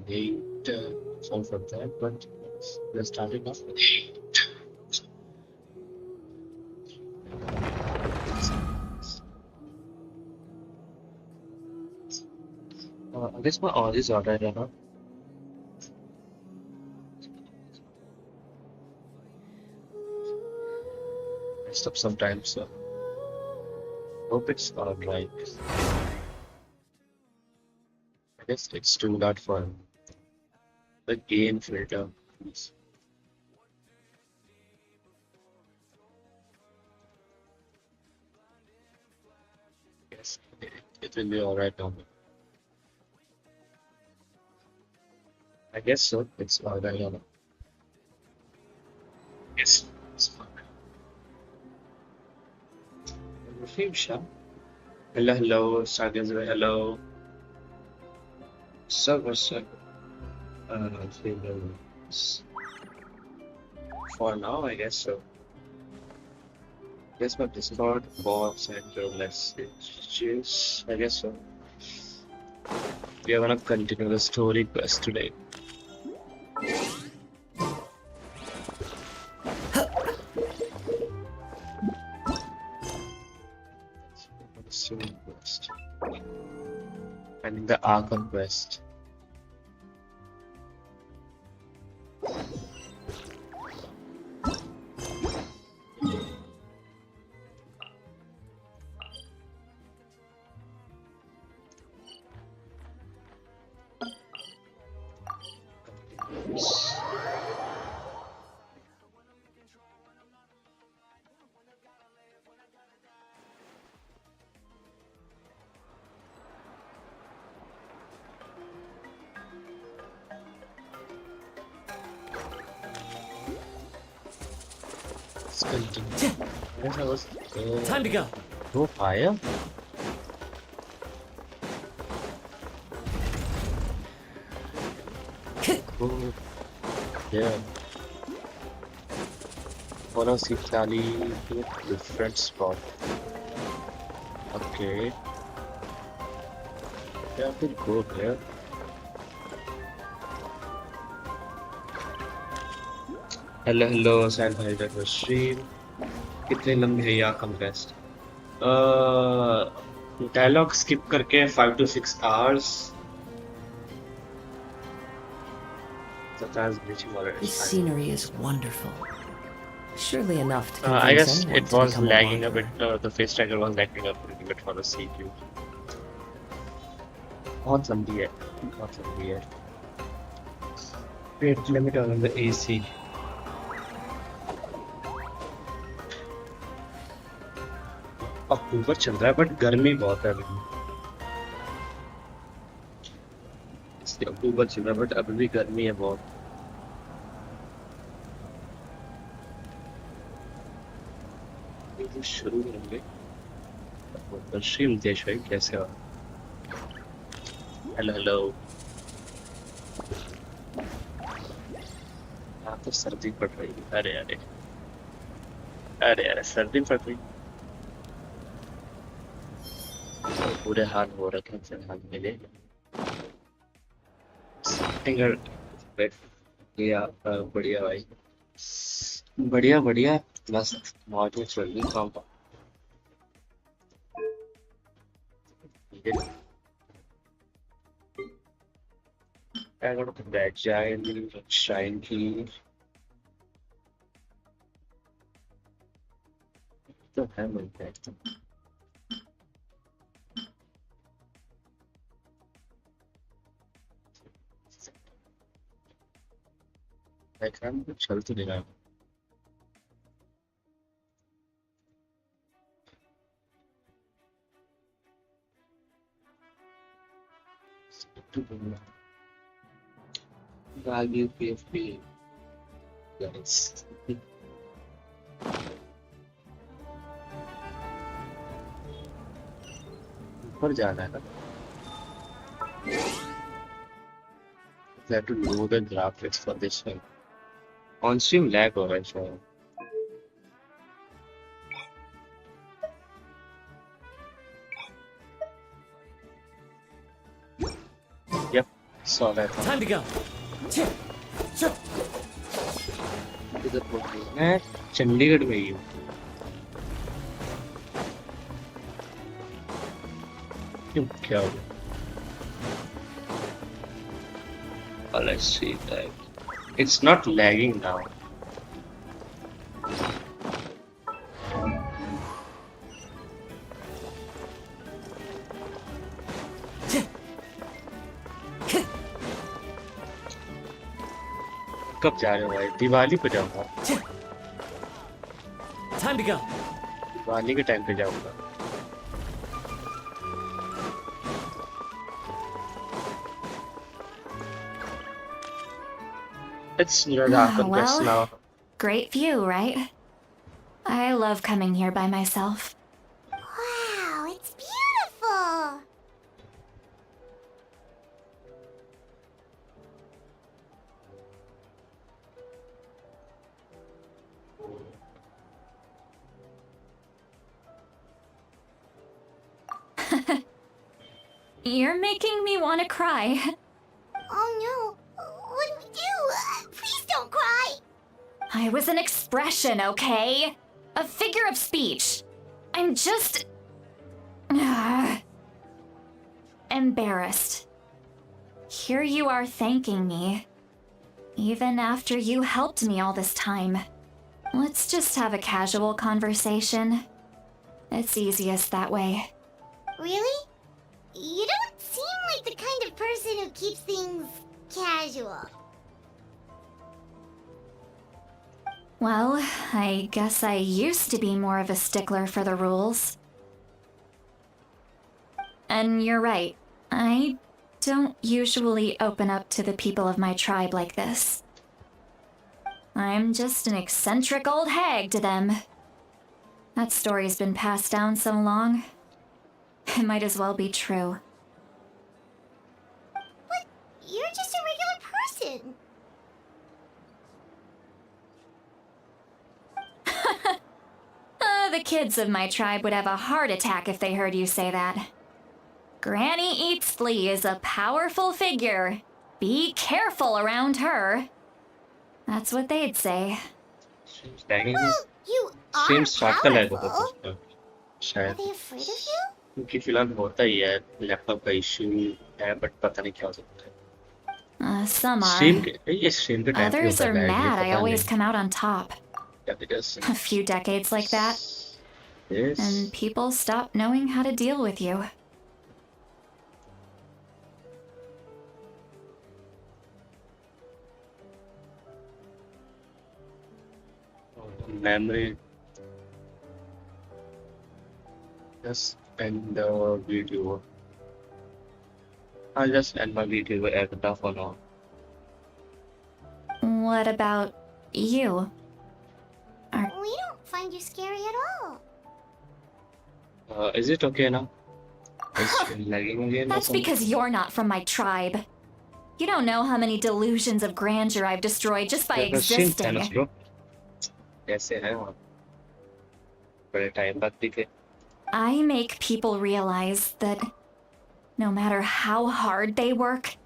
Eight sounds like that, but let's start it off with eight. I guess my all is alright, huh? Messed up sometimes, so hope it's alright. I guess it's too loud for the gain filter. Yes, it will be alright now. I guess so. It's alright now. Yes, it's fine. Hello, hello, Sagas, hello. What's up? For now, I guess so. Guess my Discord bots and messages. I guess so. We are gonna continue the story quest today. Story quest. And the ARCHON quest. Time to go. Go fire? Go. Yeah. Wanna see Tally to a different spot. Okay. Yeah, I could go there. Hello, hello, Sad Bhai, that was stream. कितने लंबे है ये Arkham quest dialogue skip करके 5 to 6 hours sometimes glitching already. This scenery is wonderful. Surely enough to I convince guess anyone it to was become lagging a a bit. wanderer. The face tracker was lagging up a little bit for the CPU. बहुत लंबी है, बहुत लंबी है. Wait, let me turn on the AC. अक्टूबर चल रहा है but गर्मी बहुत है अभी. इसलिए अक्टूबर चल रहा है बट अभी भी गर्मी है बहुत. शुरू करेंगे. स्ट्रीम देश भाई कैसे हो? Hello hello. यहाँ तो सर्दी पड़ रही है. अरे अरे अरे अरे सर्दी पड़ रही. बुरे हाल हो रखे हैं फिलहाल मेरे. सिंगर बढ़िया बढ़िया भाई. बढ़िया बढ़िया मस्त मौज में चल रही काम. I got that giant shine key. तो है मिलते हैं। बैकग्राउंड में कुछ चल तो नहीं रहा है। Value PFP guys. ऊपर जाना है ना? I have to do the graphics for this one. On stream lag हो रहा है शायद. Yep, saw that one. Time to go. इधर पहुंच गई. मैं चंडीगढ़ में ही हूँ. क्यों क्या हो गया? Let's see that. It's not lagging now. कब जा रहे हो भाई? दिवाली पे जाऊंगा. Time to go. दिवाली के टाइम पे जाऊंगा. It's near the Archon quest Well, now. great view, right? I love coming here by myself. Wow, it's beautiful! You're making me want to cry. Oh no, what do we do? Please don't cry! I was an expression, okay? A figure of speech. I'm just... embarrassed. Here you are thanking me. Even after you helped me all this time. Let's just have a casual conversation. It's easiest that way. Really? You don't seem like the kind of person who keeps things casual. Well, I guess I used to be more of a stickler for the rules. And you're right. I don't usually open up to the people of my tribe like this. I'm just an eccentric old hag to them. That story's been passed down so long. It might as well be true. But you're just a regular person. The kids of my tribe would have a heart attack if they heard you say that. Granny Eatsley is a powerful figure. Be careful around her. That's what they'd say. Seems lagging. Well, you are Seems short का lag होगा powerful. कुछ. Are शायद. they afraid of you? क्योंकि फिलहाल होता ही है. Laptop का issue है, बट पता नहीं क्या हो सकता है. Some are. स्ट्रीम के ये स्ट्रीम के टाइम पे Others होता are है. mad I always come out on top. Yeah, it is. A few decades like that, Yes. and people stop knowing how to deal with you. Memory. Just end the video. I'll just end my video at the for now. What about you? We don't find you scary at all. Is it okay now? Is it lagging again? or That's something? because you're not from my tribe. You don't know how many delusions of grandeur I've destroyed just by The same existing. channels, bro. कैसे हैं वहाँ? बड़े time बाद दिखे. I make people realize that no matter how hard they work,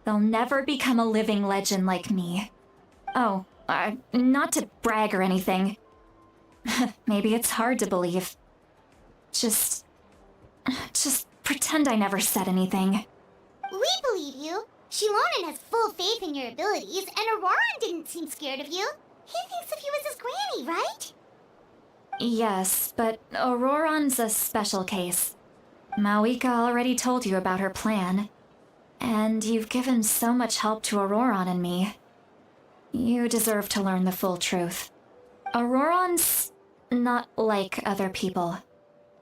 they'll never become a living legend like me. Oh, not to brag or anything. Maybe it's hard to believe. Just pretend I never said anything. We believe you. Shilonen has full faith in your abilities, and Auroran didn't seem scared of you. He thinks of you as his granny, right? Yes, but Auroron's a special case. Mawika already told you about her plan. And you've given so much help to Auroron and me. You deserve to learn the full truth. Auroron's not like other people.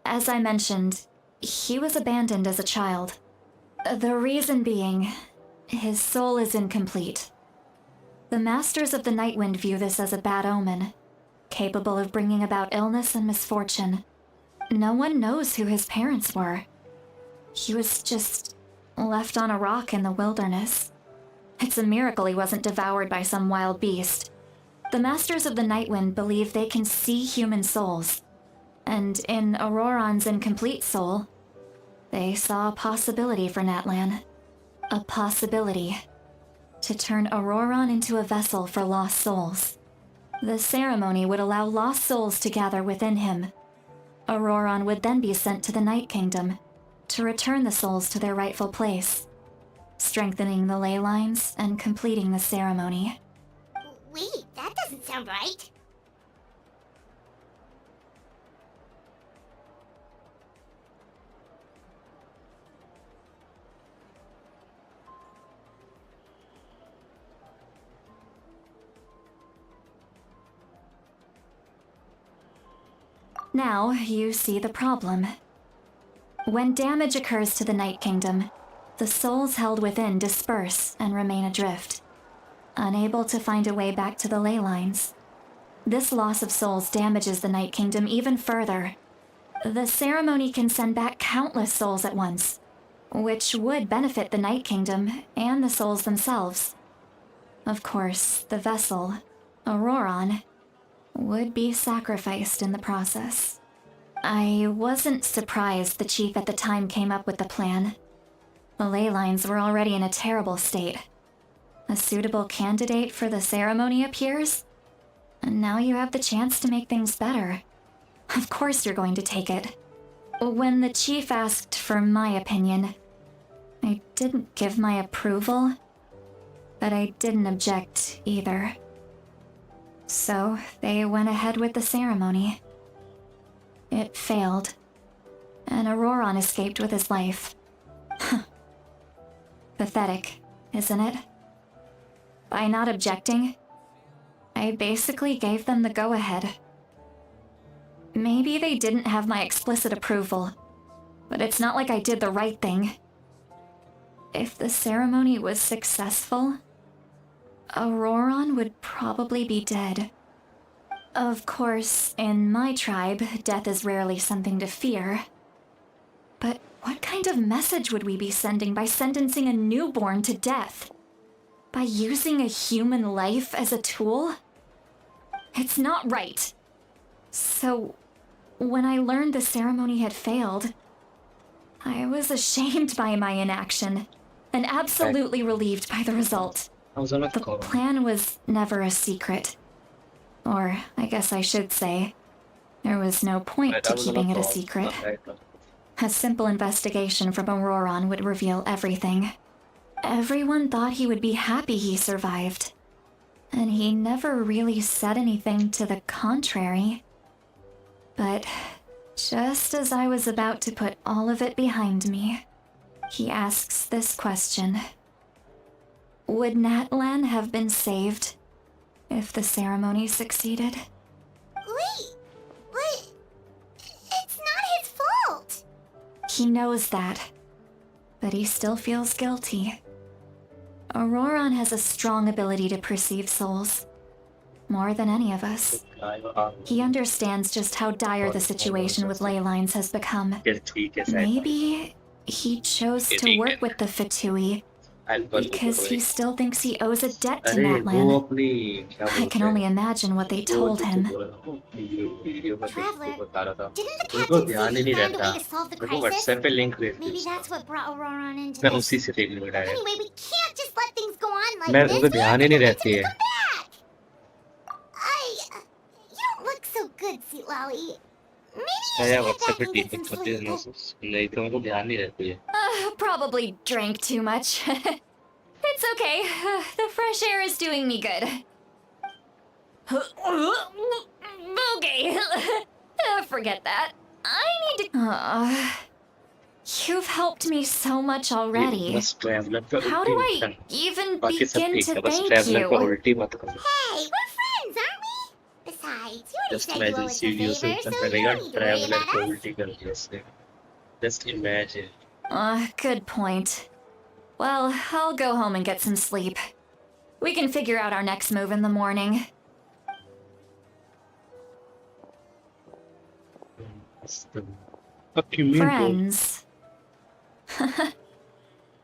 As I mentioned, he was abandoned as a child. The reason being, his soul is incomplete. The Masters of the Nightwind view this as a bad omen, capable of bringing about illness and misfortune. No one knows who his parents were. He was just left on a rock in the wilderness. It's a miracle he wasn't devoured by some wild beast. The Masters of the Nightwind believe they can see human souls, and in Auroron's incomplete soul, they saw a possibility for Natlan. A possibility to turn Auroron into a vessel for lost souls. The ceremony would allow lost souls to gather within him. Auroron would then be sent to the Night Kingdom to return the souls to their rightful place, strengthening the ley lines and completing the ceremony. Wait, that doesn't sound right. Now you see the problem. When damage occurs to the Night Kingdom, the souls held within disperse and remain adrift, unable to find a way back to the ley lines. This loss of souls damages the Night Kingdom even further. The ceremony can send back countless souls at once, which would benefit the Night Kingdom and the souls themselves. Of course, the vessel, Auroron, would be sacrificed in the process. I wasn't surprised the chief at the time came up with the plan. The ley lines were already in a terrible state. A suitable candidate for the ceremony appears, and now you have the chance to make things better. Of course you're going to take it. When the chief asked for my opinion, I didn't give my approval, but I didn't object either. So they went ahead with the ceremony. It failed, and Auroron escaped with his life. Pathetic, isn't it? By not objecting, I basically gave them the go-ahead. Maybe they didn't have my explicit approval, but it's not like I did the right thing. If the ceremony was successful, Auroron would probably be dead. Of course, in my tribe, death is rarely something to fear. But what kind of message would we be sending by sentencing a newborn to death? By using a human life as a tool? It's not right. So, when I learned the ceremony had failed, I was ashamed by my inaction, and absolutely relieved by the result. The plan was never a secret. Or, I guess I should say, there was no point to keeping it a secret. A simple investigation from Auroron would reveal everything. Everyone thought he would be happy he survived, and he never really said anything to the contrary. But just as I was about to put all of it behind me, he asks this question. Would Natlan have been saved if the ceremony succeeded? Wait, but it's not his fault. He knows that, but he still feels guilty. Auroron has a strong ability to perceive souls, more than any of us. He understands just how dire the situation with ley lines has become. Maybe he chose to work with the Fatui because he still thinks he owes a debt to Natlan. I can only imagine what they told him. Traveler, didn't the captain say he found a way to solve the crisis? Maybe that's what brought Auroron into this. Anyway, we can't just let things go on like this. We have to convince him to come back. You don't look so good, Seatlali. Maybe you should head back and get some sleep. Probably drank too much. It's okay. The fresh air is doing me good. Okay. Forget that. I need to. You've helped me so much already. बस traveller पे How do उल्टी I कर even बाकी सब begin ठीक to है बस thank traveller पे you? उल्टी मत करो Hey, we're friends, aren't we? Besides, you already just said you owe imagine us a serious favor, so you करेगा don't need to worry traveller about पे us. उल्टी कर दिया इसने just imagine Good point. Well, I'll go home and get some sleep. We can figure out our next move in the morning. Friends.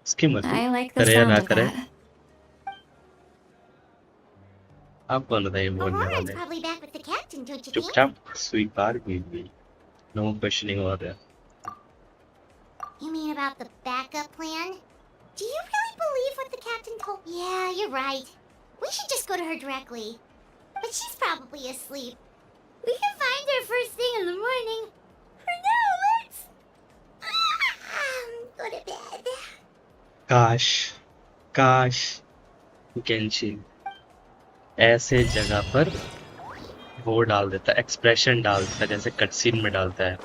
इसकी मर्जी I like the करे या sound ना of करे that. आप कौन था ये बोलने Aurora's वाले probably back with the captain, don't you think? चुपचाप स्वीकार कीजिए नो क्वेश्चनिंग हो रहा है You mean about the backup plan? Do you really believe what the captain told? Yeah, you're right. We should just go to her directly. But she's probably asleep. We can find her first thing in the morning. For now, let's go to bed. काश काश Genshin ऐसे जगह पर वो डाल देता expression डालता जैसे कटसीन में डालता है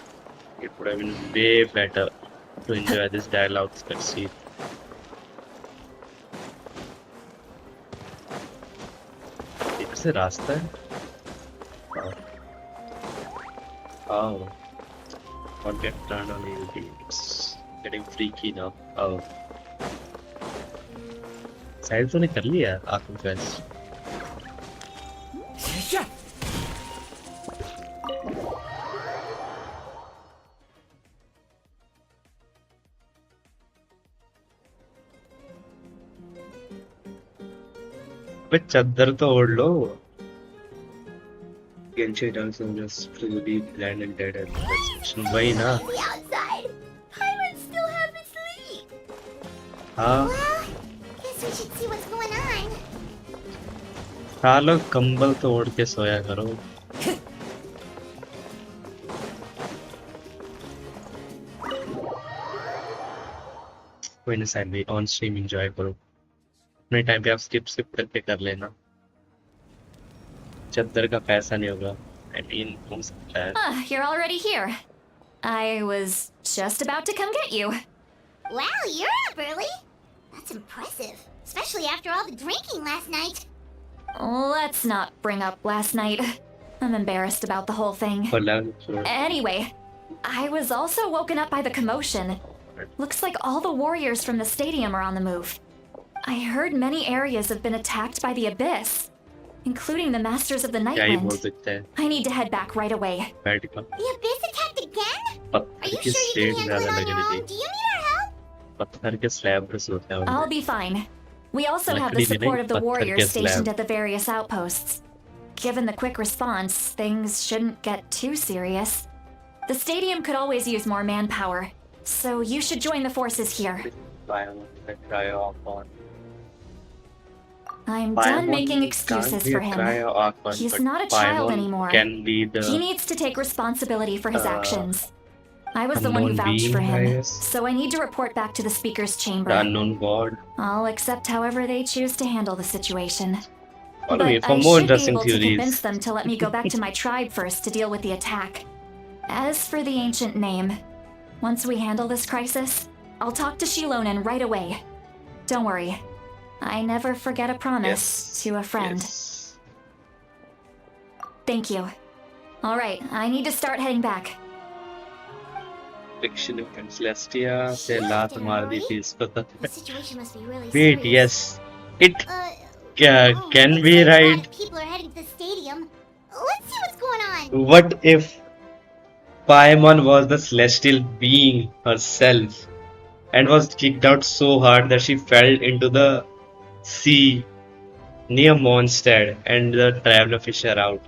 it would have been way better to enjoy this dialogue cutscene इधर से रास्ता है oh not get turned on ALD it's getting freaky now oh शायद तो ने कर लिया आर्कन क्वेस्ट बे चद्दर तो ओढ़ लो Genshin doesn't just truly bland and dead at the वही ना The outside. Pirates still haven't sleep. हाँ Well, guess we should see what's going on. सालो कंबल तो ओढ़ के सोया करो कोई ना साइड में ऑन स्ट्रीम एंजॉय करो अपने टाइम पे आप स्किप करके कर लेना चद्दर का पैसा नहीं होगा आई मीन हो सकता है You're already here. I was just about to come get you. Wow, you're up early. That's impressive, especially after all the drinking last night. Let's not bring up last night. I'm embarrassed about the whole thing. Anyway, I was also woken up by the commotion. Looks like all the warriors from the stadium are on the move. I heard many areas have been attacked by the Abyss, including the Masters of the क्या ही बोल Nightwind. सकते हैं I need to head back right away. बैठ का The Abyss attacked again? Are पत्थर you के sure you slab can handle ज्यादा it on लग your रही own? थी Do you need our help? पत्थर के स्लैब पर सोते हैं I'll be fine. We also have the लकड़ी भी support नहीं, of the पत्थर के warriors stationed slab. at the various outposts. Given the quick response, things shouldn't get too serious. The stadium could always use more manpower, so you should join the forces here. I'm done making excuses for him. He's not a child anymore. Can be the He needs to take responsibility for his actions. I was the one who unknown vouched being, for him, I guess. so I need to report back to the speaker's the chamber. unknown god. I'll accept however they choose to handle the situation. Follow me But for I more should be interesting able to theories. convince them to let me go back to my tribe first to deal with the attack. As for the ancient name, once we handle this crisis, I'll talk to Shilonen right away. Don't worry. I never forget a promise to a friend. Yes. Thank you. Alright, I need to start heading back. Fiction of Celestia से लात मार दी थी इसको तो The situation must be really wait serious. yes it Oh, can looks be like a lot right of people are heading to the stadium. Let's see what's going on. what if Paimon was the celestial being herself and was kicked out so hard that she fell into the sea near Mondstadt and the traveler fisher out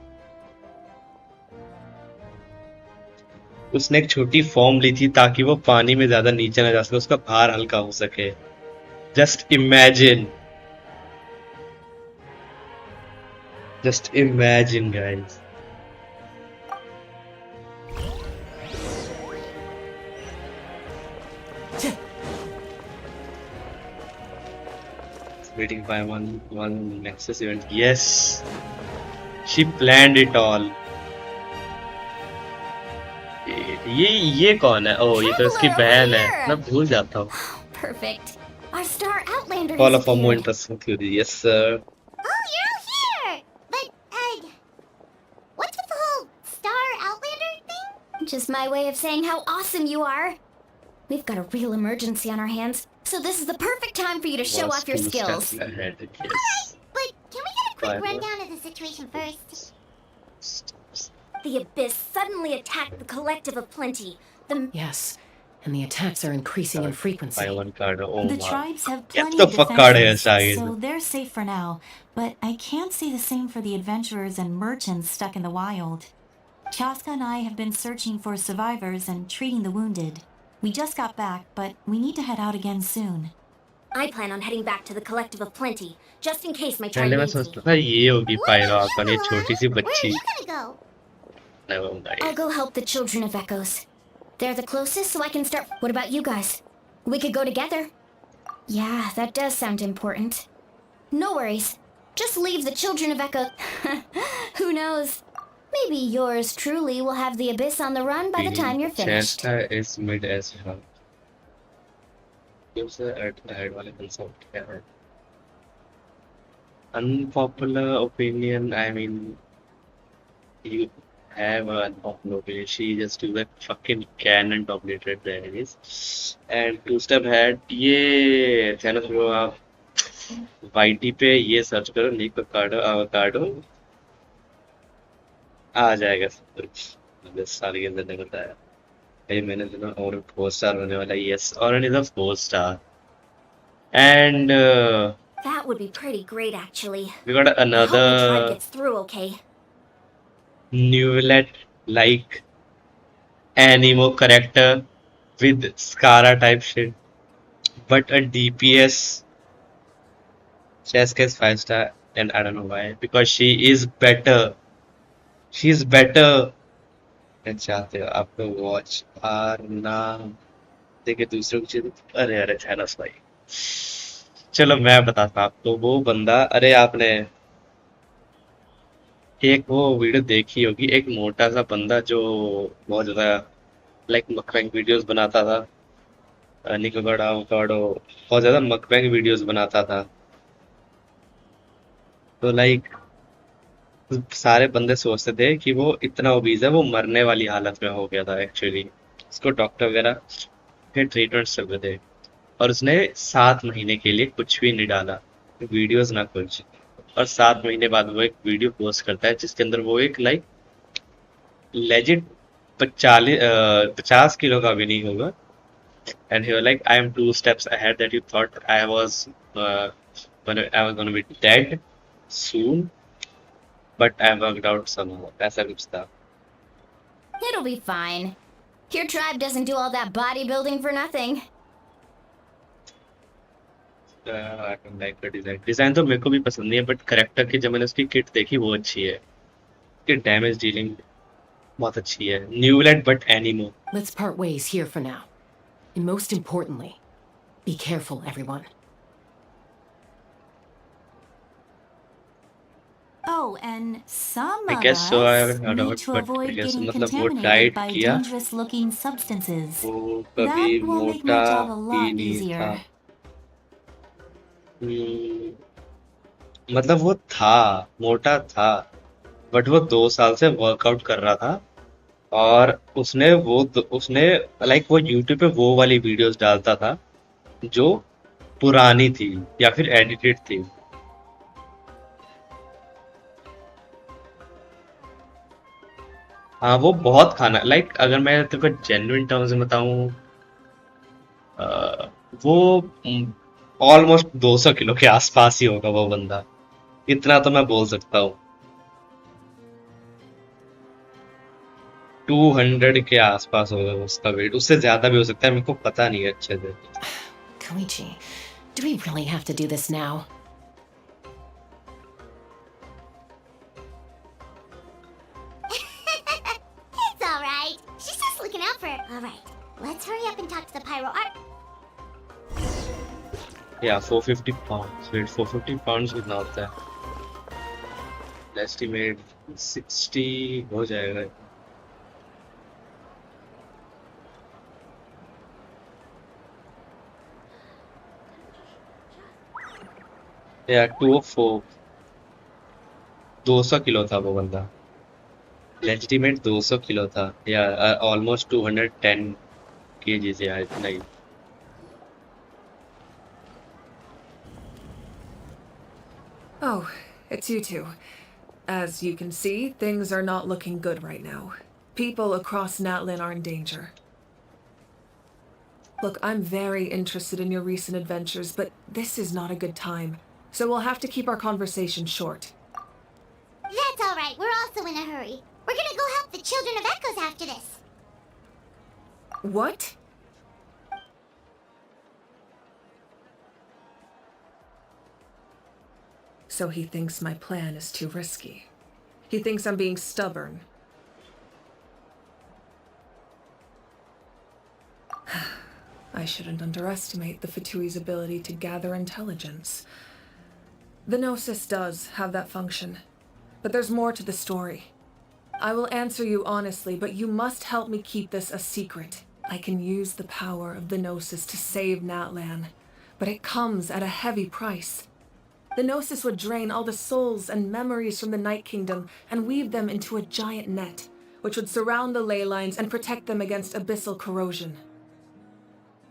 उसने एक छोटी form ली थी ताकि वो पानी में ज्यादा नीचे ना जा सके उसका भार हल्का हो सके just imagine guys waiting by one Nexus event yes she planned it all ये कौन है? ओह, ये तो इसकी Traveler over बहन है, here! मैं भूल जाता हूँ। Perfect. Our star outlander All has of our more appeared. interesting theory. Yes, sir. Oh, you're all here! But, what's with the whole Star Outlander thing? Just my way of saying how awesome you are. We've got a real emergency on our hands, so this is the perfect time for you to show Was off your 2 skills. steps ahead. Yes. Alright, but can we get a quick Why not? rundown of the situation first? The Abyss suddenly attacked the Collective of Plenty. Yes, and the attacks are increasing in frequency. Buy one card. Oh The my. tribes have Get plenty the of fuck card है defenses, शायद. so they're safe for now. But I can't say the same for the adventurers and merchants stuck in the wild. Chaska and I have been searching for survivors and treating the wounded. We just got back, but we need to head out again soon. I plan on heading back to the Collective of Plenty, just in case my tribe पहले मैं needs me. सोचता था ये होगी pyro Arkan, ये Mulan, छोटी सी where are बच्ची. you gonna go? Never I'll mind. go help the Children of Echoes. They're the closest, so I can start. What about you guys? We could go together. Yeah, that does sound important. No worries. Just leave the Children of Echo. Who knows? Maybe yours truly will have the Abyss on the run by the time you're finished. Chester is mid as well. Gives the head वाले consult क्या? Unpopular opinion. I mean, you have an unpopular opinion. She just do that fucking cannon dominated the enemies. And 2 step ahead. ये channel जो आप YT पे ये search करो निक avocado आ जाएगा सब कुछ. 10 साल के अंदर नहीं बताया. ये मैंने सुना और 4 स्टार होने वाला. Yes, Oren is a 4 star. And That would be pretty great, actually. we got I hope the tribe another gets through okay. Newlet like animo character with Skara type shit, but a DPS. Cheska is 5 star, and I don't know why, because she is better. She's better. And चाहते हो आप लोग watch are नाम देखे दूसरों की चीज. अरे थैनोस भाई. चलो मैं बताता हूँ आपको. वो बंदा, अरे आपने एक वो वीडियो देखी होगी, एक मोटा सा बंदा जो बहुत ज्यादा लाइक मकबैंग वीडियोस बनाता था. निकोगड़ा अवोकाडो बहुत ज्यादा मकबैंग वीडियोस बनाता था. तो लाइक सारे बंदे सोचते थे कि वो इतना ओबीज है, वो मरने वाली हालत में हो गया था. एक्चुअली उसको डॉक्टर वगैरह फिर ट्रीटमेंट चल रहे थे, और उसने 7 महीने के लिए कुछ भी नहीं डाला, वीडियोस ना कुछ. और 7 महीने बाद वो एक वीडियो पोस्ट करता है जिसके अंदर वो एक लाइक लेजिट 50 किलो का भी नहीं होगा. And he was like I am 2 steps ahead that you thought I was gonna be dead soon, but I worked out somehow. ऐसा कुछ था. It'll be fine. Your tribe doesn't do all that bodybuilding for nothing. I don't like the design. Design तो मेरे को भी पसंद नहीं है, बट करेक्टर की जब मैंने उसकी किट देखी वो अच्छी है. उसकी डैमेज डीलिंग बहुत अच्छी है. न्यूलैंड बट एनिमो. Let's part ways here for now. And most importantly, be careful, everyone. Oh, and some I of guess so. I us haven't heard of need it, to but I avoid guess getting मतलब वो contaminated diet by किया, dangerous-looking substances. वो कभी That will make my मोटा job a he lot नहीं easier. था. मतलब वो था, मोटा था, बट वो 2 साल से वर्कआउट कर रहा था. और उसने लाइक वो यूट्यूब पे वो वाली वीडियोस डालता था जो पुरानी थी या फिर एडिटेड थी. हाँ, वो बहुत खाना लाइक अगर मैं तेरे को जेन्युइन टर्म्स में बताऊं, वो ऑलमोस्ट 200 किलो के आसपास ही होगा वो बंदा. इतना तो मैं बोल सकता हूँ. 200 के आसपास होगा उसका वेट. उससे ज्यादा भी हो सकता है, मेरे को पता नहीं है अच्छे से. Koichi, do we really have to do this now? It's alright. She's just looking out for it. Alright, let's hurry up and talk to the Pyro Art. Yeah, 450 pounds. Wait, 450 pounds कितना होता है? Estimate 60 हो जाएगा. या 204 200 kilo था वो बंदा legitimate 200 kilo था या ऑलमोस्ट 210 केजी से यार इतना ही Oh, it's you two. As you can see, things are not looking good right now. People across Natlin are in danger. Look, I'm very interested in your recent adventures, but this is not a good time. So we'll have to keep our conversation short. That's alright, we're also in a hurry. We're gonna go help the Children of Echoes after this. What? So he thinks my plan is too risky. He thinks I'm being stubborn. I shouldn't underestimate the Fatui's ability to gather intelligence. The Gnosis does have that function, but there's more to the story. I will answer you honestly, but you must help me keep this a secret. I can use the power of the Gnosis to save Natlan, but it comes at a heavy price. The Gnosis would drain all the souls and memories from the Night Kingdom and weave them into a giant net, which would surround the ley lines and protect them against abyssal corrosion.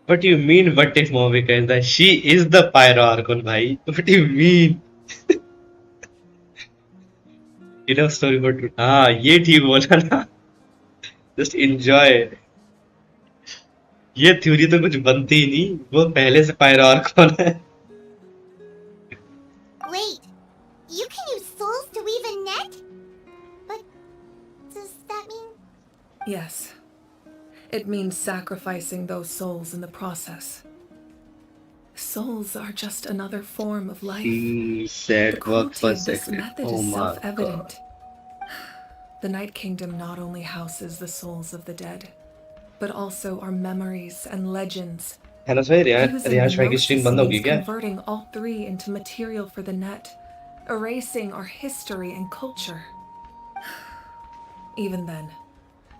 What do you mean what if Momika is that she is the pyro archon bhai what do you mean enough story for two हाँ ये ठीक बोला ना just enjoy ये theory तो कुछ बनती ही नहीं वो पहले से पायरो आर्कॉन है Wait, you can use souls to weave a net? But does that mean... Yes. It means sacrificing those souls in the process. Souls are just another form of life. The said work cruelty for of this second method oh is my god self-evident. The Night Kingdom not only houses the souls of the dead, but also our memories and legends. है ना भाई Using the रियाज भाई की stream Gnosis बंद होगी means क्या converting all three into material for the net, erasing our history and culture. Even then,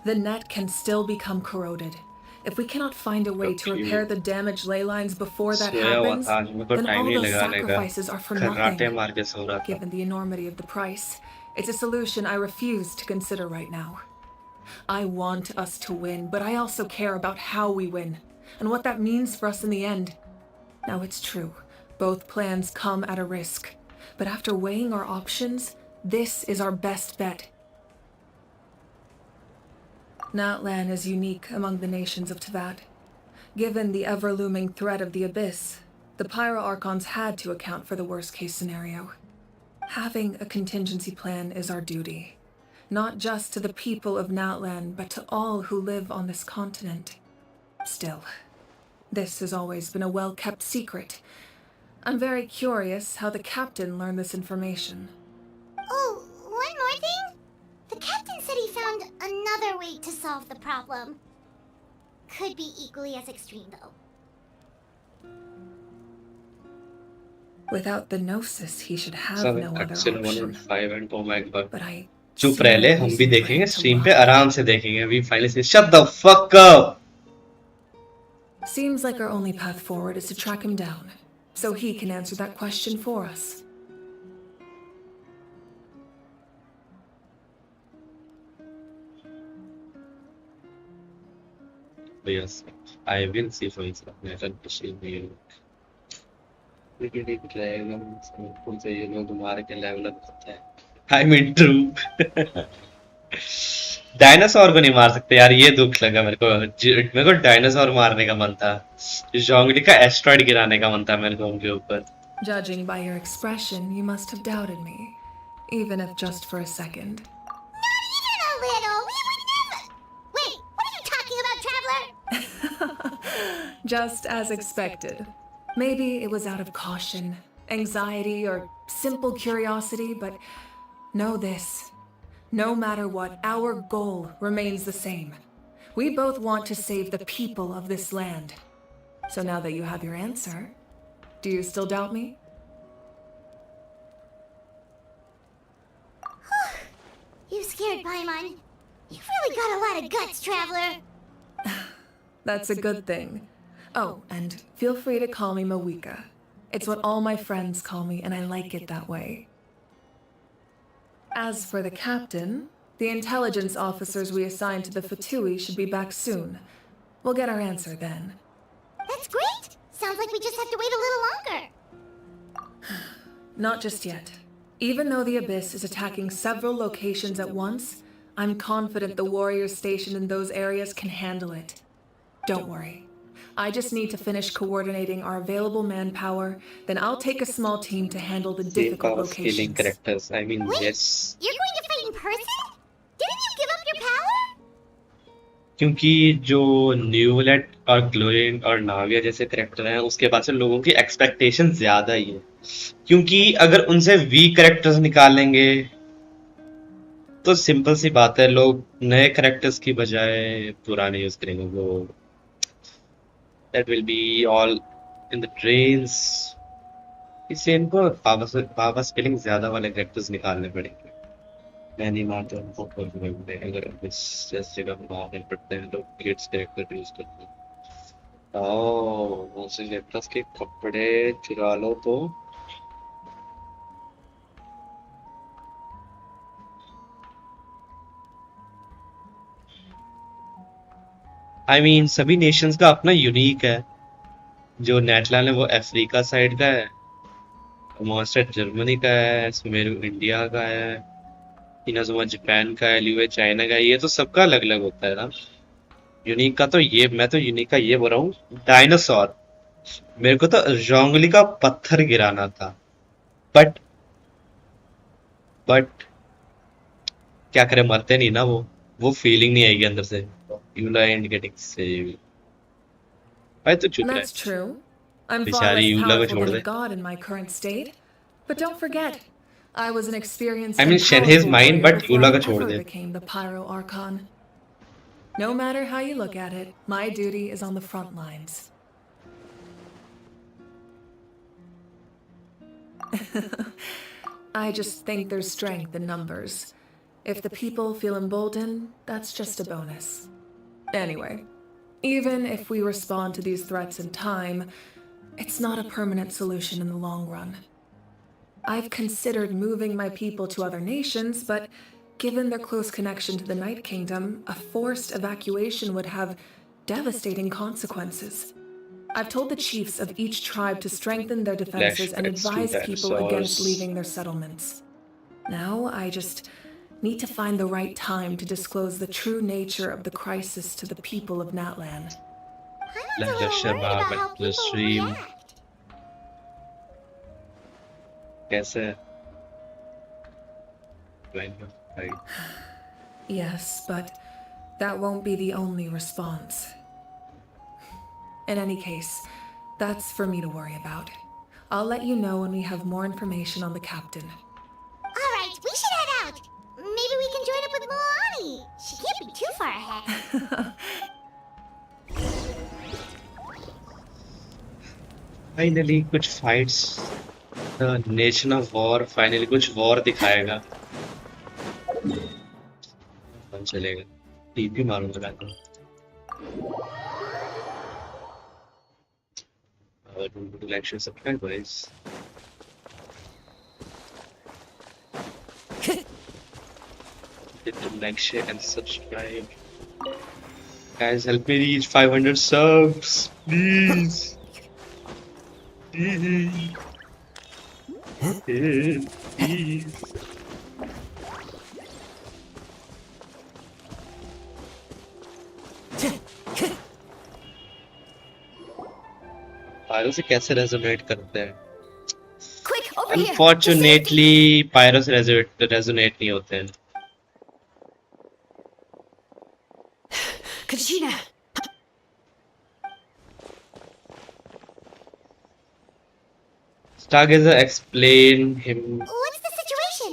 the net can still become corroded. If we cannot find a way to repair the damaged ley lines before that सोया हुआ happens, था आज मेरे को then time all नहीं those लगाने का sacrifices are for खर्राटे nothing. मार के सो रहा था Given the enormity of the price, it's a solution I refuse to consider right now. I want us to win, but I also care about how we win, and what that means for us in the end. Now it's true, both plans come at a risk, but after weighing our options, this is our best bet. Natlan is unique among the nations of Teyvat. Given the ever-looming threat of the Abyss, the Pyro-Archons had to account for the worst-case scenario. Having a contingency plan is our duty, not just to the people of Natlan, but to all who live on this continent. Still, this has always been a well-kept secret. I'm very curious how the captain learned this information. Oh, one more thing? The captain said he found another way to solve the problem. Could be equally as extreme, though. Without the Gnosis, he should have सब no other action option. 115 and oh my god But I चुप see रह ले no हम भी reason for देखेंगे him to stream पे lie. आराम से देखेंगे वी फाइनली से shut the fuck up Seems like our only path forward is to track him down, so he can answer that question for us. Yes, I will see for example मेरा machine में cricket dragon कौन से ये लोग मार के level up करते हैं आई मीन ट्रू डायनासोर को नहीं मार सकते यार ये दुख लगा मेरे को डायनासोर मारने का मन था जोंगली का एस्ट्रॉइड गिराने का मन था मेरे को उनके ऊपर Judging by your expression, you must have doubted me, even if just for a second. Not even a little! We would never... Wait, what are you talking about, Traveler? Just as expected. Maybe it was out of caution, anxiety, or simple curiosity, but know this. No matter what, our goal remains the same. We both want to save the people of this land. So now that you have your answer, do you still doubt me? You scared Paimon. You've really got a lot of guts, Traveler. That's a good thing. Oh, and feel free to call me Mawika. It's what all my friends call me, and I like it that way. As for the captain, the intelligence officers we assigned to the Fatui should be back soon. We'll get our answer then. That's great! Sounds like we just have to wait a little longer. Not just yet. Even though the Abyss is attacking several locations at once, I'm confident the warriors stationed in those areas can handle it. Don't worry. I just need to finish coordinating our available manpower, then I'll take a small team to handle the Same difficult power scaling locations. characters. I mean, Wait, yes. you're going to fight in person? Didn't you give up your power? क्योंकि जो न्यूलेट और Glorin और नाविया जैसे character हैं उसके बाद से लोगों की एक्सपेक्टेशन ज्यादा ही है, क्योंकि अगर उनसे वीक करेक्टर्स निकालेंगे तो सिंपल सी बात है, लोग नए करेक्टर्स की बजाय पुराने यूज करेंगे, वो that will be all in the trains. इसलिए इनको पावर स्केलिंग ज्यादा वाले करेक्टर्स निकालने पड़ेंगे। मैं नहीं मानता उनको अगर इस जगह पर भागने पड़ते हैं तो किड्स कैरेक्टर यूज करते हैं। उनसे कैरेक्टर्स के कपड़े चुरा लो तो आई मीन सभी नेशंस का अपना यूनिक है। जो नेटलैंड है वो अफ्रीका साइड का है, मॉन्स्टर जर्मनी का है, सुमेरु इंडिया का है, इनाजुमा जापान का है, ल्यूए चाइना का है। ये तो सबका अलग अलग होता है ना। यूनिक का तो ये, मैं तो यूनिक का ये बोल रहा हूँ, डायनासोर। मेरे को तो जोंगली का पत्थर गिराना था, बट क्या करे, मरते नहीं ना वो फीलिंग नहीं आएगी अंदर से। यूला एंड गेटिंग सेव भाई तो चुप रहे। That's true. I'm far बेचारी less यूला को powerful छोड़ than a they. god in my current state. But don't forget, I was an experienced I mean, and Shen is powerful mine, warrior but before Yula I का छोड़ ever they. became the Pyro Archon. No matter how you look at it, my duty is on the front lines. I just think there's strength in numbers. If the people feel emboldened, that's just a bonus. Anyway, even if we respond to these threats in time, it's not a permanent solution in the long run. I've considered moving my people to other nations, but given their close connection to the Night Kingdom, a forced evacuation would have devastating consequences. I've told the chiefs of each tribe to strengthen their defenses and advise people against leaving their settlements. Now I just need to find the right time to disclose the true nature of the crisis to the people of Natlan. I'm a little worried about how people will react. कैसे? Yes, but that won't be the only response. In any case, that's for me to worry about. I'll let you know when we have more information on the captain. Alright, we should head out. Maybe we can join up with Moani. She can't be too far ahead. Finally कुछ fights, the nation of war, finally कुछ war दिखाएगा। चलेगा, TP मारूंगा मैं तो। Do like, share, subscribe, guys. Hit the like, share, and subscribe. Guys, help me reach 500 subs, please. Please. Please. Pyro से कैसे resonate करते हैं? Quick, over here! Unfortunately, pyro से रेजोनेट नहीं होते हैं। Katrina! Stargazer, explain him. What's the situation?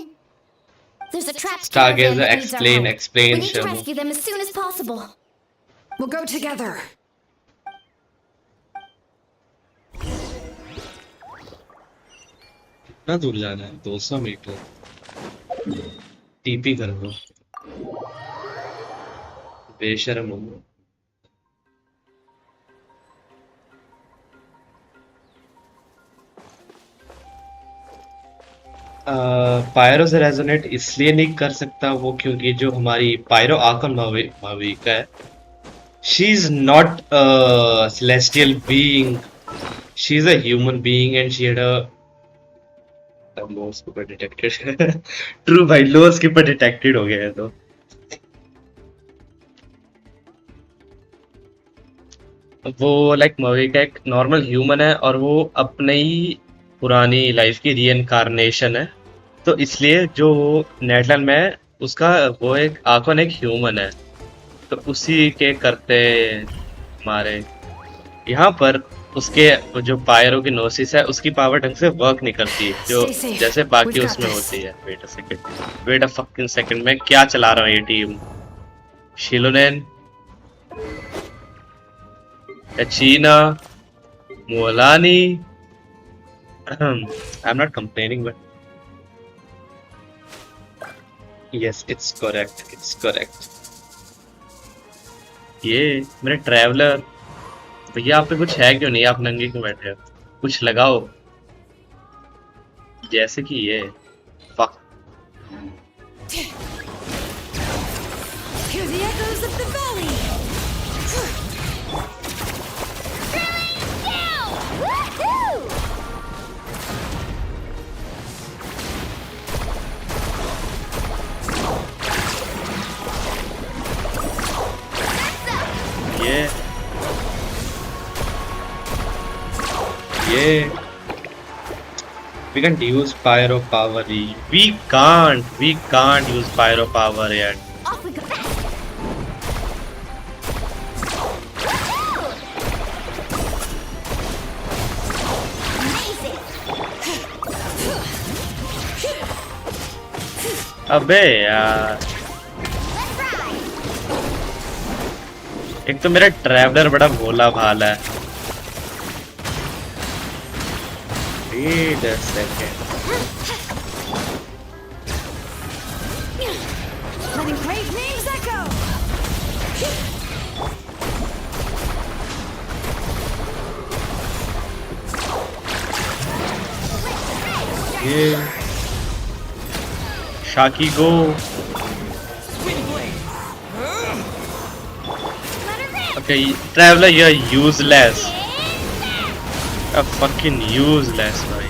There's a trapped Stargazer, caravan that needs our help. explain, We need to Shamu. rescue them as soon as possible. We'll go together. कितना दूर जाना है? 200 metre. TP कर दो। बेशर्म हो। Pyro से resonate इसलिए नहीं कर सकता वो क्योंकि जो हमारी पायरो आर्कन माविका है, she is not celestial being, she is a human being and she had a low skipper detected true भाई, लो स्कीपर डिटेक्टेड हो गया है तो वो लाइक माविका एक नॉर्मल ह्यूमन है और वो अपने ही पुरानी लाइफ की रीइंकार्नेशन है, तो इसलिए जो नेटलैंड में है, उसका वो एक आर्कन एक ह्यूमन है, तो उसी के करते हमारे यहाँ पर उसके जो पायरो की नोसिस है उसकी पावर ढंग से वर्क नहीं करती जो Stay safe. जैसे बाकी We've got उसमें this. होती है। वेट अ फकिंग सेकंड, मैं क्या चला रहा हूँ ये team? शिलोनेन, Achina, Mualani. I'm not complaining, but yes, it's correct. It's correct. ये मेरे ट्रैवलर भैया, आप पे कुछ है क्यों नहीं? आप नंगे क्यों बैठे हो? कुछ लगाओ, जैसे कि ये fuck. Hear the echoes of the valley. ये we can't use pyro power. We can't use pyro power yet. Off we go fast. अबे यार, एक तो मेरा ट्रैवलर बड़ा भोला भाला है। Wait a second. Letting brave names echo. ये शाकी go. Okay, traveler, you're useless. A fucking useless, भाई।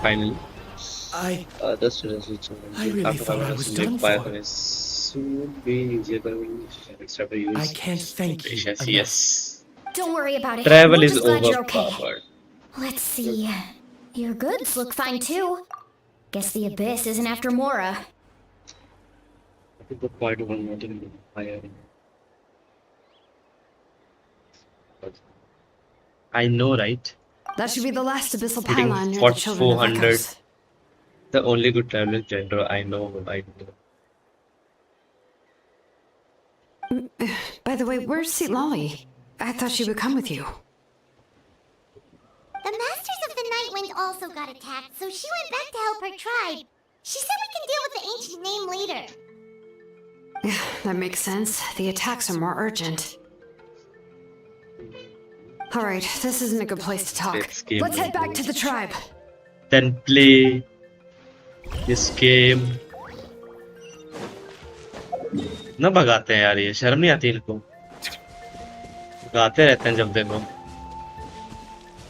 Finally, the students will I really thought I was done for. soon be easier extra use. I can't thank you Patience, enough. yes. Don't worry about it. Travel We're is just glad you're okay. overpowered. Let's see. Your goods look fine too. Guess the Abyss isn't after Mora. I think the point of one not in fire. I know, right? That should be the last abyssal Hitting pylon near the children of 400. Echoes. The only good traveler general I know. By the way, where's Seat Lolly? I thought she would come with you. The Masters of the Nightwind also got attacked, so she went back to help her tribe. She said we can deal with the ancient name later. That makes sense. The attacks are more urgent. Alright, this isn't a good place to talk. Let's game Let's head back to the tribe. Then play this game. ना भगाते हैं यार, ये शर्म नहीं आती इनको? भगाते रहते हैं जब देखो,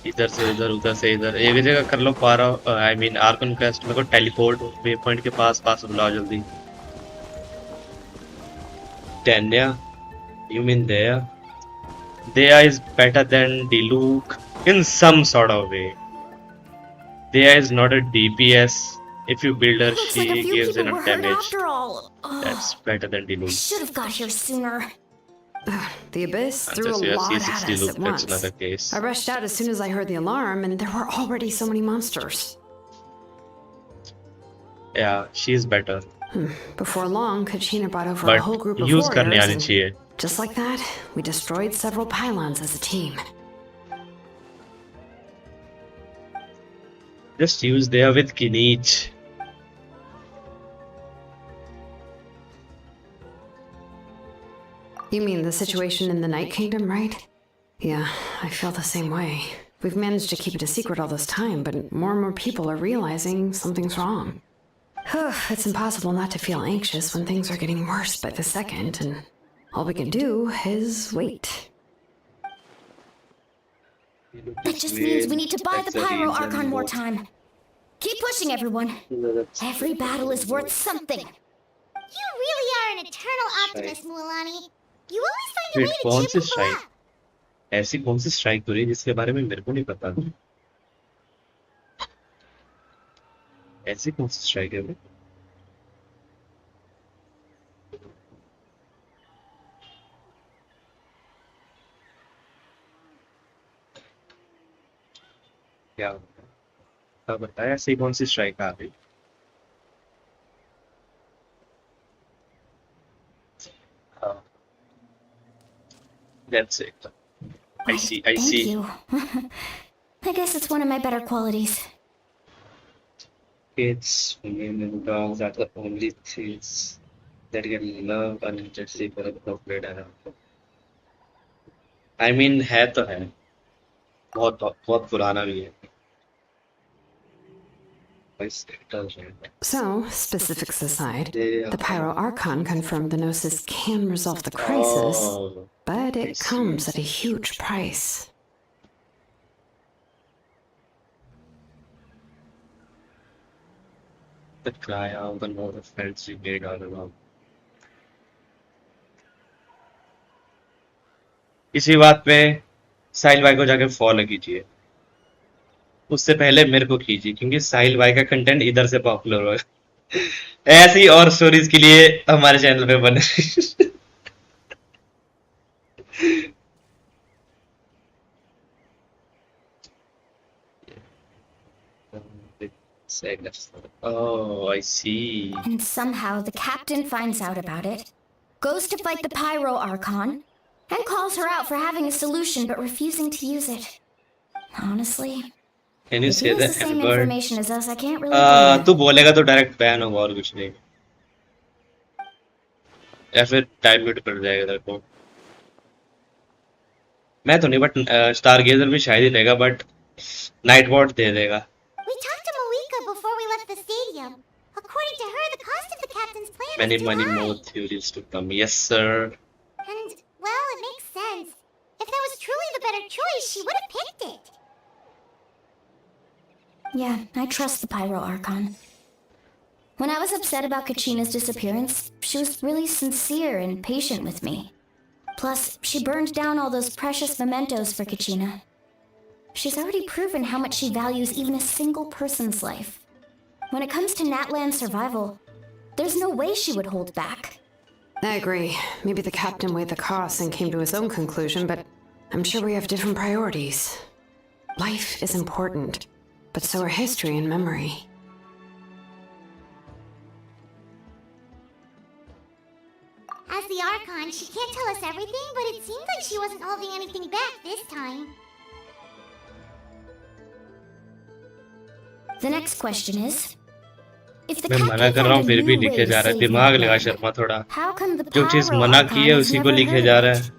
इधर से उधर, उधर से इधर, एक जगह कर लो पारा। आई मीन आर्कन क्वेस्ट मेरे को टेलीपोर्ट वे पॉइंट के पास बुलाओ जल्दी। Tanya, you mean Dea? Dea is better than Diluc in some sort of way. Dea is not a DPS. If you build her, Looks she like a few gives people were enough hurt damage. after all. That's better than I Diluc. should have got here sooner. The Abyss threw Just a your lot at C6 us Diluc, at that's once. another case. I rushed out as soon as I heard the alarm, and there were already so many monsters. Yeah, she's better. Before long, Kachina brought over But a whole group of use करने warriors, आनी and चाहिए. just like that, we destroyed several pylons as a team. Just use Dea with Kinich. You mean the situation in the Night Kingdom, right? Yeah, I feel the same way. We've managed to keep it a secret all this time, but more and more people are realizing something's wrong. It's impossible not to feel anxious when things are getting worse by the second, and all we can do is wait. That just means we need to buy the Pyro Archon more time. Keep pushing, everyone. Every battle is worth something. You really are an eternal optimist, Mualani. You always find a Wait, way to कौन cheer सी people strike? up. ऐसी कौन सी strike हो रही है जिसके बारे में मेरे को नहीं पता? ऐसी कौन सी स्ट्राइक है वो? क्या बताया? ऐसी कौन सी स्ट्राइक आ गई? हाँ, that's it. I see. Thank you. I guess it's one of my better qualities. Kids, women, and dogs are the only things that can love unintensely for a complete around. I mean, है तो है. बहुत बहुत पुराना भी है. So, specifics aside, the Pyro Archon confirmed the Gnosis can resolve the crisis, but it comes at a huge price. The cry out and all the friends we made all along. इसी बात पे साहिल भाई को जाके follow कीजिए. उससे पहले मेरे को कीजिए क्योंकि साहिल भाई का कंटेंट इधर से पॉपुलर होगा. ऐसी और स्टोरीज के लिए हमारे चैनल पे बने. Oh, I see. And somehow the captain finds out about it, goes to fight the Pyro Archon, and calls her out for having a solution but refusing to use it. Honestly, Can you if say he has the the same M word? information as us, I can't really blame him. तू बोलेगा तो direct ban होगा और कुछ नहीं. या फिर time mute कर जाएगा तेरे को. मैं तो नहीं बट स्टार गेजर भी शायद ही देगा बट नाइट वॉट दे देगा. We talked to Malika before we left the stadium. According to her, the cost of the captain's plan Many is too high. more theories to come. Yes, sir. And, well, it makes sense. If that was truly the better choice, she would have picked it. Yeah, I trust the Pyro Archon. When I was upset about Kachina's disappearance, she was really sincere and patient with me. Plus, she burned down all those precious mementos for Kachina. She's already proven how much she values even a single person's life. When it comes to Natlan's survival, there's no way she would hold back. I agree. Maybe the captain weighed the costs and came to his own conclusion, but I'm sure we have different priorities. Life is important, but so are history and memory. As the Archon, she can't tell us everything, but it seems like she wasn't holding anything back this time. The next question is, if the मैं मना captain कर रहा हूँ found a फिर भी new लिखे way जा to रहा है. save दिमाग लगा Natlan, शर्मा थोड़ा. how come the जो चीज Pyro मना Archon की है has उसी को never लिखे heard जा of रहा it? है.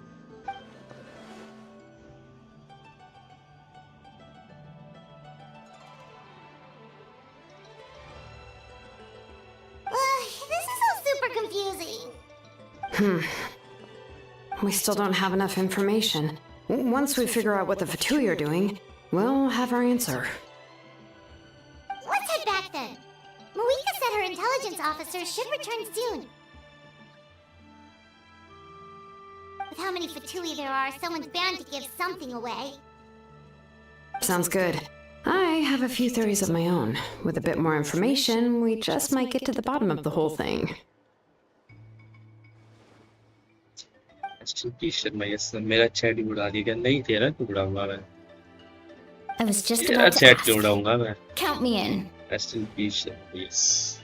This is all super confusing. We still don't have enough information. Once we figure out what the Fatui are doing, we'll have our answer. Let's head back then. Malika said her intelligence officers should return soon. With how many Fatui there are, someone's bound to give something away. Sounds good. I have a few theories of my own. With a bit more information, we just might get to the bottom of the whole thing. मेरा chat उड़ा दिया. नहीं तेरा क्यों उड़ाऊंगा मैं? I was just तेरा about to chat ask. क्यों उड़ाऊंगा मैं? Count me in. Rest in peace, yes.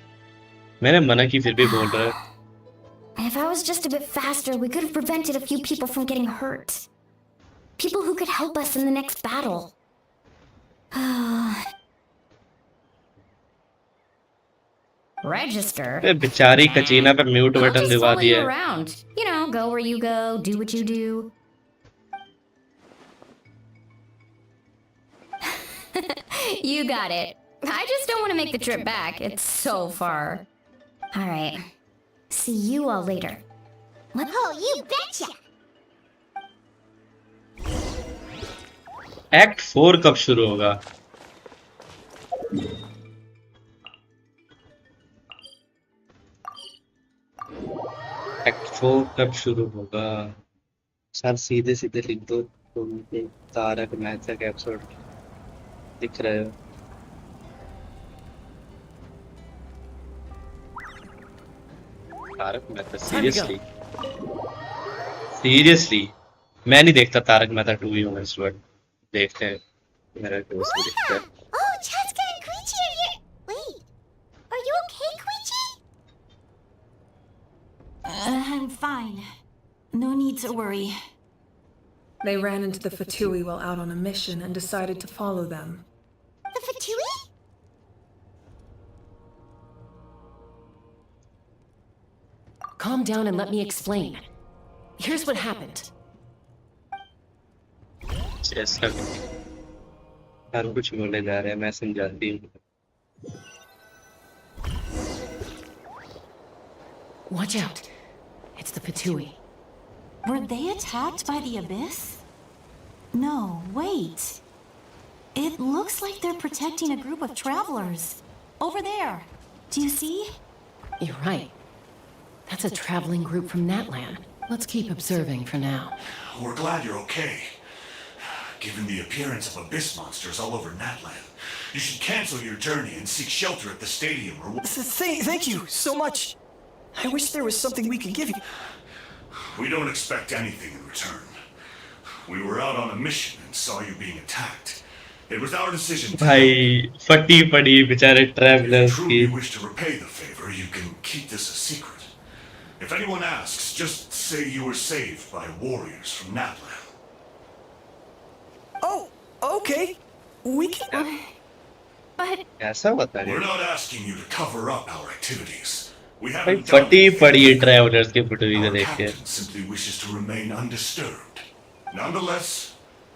मैंने मना की फिर भी बोल रहा है. If I was just a bit faster, we could have prevented a few people from getting hurt. People who could help us in the next battle. Register? ए, बेचारी कचीना पे म्यूट I'll बटन just दबा follow you दिया. around. You know, go where you go, do what you do. You got it. I just don't want to make the trip back. It's so far. Alright. See you all later. Oh, you betcha! Act 4 कब शुरू होगा? Act 4 कब शुरू होगा? Sir सीधे सीधे लिख दो। तुम एक तारक मेहता का एपिसोड दिख रहे हो। तारक मेहता सीरियसली सीरियसली मैं नहीं देखता तारक मेहता 2 ही होगा इस वक्त। देखते हैं मेरा दोस्त भी देखता है। Oh, Chaska and Koichi are here! Wait, are you okay, Koichi? I'm fine. No need to worry. They ran into the Fatui while out on a mission and decided to follow them. The Fatui? Calm down and let me explain. Here's what happened. जैसा हर कुछ बोले जा रहे हैं, मैं समझाती हूँ। Watch out. It's the Fatui. Were they attacked by the Abyss? No, wait. It looks like they're protecting a group of travelers. Over there. Do you see? You're right. That's a traveling group from Natlan. Let's keep observing for now. We're glad you're okay. Given the appearance of abyss monsters all over Natlan, you should cancel your journey and seek shelter at the stadium or... Thank you so much. I wish there was something we could give you. We don't expect anything in return. We were out on a mission and saw you being attacked. It was our decision to... भाई फटी पड़ी बेचारे If travellers you की। truly wish to repay the favor, you can keep this a secret. If anyone asks, just say you were saved by warriors from Natlan. Oh, okay. We can. But ऐसा बता We're रहे not asking you to cover up our activities. We भाई haven't done फटी anything. पड़ी travellers की photo Our देख के। captain simply wishes to remain undisturbed. Nonetheless,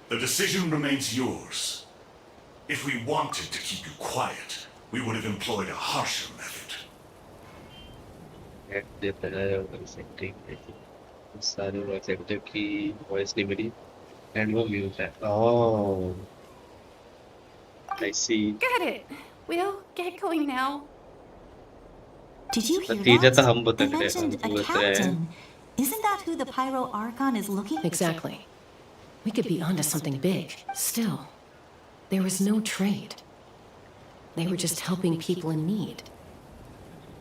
the decision remains yours. If we wanted to keep you quiet, we would have employed a harsher method. देता है और setting सारे voice actor की voice नहीं मिली and वो mute है। ओह आई सी। Got it. We'll get going now. did you hear नतीजा तो that? हम बता They रहे mentioned a हम बता रहे हैं। captain. Isn't that who the Pyro Archon is looking? Exactly. We could be onto something big. Still, there was no trade. They were just helping people in need.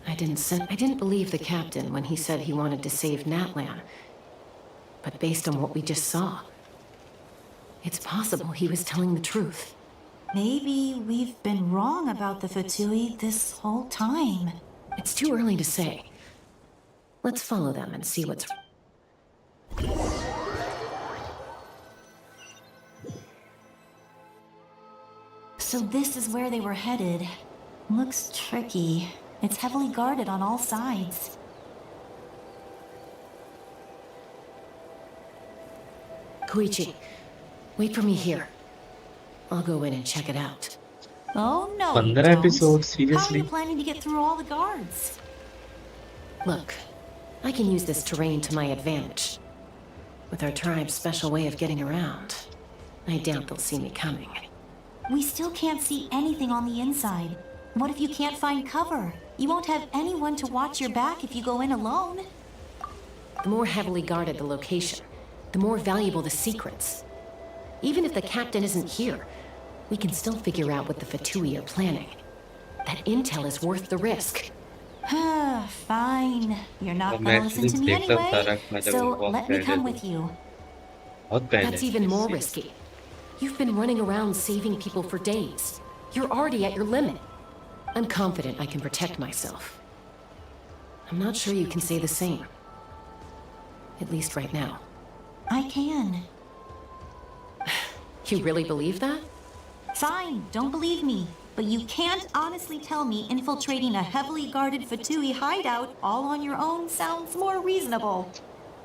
I didn't believe the captain when he said he wanted to save Natlan. But based on what we just saw, it's possible he was telling the truth. Maybe we've been wrong about the Fatui this whole time. It's too early to say. Let's follow them and see what's... So this is where they were headed. Looks tricky. It's heavily guarded on all sides. Koichi, wait for me here. I'll go in and check it out. Oh no, you 15 don't. episodes, How are seriously? you planning to get through all the guards? Look, I can use this terrain to my advantage. With our tribe's special way of getting around, I doubt they'll see me coming. We still can't see anything on the inside. What if you can't find cover? You won't have anyone to watch your back if you go in alone. The more heavily guarded the location, the more valuable the secrets. Even if the captain isn't here, we can still figure out what the Fatui are planning. That intel is worth the risk. Fine. You're not मैं gonna listen to me देखता anyway, Tarak Mehta so को बहुत let me पहले come था। with you. बहुत पहले That's even more थी। risky. You've been running around saving people for days. You're already at your limit. I'm confident I can protect myself. I'm not sure you can say the same. At least right now. I can. You really believe that? Fine, don't believe me. But you can't honestly tell me infiltrating a heavily guarded Fatui hideout all on your own sounds more reasonable.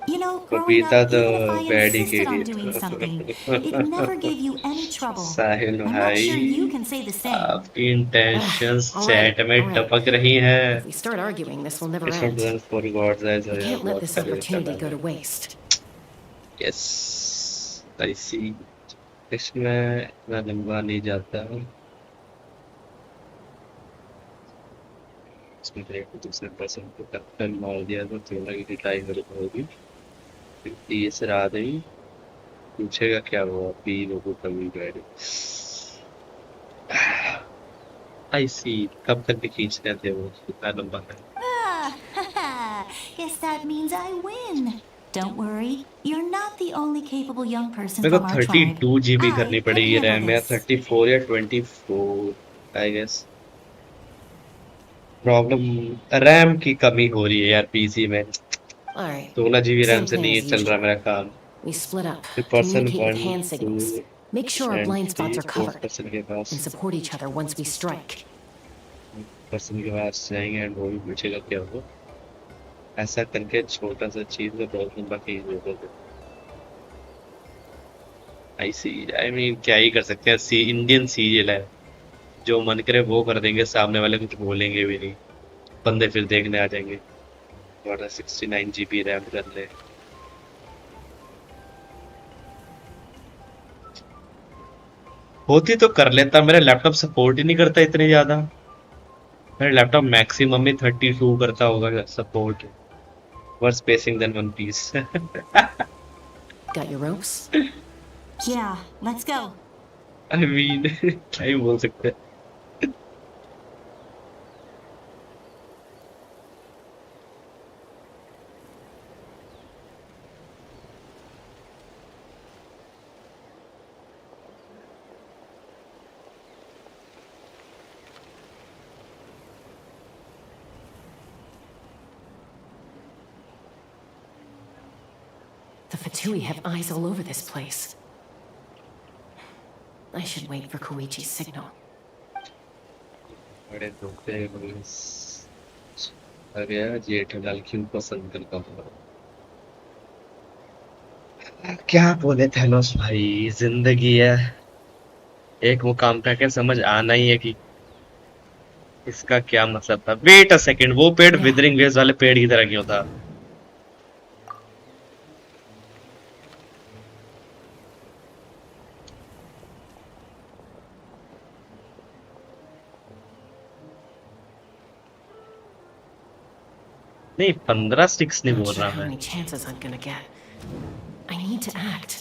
You know, growing Babita up, तो even if I baddie के insisted on doing something, it never लिए gave you any trouble. Sahil I'm not sure you भाई, can say the same. आपकी intentions All right, chat में all right. टपक रही हैं। If we start arguing, this will never इस end. वक्त for God's eyes We है can't let बहुत this पहले opportunity चला go है। to waste. यस, आई सी। इसमें इतना लंबा नहीं जाता। इसमें तो एक दूसरे पर्सन को टक्कर मार दिया तो थोड़ा की टाइगर होगी। तीसरा आदमी पूछेगा क्या हुआ, पी लोगों कभी बैठे। आई सी, कब तक भी खींचते थे वो, कितना लंबा है। Guess that means I win. Don't worry, you're not the only capable young person मेरे को from our tribe. 32 GB I करनी can पड़ेगी handle रैम, या this. 34 या 24 आई गेस। प्रॉब्लम रैम की कमी हो रही है यार पीसी में। All right. 16 GB RAM Same से plan नहीं as चल रहा usual. मेरा काम। We split up, person communicate with 1 hand signals, 2 make sure our blind spots are covered, person के पास and support each other once we strike. Person के पास जाएंगे and वो भी पूछेगा क्या हुआ। ऐसा करके छोटा सा चीज में बहुत लंबा खींच देते थे। आई सी, आई मीन क्या ही कर सकते हैं, इंडियन सीरियल है, जो मन करे वो कर देंगे, सामने वाले कुछ बोलेंगे भी नहीं, बंदे फिर देखने आ जाएंगे। 69 GB रैम कर ले। होती तो कर लेता, मेरा लैपटॉप सपोर्ट ही नहीं करता इतनी ज्यादा। मेरा लैपटॉप मैक्सिमम ही 32 करता होगा support. Worse spacing than one piece. Got your ropes? Yeah, let's go. I mean क्या ही बोल सकते हैं। The Fatui have eyes all over this place. I should wait for Koichi's signal. बड़े धोखे बस। अरे यार जेठालाल क्यों पसंद करता हूँ। क्या बोले थैनोस भाई, जिंदगी है, एक मुकाम तक है, समझ आना ही है कि इसका क्या मतलब था। वेट अ सेकंड, वो पेड़ विदरिंग वेव्स वाले पेड़ की तरह क्यों था? नहीं 15 स्टिक्स नहीं Not बोल sure रहा how मैं। many chances I'm gonna get. I need to act.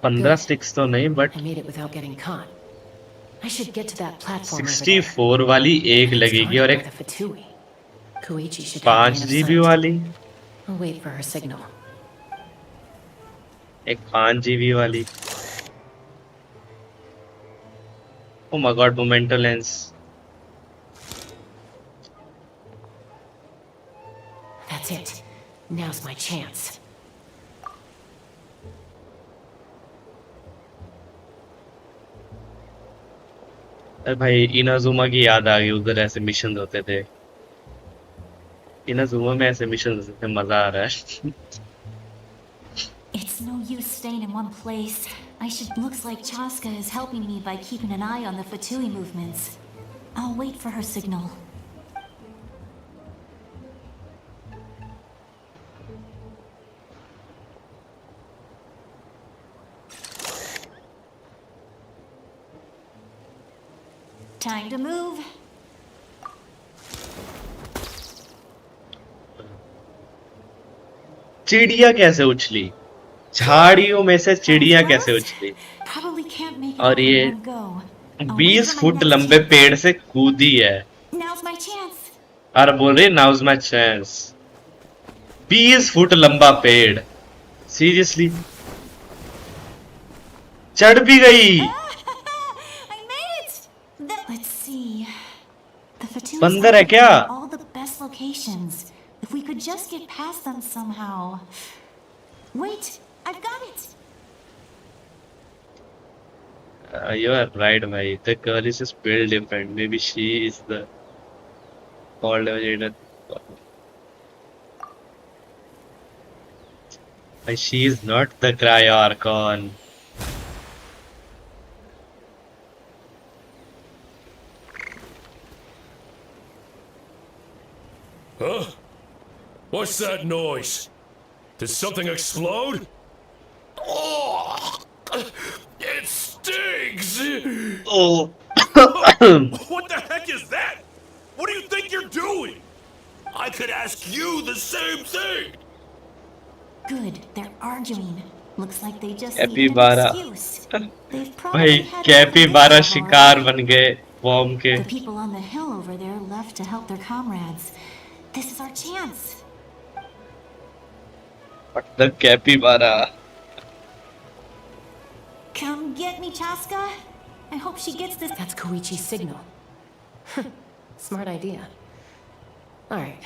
पंद्रह स्टिक्स तो नहीं, but I made it without getting caught. I should get to that platform over there. 64 वाली एक It's लगेगी और guarded एक by the Fatui. Koichi should have 5 line of GB sight. वाली, I'll wait for her signal. एक 5 GB वाली। Oh my God, memento lens. That's it. Now's my chance. अरे भाई इनाजुमा की याद आ गई, उधर ऐसे मिशन होते थे। इनाजुमा में ऐसे मिशन होते थे, मजा आ रहा है। It's no use staying in one place. Looks like Chaska is helping me by keeping an eye on the Fatui movements. I'll wait for her signal. Time to move. चिड़िया कैसे उछली? झाड़ियों में से चिड़िया कैसे उछली? Probably can't make it और all in ये one go. I'll wait 20 for my foot next लंबे chance. पेड़ से कूदी है Now's my chance. और बोल रही नाउज माय चांस। 20 फुट लंबा पेड़, सीरियसली चढ़ भी गई। I made it. Let's see. The Fatuis बंदर है have क्या? all the best locations. If we could just get past them somehow. Wait, I've got it. You are right, bhai. The girl is just built different. Maybe she is the called leader. But she is not the cry Archon. Huh? What's that noise? Did something explode? Oh, it stings! Oh. What the heck is that? What do you think you're doing? I could ask you the same thing! Good, they're arguing. Looks like they just needed an capybara excuse. They've भाई probably had enough of this capybara stuff शिकार already. बन गए warm के The people on the hill over there left to help their comrades. This is our chance. the capybara Come get me, Chaska. I hope she gets this. That's Koichi's signal. Smart idea. Alright.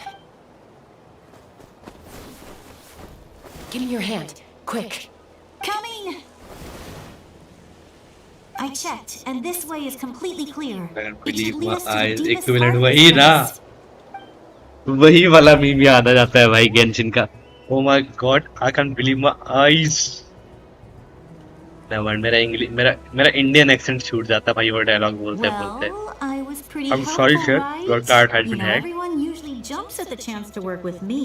Give me your hand. Quick. Coming! I checked, and this way is completely clear. I can't It should believe lead my us to the eyes deepest equivalent part of वही this ना forest. वही वाला meme याद आ जाता है भाई Genshin का Oh my god I can't believe my eyes Never, मेरा इंग्लिश मेरा इंडियन एक्सेंट छूट जाता है भाई वो डायलॉग बोलते बोलते Well, I was pretty I'm sorry helpful, sir right? your card has You been know, hacked everyone usually jumps at the chance to work with me.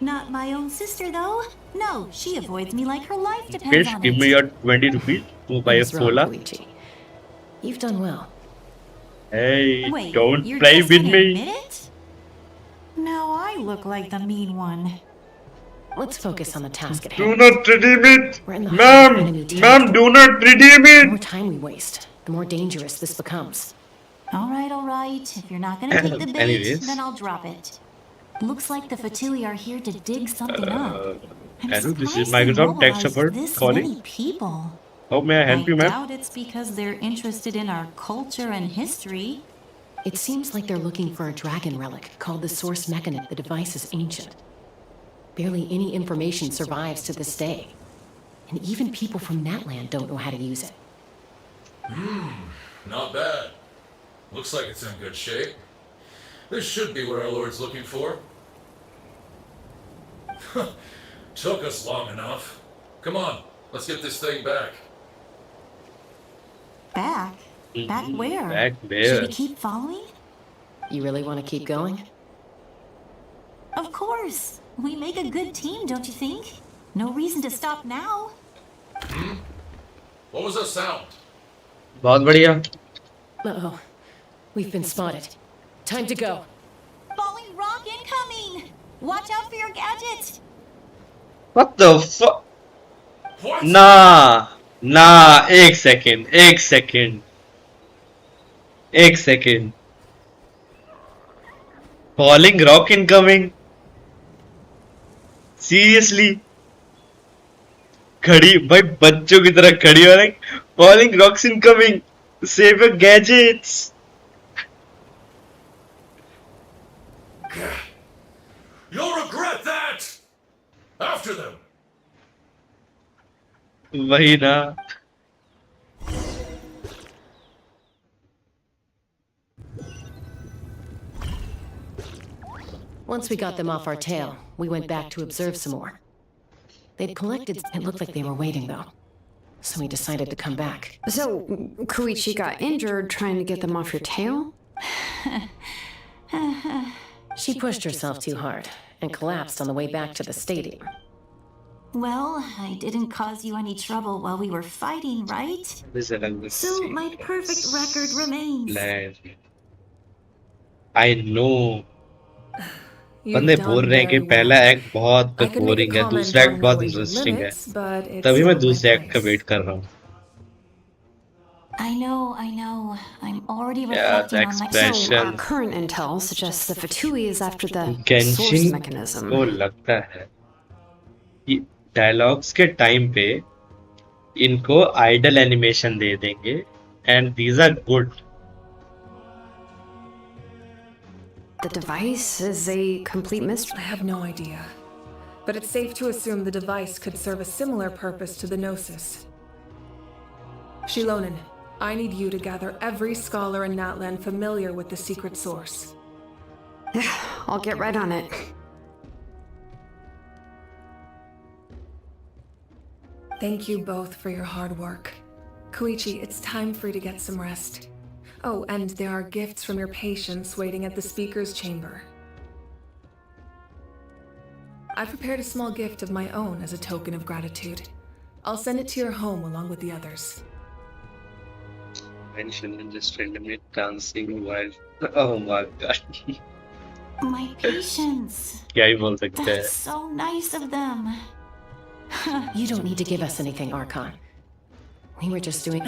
Not my own sister, though. No, she avoids me like her life depends bitch on give it. me your 20 rupees to buy a What's wrong, cola Koichi? You've done well. hey Wait, don't you're play just with gonna me admit it? Now I look like the mean one. Let's focus on the task at do hand. not redeem it We're in the heart of enemy ma'am territory. do not redeem The it more time we waste, the more dangerous this becomes. All right. If you're not gonna take the bait, Anyways. then I'll drop it. Looks like the Fatui are here to dig something up. I'm hello this is surprised they Microsoft tech mobilized support this calling many people. how may I help you ma'am doubt it's because they're interested in our culture and history. It seems like they're looking for a dragon relic called the Source Mechanism. The device is ancient. Barely any information survives to this day. And even people from Natland don't know how to use it. Not bad. Looks like it's in good shape. This should be what our Lord's looking for. Took us long enough. Come on, let's get this thing back. Back? Back where? back Should there we keep following? You really want to keep going? Of course. We make a good team, don't you think? No reason to stop now. What was that sound? बहुत बढ़िया Uh-oh. We've been spotted. Time to go. Falling rock incoming! Watch out for your gadgets! what the fuck What? nah एक second falling rock incoming seriously खड़ी भाई बच्चों की तरह खड़ी हो रही falling rocks incoming save your gadgets You'll regret that! After them! वही ना Once we got them off our tail, we went back to observe some more. They'd collected... It looked like they were waiting, though. So we decided to come back. So, Koichi got injured trying to get them off your tail? She pushed herself too hard and collapsed on the way back to the stadium. Well, I didn't cause you any trouble while we were fighting, right? So my perfect record remains. I know. बंदे बोल रहे हैं कि पहला act बहुत boring है दूसरा act बहुत इंटरेस्टिंग है तभी मैं दूसरे एक्ट का वेट कर रहा हूँ I know. I'm already Yeah, reflecting on my... So, our current intel suggests the Fatui is after the source Genshin mechanism. को लगता है कि डायलॉग्स के टाइम पे इनको आइडल एनिमेशन दे देंगे and these are good The device is a complete mystery. I have no idea. But it's safe to assume the device could serve a similar purpose to the Gnosis. Shilonen, I need you to gather every scholar in Natland familiar with the secret source. I'll get right on it. Thank you both for your hard work. Koichi, it's time for you to get some rest. Oh, and there are gifts from your patients waiting at the speaker's chamber. I prepared a small gift of my own as a token of gratitude. I'll send it to your home along with the others. Mention in just randomly dancing while. Oh my god. My patience. क्या ही बोल सकते हैं? That's so nice of them. You don't need to give us anything, Archon. We were just doing.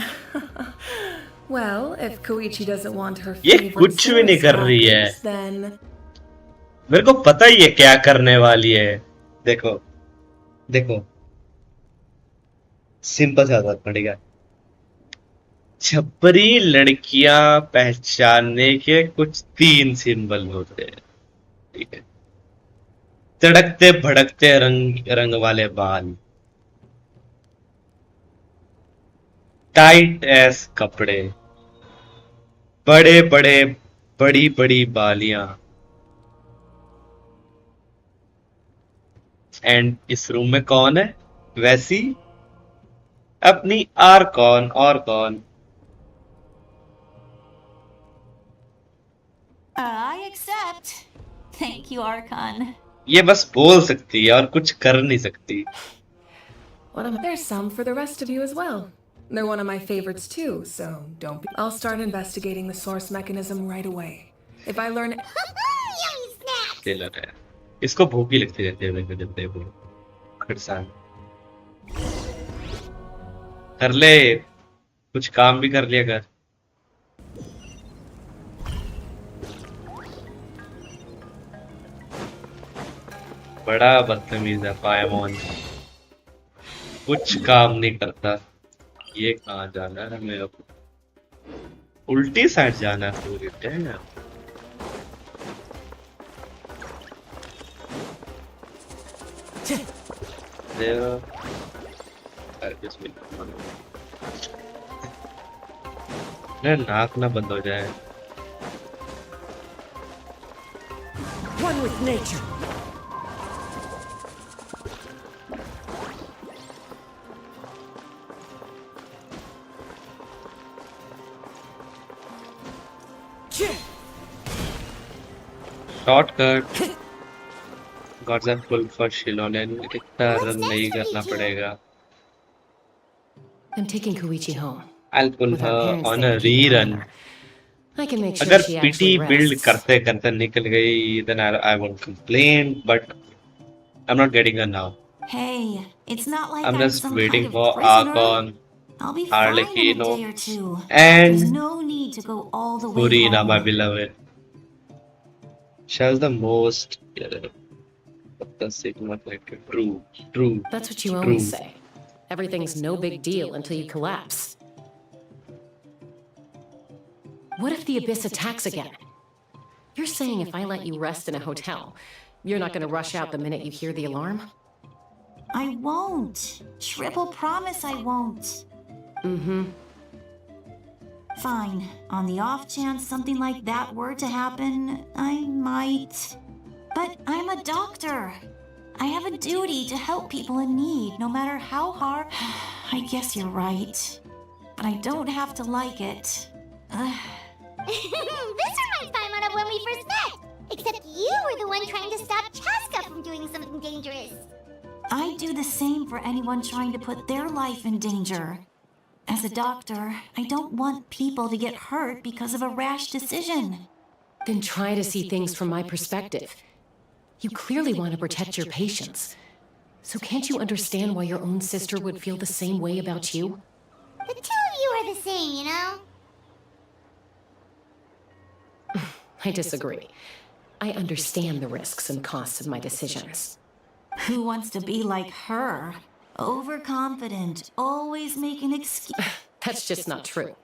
Well, if Koichi doesn't want her ये favorite कुछ भी नहीं कर रही है. source, then मेरे को पता ही है क्या करने वाली है. देखो देखो सिंपल सा बात पड़ेगा. छपरी लड़कियां पहचानने के कुछ 3 सिंबल होते हैं. ठीक है. तड़कते भड़कते रंग वाले बाल, टाइट एस कपड़े, बड़े बड़े बड़ी बड़ी बालियां, एंड इस रूम में कौन है? वैसी अपनी आर्कॉन. और कौन? I accept. Thank you, Archon. ये बस बोल सकती है और कुछ कर नहीं सकती. there's some for the rest of you as well. They're one of my favorites too, so don't be. I'll start investigating the source mechanism right away. If I learn. Yummy snacks! टेलर है. इसको भूख ही लगती रहती है मेरे को जब देखो. खड़सान कर ले, कुछ काम भी कर लिया कर. बड़ा बदतमीज है पायमोन. कुछ काम नहीं करता. ये कहाँ जाना है मेरे को? उल्टी साइड जाना है पूरी टाइम. नाक ना बंद हो जाए. One with nature. शॉर्टकट. गॉडज़ाई फुल फॉर शिलोनेन. इतना रन नहीं करना पड़ेगा. I'm taking Koichi home. I'll pull With our her parents on there a keeping an eye on rerun. her. I can make sure अगर she PT actually build rests. करते करते निकल गई, then I won't complain, but I'm not getting her now. Hey, it's not like I'm I'm just some waiting kind for of prisoner. Archon, I'll be fine in a Arlecchino, day or two. and There's no need to go all the way Purina, my home. beloved. She has the most. What the sigma factor? True. That's what you True. always say. Everything's no big deal until you collapse. What if the Abyss attacks again? You're saying if I let you rest in a hotel, you're not going to rush out the minute you hear the alarm? I won't. Triple promise I won't. Mm-hmm. Fine. On the off chance something like that were to happen, I might. But I'm a doctor. I have a duty to help people in need, no matter how hard. I guess you're right. But I don't have to like it. This reminds Paimon of when we first met! Except you were the one trying to stop Chaska from doing something dangerous. I'd do the same for anyone trying to put their life in danger. As a doctor, I don't want people to get hurt because of a rash decision. Then try to see things from my perspective. You clearly want to protect your patients. So can't you understand why your own sister would feel the same way about you? The two of you are the same, you know? I disagree. I understand the risks and costs of my decisions. Who wants to be like her? Overconfident, always making excuses. That's just not true.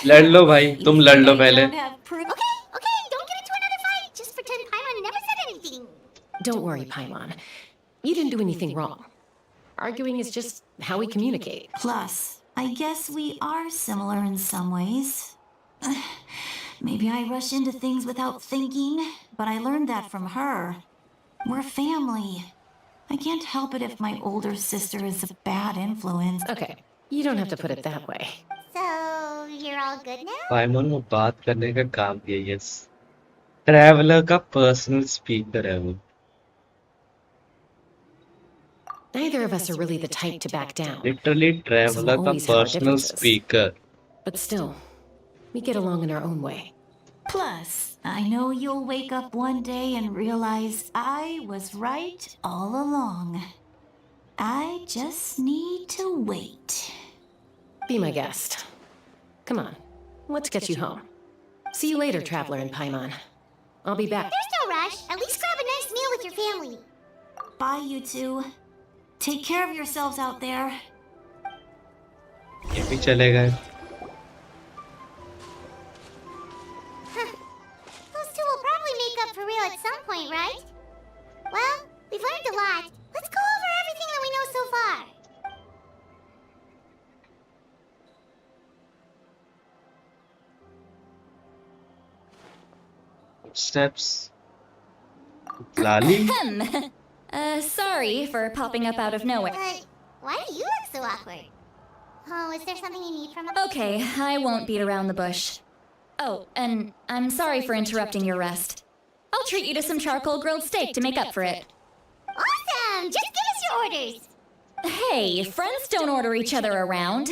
लड़ लो भाई, तुम लड़ लो पहले. Okay, don't get into another fight. Just pretend Paimon never said anything. Don't worry, Paimon. You didn't do anything wrong. Arguing is just how we communicate. Plus, I guess we are similar in some ways. Maybe I rush into things without thinking, but I learned that from her. We're family. I can't help it if my older sister is a bad influence. Okay, you don't have to put it that way. So, you're all good now? पाइमन वो बात करने का काम किया yes traveller का personal speaker है वो Neither of us are really the type to back down. Literally So we'll traveller का always have our personal differences. Speaker But still, we get along in our own way. Plus, I know you'll wake up one day and realize I was right all along. I just need to wait. Be my guest. Come on, let's get you home. See you later, Traveler in Paimon. I'll be back. There's no rush. At least grab a nice meal with your family. Bye, you two. Take care of yourselves out there. ये भी चले गए Those two will probably make up for real at some point, right? Well, we've learned a lot. Let's go over everything that we know so far. Steps. Lali? Sorry for popping up out of nowhere. But why do you look so awkward? Oh, is there something you need from us? Okay, I won't beat around the bush. Oh, and I'm sorry for interrupting your rest. I'll treat you to some charcoal grilled steak to make up for it. Awesome! Just give us your orders. Hey, friends don't order each other around.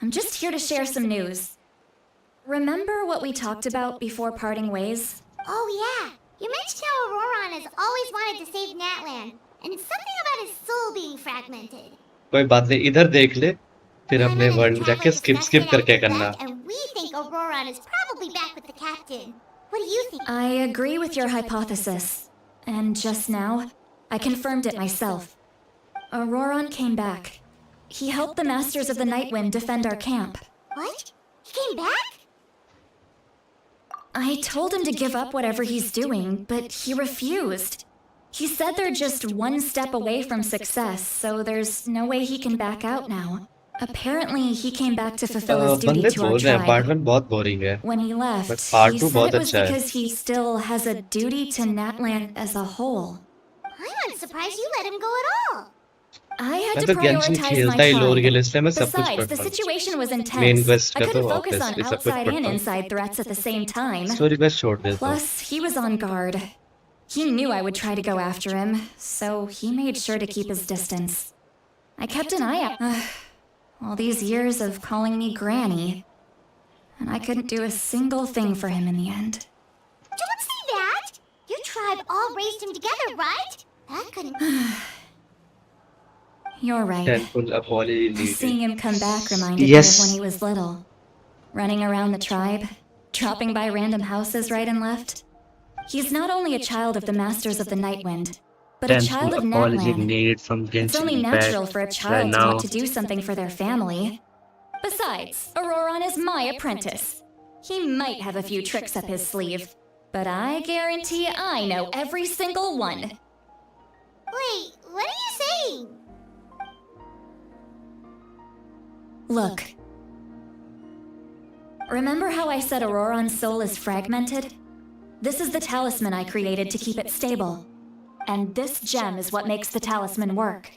I'm just here to share some news. Remember what we talked about before parting ways? Oh, yeah. You mentioned how Auroron has always wanted to save Natlan, and something about his soul being fragmented. कोई बात नहीं इधर देख ले फिर अपने world में जाके स्किप करके करना And we think Auroron is probably back with the captain. What do you think? I agree with your hypothesis. And just now, I confirmed it myself. Auroron came back. He helped the Masters of the Nightwind defend our camp. What? He came back? I told him to give up whatever he's doing, but he refused. He said they're just one step away from success, so there's no way he can back out now. Apparently, he came back to fulfill his duty बंदे to our बोल रहे हैं tribe. Apartment बहुत boring है When he left, But part he two said बहुत it was अच्छा है because he still has a duty to Natland as a whole. I'm surprised you let him go at all. I had मैं to तो Genshin prioritize खेलता my ही लोर के tribe. लिए मैं सब कुछ Besides, the करता हूँ situation was main intense. Quest I का तो couldn't focus on ऑब्वियसली सब कुछ outside and पढ़ता हूँ inside threats at the same time. Story quest छोड़ देता हूँ Plus, he was on guard. He knew I would try to go after him, so he made sure to keep his distance. I kept an eye out. All these years of calling me Granny. And I couldn't do a single thing for him in the end. Don't say that! Your tribe all raised him together, right? That couldn't... You're right. Deadpool apology needed Seeing him come back reminded Yes. me of when he was little. Running around the tribe, dropping by random houses right and left. He's not only a child of the Masters of the Nightwind, but a child of apology Natlan. needed from Genshin It's only Impact natural for a child right to now want to do something for their family. Besides, Auroron is my apprentice. He might have a few tricks up his sleeve, but I guarantee I know every single one. Wait, what are you saying? Look. Remember how I said Auroron's soul is fragmented? This is the talisman I created to keep it stable. And this gem is what makes the talisman work.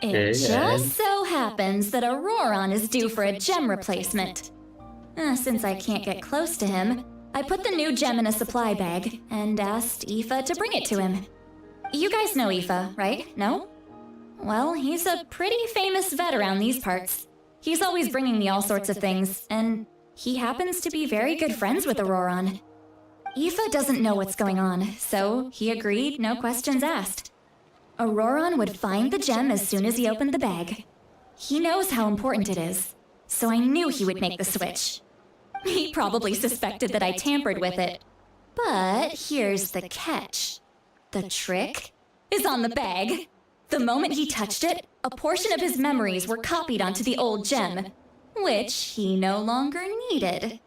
It Okay, just so happens that Auroron is due for a gem replacement. Since I can't get close to him, I put the new gem in a supply bag and asked Aoife to bring it to him. You guys know Aoife, right? No? Well, he's a pretty famous vet around these parts. He's always bringing me all sorts of things, and he happens to be very good friends with Auroron. Aoife doesn't know what's going on, so he agreed, no questions asked. Auroron would find the gem as soon as he opened the bag. He knows how important it is, so I knew he would make the switch. He probably suspected that I tampered with it. But here's the catch. The trick is on the bag. The moment he touched it, a portion of his memories were copied onto the old gem, which he no longer needed.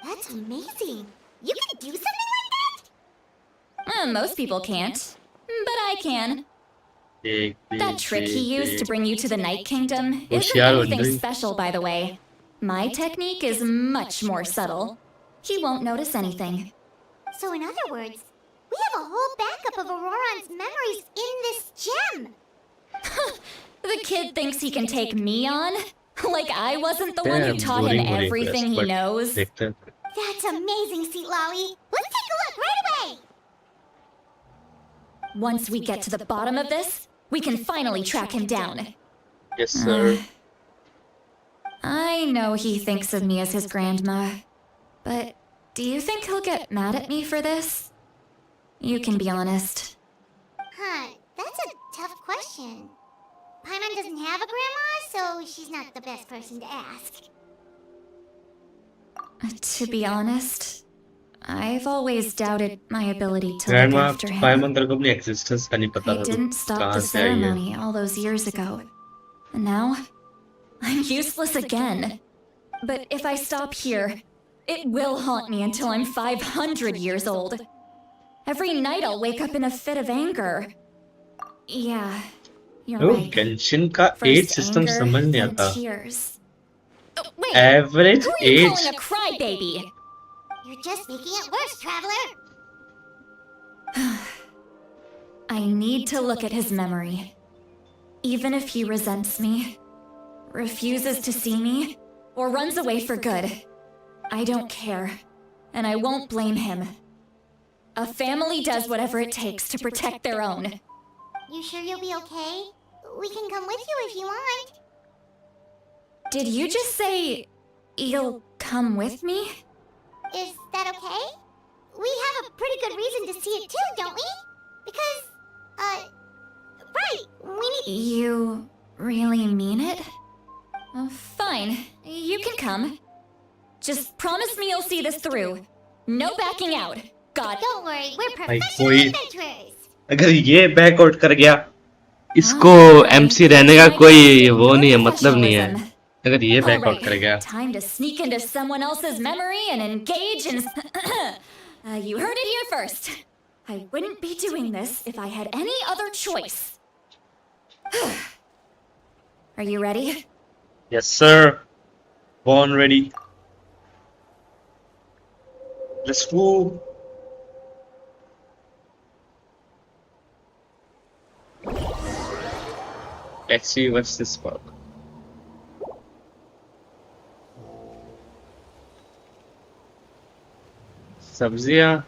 That's amazing. You can do something like that? Most people can't, but I can. That trick he used to bring you to the Night Kingdom isn't होशियार बन anything गई. special, by the way. My technique is much more subtle. He won't notice anything. So in other words, we have a whole backup of Auroron's memories in this gem. The kid thinks he can take me on? Like I wasn't the one who Damn, taught him boring हो रही है everything quest, he but knows. देखते हैं. That's amazing, Seat Lolly. Let's take a look right away. Once we get to the bottom of this, we can finally track him down. Yes, sir. I know he thinks of me as his grandma, but do you think he'll get mad at me for this? You can be honest. Huh, that's a tough question. Paimon doesn't have a grandma, so she's not the best person to ask. To be honest, I've always doubted my ability to look Grandma, after him. पायमन तेरे को अपनी existence का नहीं पता I था. didn't stop कहाँ the से आई है? ceremony all those years ago. And now, I'm useless again. But if I stop here, it will haunt me until I'm 500 years old. Every night I'll wake up in a fit of anger. Yeah, you're Oh, right. Genshin का age First system anger, समझ नहीं then आता. tears. Oh, wait, Average who are you age. calling a crybaby? You're just making it worse, Traveler. I need to look at his memory. Even if he resents me, refuses to see me, or runs away for good, I don't care, and I won't blame him. A family does whatever it takes to protect their own. You sure you'll be okay? We can come with you if you want. Did you just say you'll come with me? Is that okay? We have a pretty good reason to see it too, don't we? Because, right, we need... You really mean it? Oh, fine, you can come. Just promise me you'll see this through. No backing out. God. Don't worry, we're भाई professional कोई adventurers. अगर ये backout कर गया, इसको MC रहने का कोई वो नहीं है, मतलब नहीं है. अगर ये बैकआउट कर गया. Time to sneak into someone else's memory and engage in... you heard it here first. I wouldn't be doing this if I had any other choice. Are you ready? Yes, sir. Born ready. Let's go. Let's see what's this about. सब्जियां,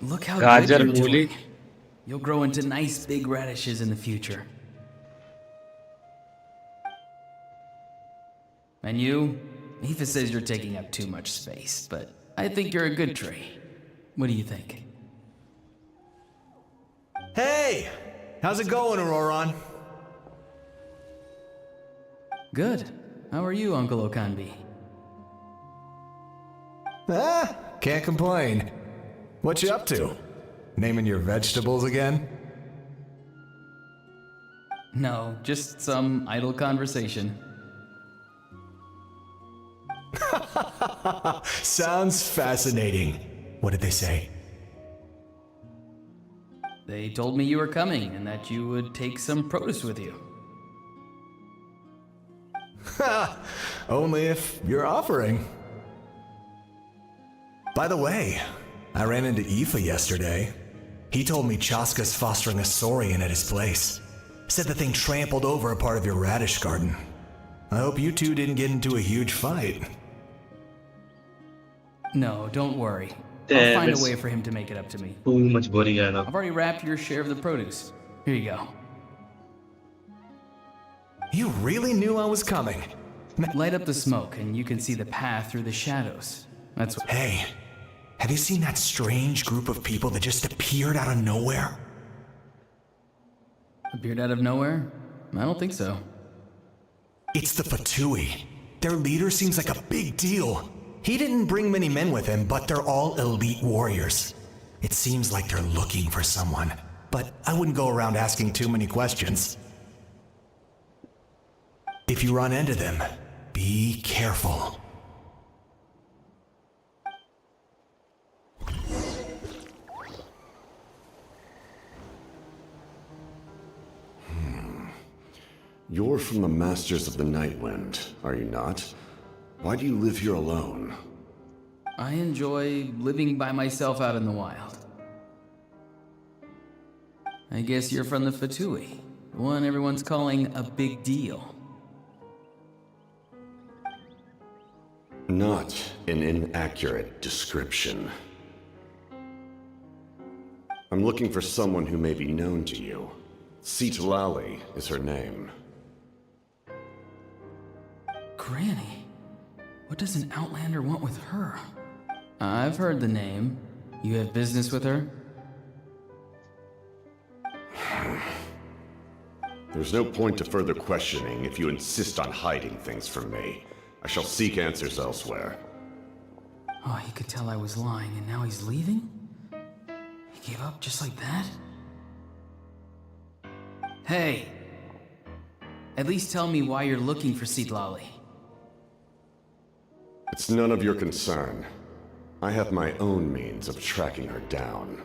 Look how गाजर, good you're मूली. doing. You'll grow into nice big radishes in the future. And you? Aoife says you're taking up too much space, but I think you're a good tree. What do you think? Hey! How's it going, Auroron? Good. How are you, Uncle Okanbi? Ah, can't complain. What you up to? Naming your vegetables again? No, just some idle conversation. Sounds fascinating. What did they say? They told me you were coming and that you would take some produce with you. Ha! Only if you're offering. By the way, I ran into Aoife yesterday. He told me Chaska's fostering a saurian at his place. Said the thing trampled over a part of your radish garden. I hope you two didn't get into a huge fight. No, don't worry. Damn, I'll find a it's way for him to make it up to me. too much boring है ना. I've already wrapped your share of the produce. Here you go. You really knew I was coming. Light up the smoke and you can see the path through the shadows. That's what... Hey, have you seen that strange group of people that just appeared out of nowhere? Appeared out of nowhere? I don't think so. It's the Fatui. Their leader seems like a big deal. He didn't bring many men with him, but they're all elite warriors. It seems like they're looking for someone, but I wouldn't go around asking too many questions. If you run into them, be careful. You're from the Masters of the Nightwind, are you not? Why do you live here alone? I enjoy living by myself out in the wild. I guess you're from the Fatui, the one everyone's calling a big deal. Not an inaccurate description. I'm looking for someone who may be known to you. Citlali is her name. Granny? What does an Outlander want with her? I've heard the name. You have business with her? There's no point to further questioning if you insist on hiding things from me. I shall seek answers elsewhere. Oh, he could tell I was lying, and now he's leaving? He gave up just like that? Hey! At least tell me why you're looking for Citlali. It's none of your concern. I have my own means of tracking her down.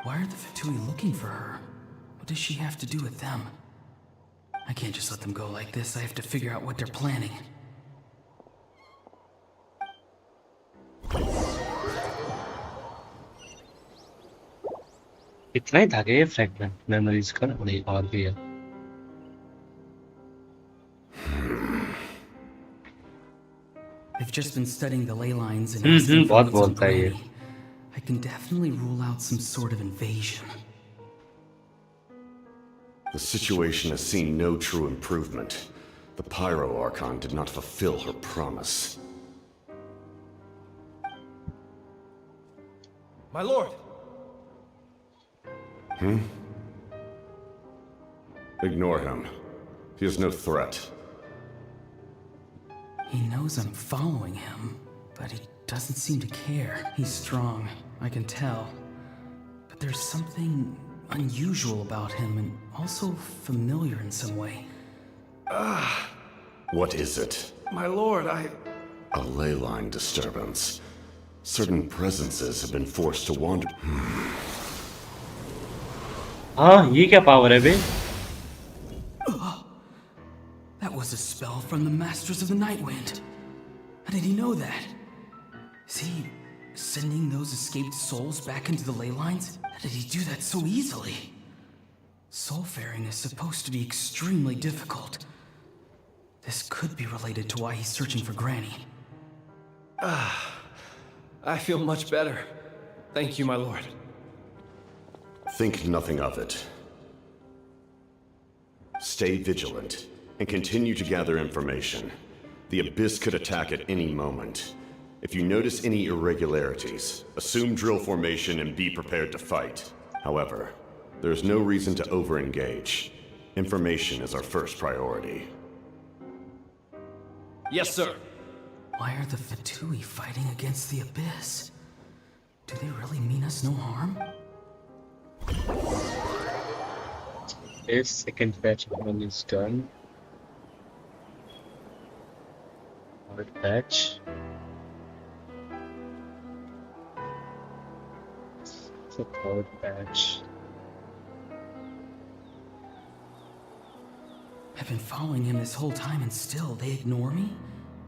Why are the Fatui looking for her? What does she have to do with them? I can't just let them go like this. I have to figure out what they're planning. इतना ही था क्या ये fragment memories का नहीं और भी है They've just been studying the ley lines and asking for बहुत what's on बोलता है ये Granny. I can definitely rule out some sort of invasion. The situation has seen no true improvement. The Pyro Archon did not fulfill her promise. My lord! Ignore him. He is no threat. He knows I'm following him, but he doesn't seem to care. He's strong, I can tell. But there's something unusual about him and also familiar in some way. What is it? My lord, A ley line disturbance. Certain presences have been forced to wander. हाँ ये क्या power है बे That was a spell from the Masters of the Nightwind. How did he know that? Is he sending those escaped souls back into the ley lines? How did he do that so easily? Soulfaring is supposed to be extremely difficult. This could be related to why he's searching for Granny. I feel much better. Thank you, my lord. Think nothing of it. Stay vigilant and continue to gather information. The Abyss could attack at any moment. If you notice any irregularities, assume drill formation and be prepared to fight. However, there is no reason to over-engage. Information is our first priority. Yes, sir. Why are the Fatui fighting against the Abyss? Do they really mean us no harm? If second patch one is done third patch it's a third patch I've been following him this whole time and still they ignore me?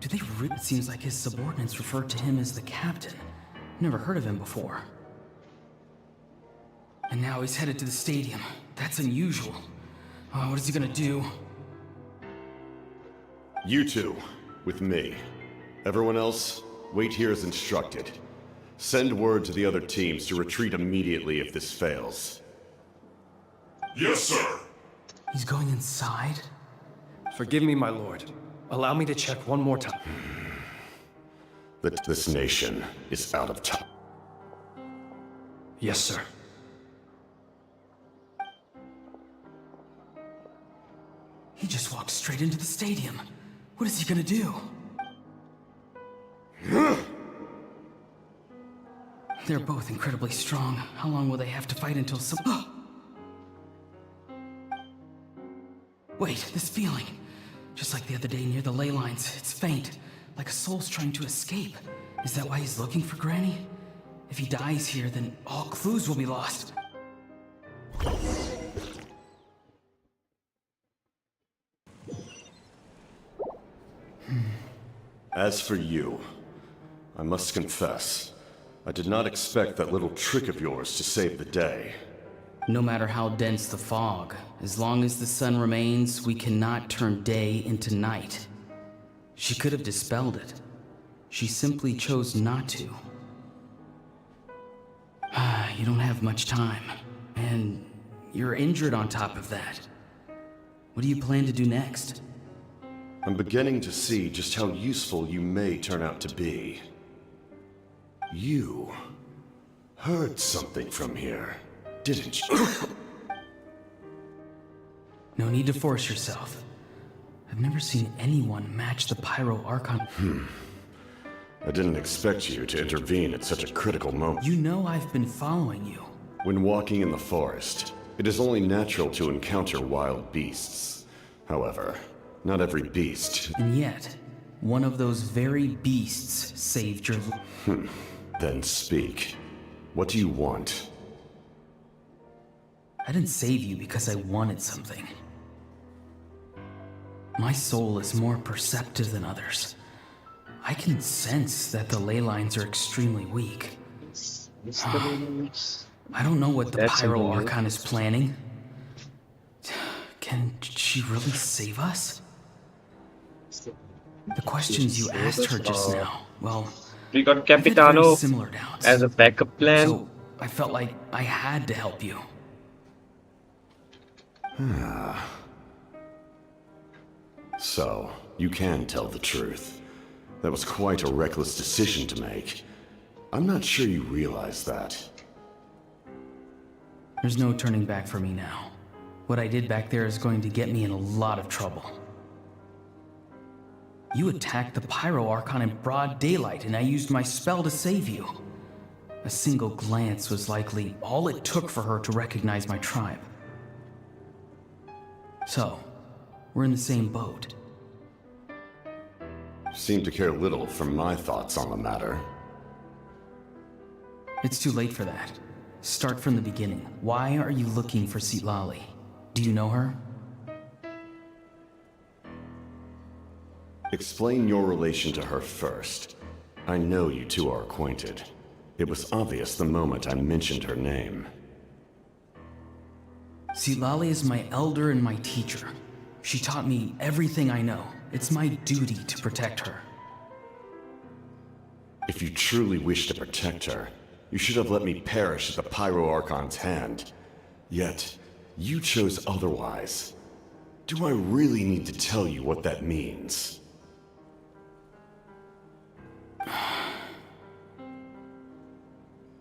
Do they really? It seems like his subordinates refer to him as the captain. Never heard of him before. And now he's headed to the stadium. That's unusual. Oh, what is he gonna do? You two, with me. Everyone else, wait here as instructed. Send word to the other teams to retreat immediately if this fails. Yes, sir. He's going inside? Forgive me, my lord. Allow me to check one more time. This nation is out of time. Yes, sir. He just walked straight into the stadium. What is he gonna do? They're both incredibly strong. How long will they have to fight until some... Wait, this feeling. Just like the other day near the ley lines, it's faint. Like a soul's trying to escape. Is that why he's looking for Granny? If he dies here, then all clues will be lost. As for you, I must confess, I did not expect that little trick of yours to save the day. No matter how dense the fog, as long as the sun remains, we cannot turn day into night. She could have dispelled it. She simply chose not to. You don't have much time, and you're injured on top of that. What do you plan to do next? I'm beginning to see just how useful you may turn out to be. You heard something from here, didn't you? No need to force yourself. I've never seen anyone match the Pyro Archon. I didn't expect you to intervene at such a critical moment. You know I've been following you. When walking in the forest, it is only natural to encounter wild beasts. However, not every beast... And yet, one of those very beasts saved your life. Then speak. What do you want? I didn't save you because I wanted something. My soul is more perceptive than others. I can sense that the ley lines are extremely weak. I don't know what the Pyro Archon is planning. Can she really save us? The questions you asked her just now, well, we got I've had very Capitano similar doubts. as a backup plan. So I felt like I had to help you. So, you can tell the truth. That was quite a reckless decision to make. I'm not sure you realize that. There's no turning back for me now. What I did back there is going to get me in a lot of trouble. You attacked the Pyro Archon in broad daylight, and I used my spell to save you. A single glance was likely all it took for her to recognize my tribe. So, we're in the same boat. Seem to care little for my thoughts on the matter. It's too late for that. Start from the beginning. Why are you looking for Citlali? Do you know her? Explain your relation to her first. I know you two are acquainted. It was obvious the moment I mentioned her name. Citlali is my elder and my teacher. She taught me everything I know. It's my duty to protect her. If you truly wish to protect her, you should have let me perish at the Pyro Archon's hand. Yet, you chose otherwise. Do I really need to tell you what that means?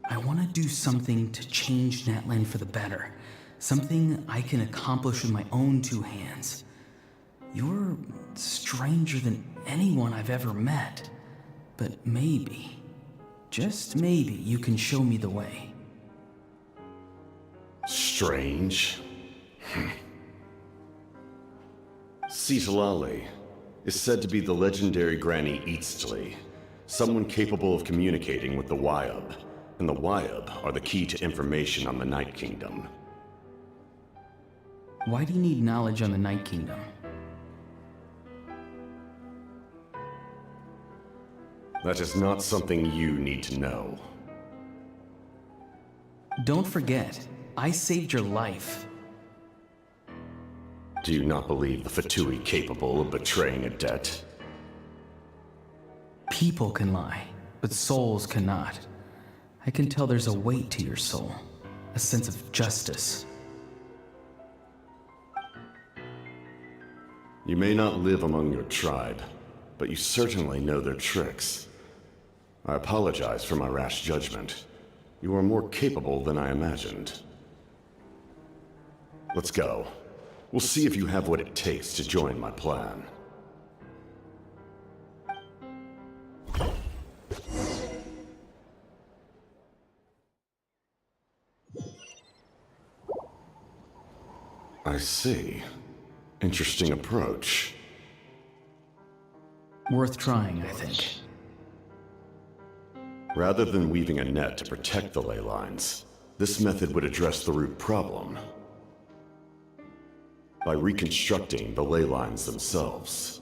I want to do something to change Natlan for the better. Something I can accomplish with my own two hands. You're stranger than anyone I've ever met. But maybe, just maybe, you can show me the way. Strange? Citlali is said to be the legendary Granny Eastly, someone capable of communicating with the Wyub, and the Wyub are the key to information on the Night Kingdom. Why do you need knowledge on the Night Kingdom? That is not something you need to know. Don't forget, I saved your life. Do you not believe the Fatui capable of betraying a debt? People can lie, but souls cannot. I can tell there's a weight to your soul, a sense of justice. You may not live among your tribe, but you certainly know their tricks. I apologize for my rash judgment. You are more capable than I imagined. Let's go. We'll see if you have what it takes to join my plan. I see. Interesting approach. Worth trying, I think. Rather than weaving a net to protect the ley lines, this method would address the root problem by reconstructing the ley lines themselves.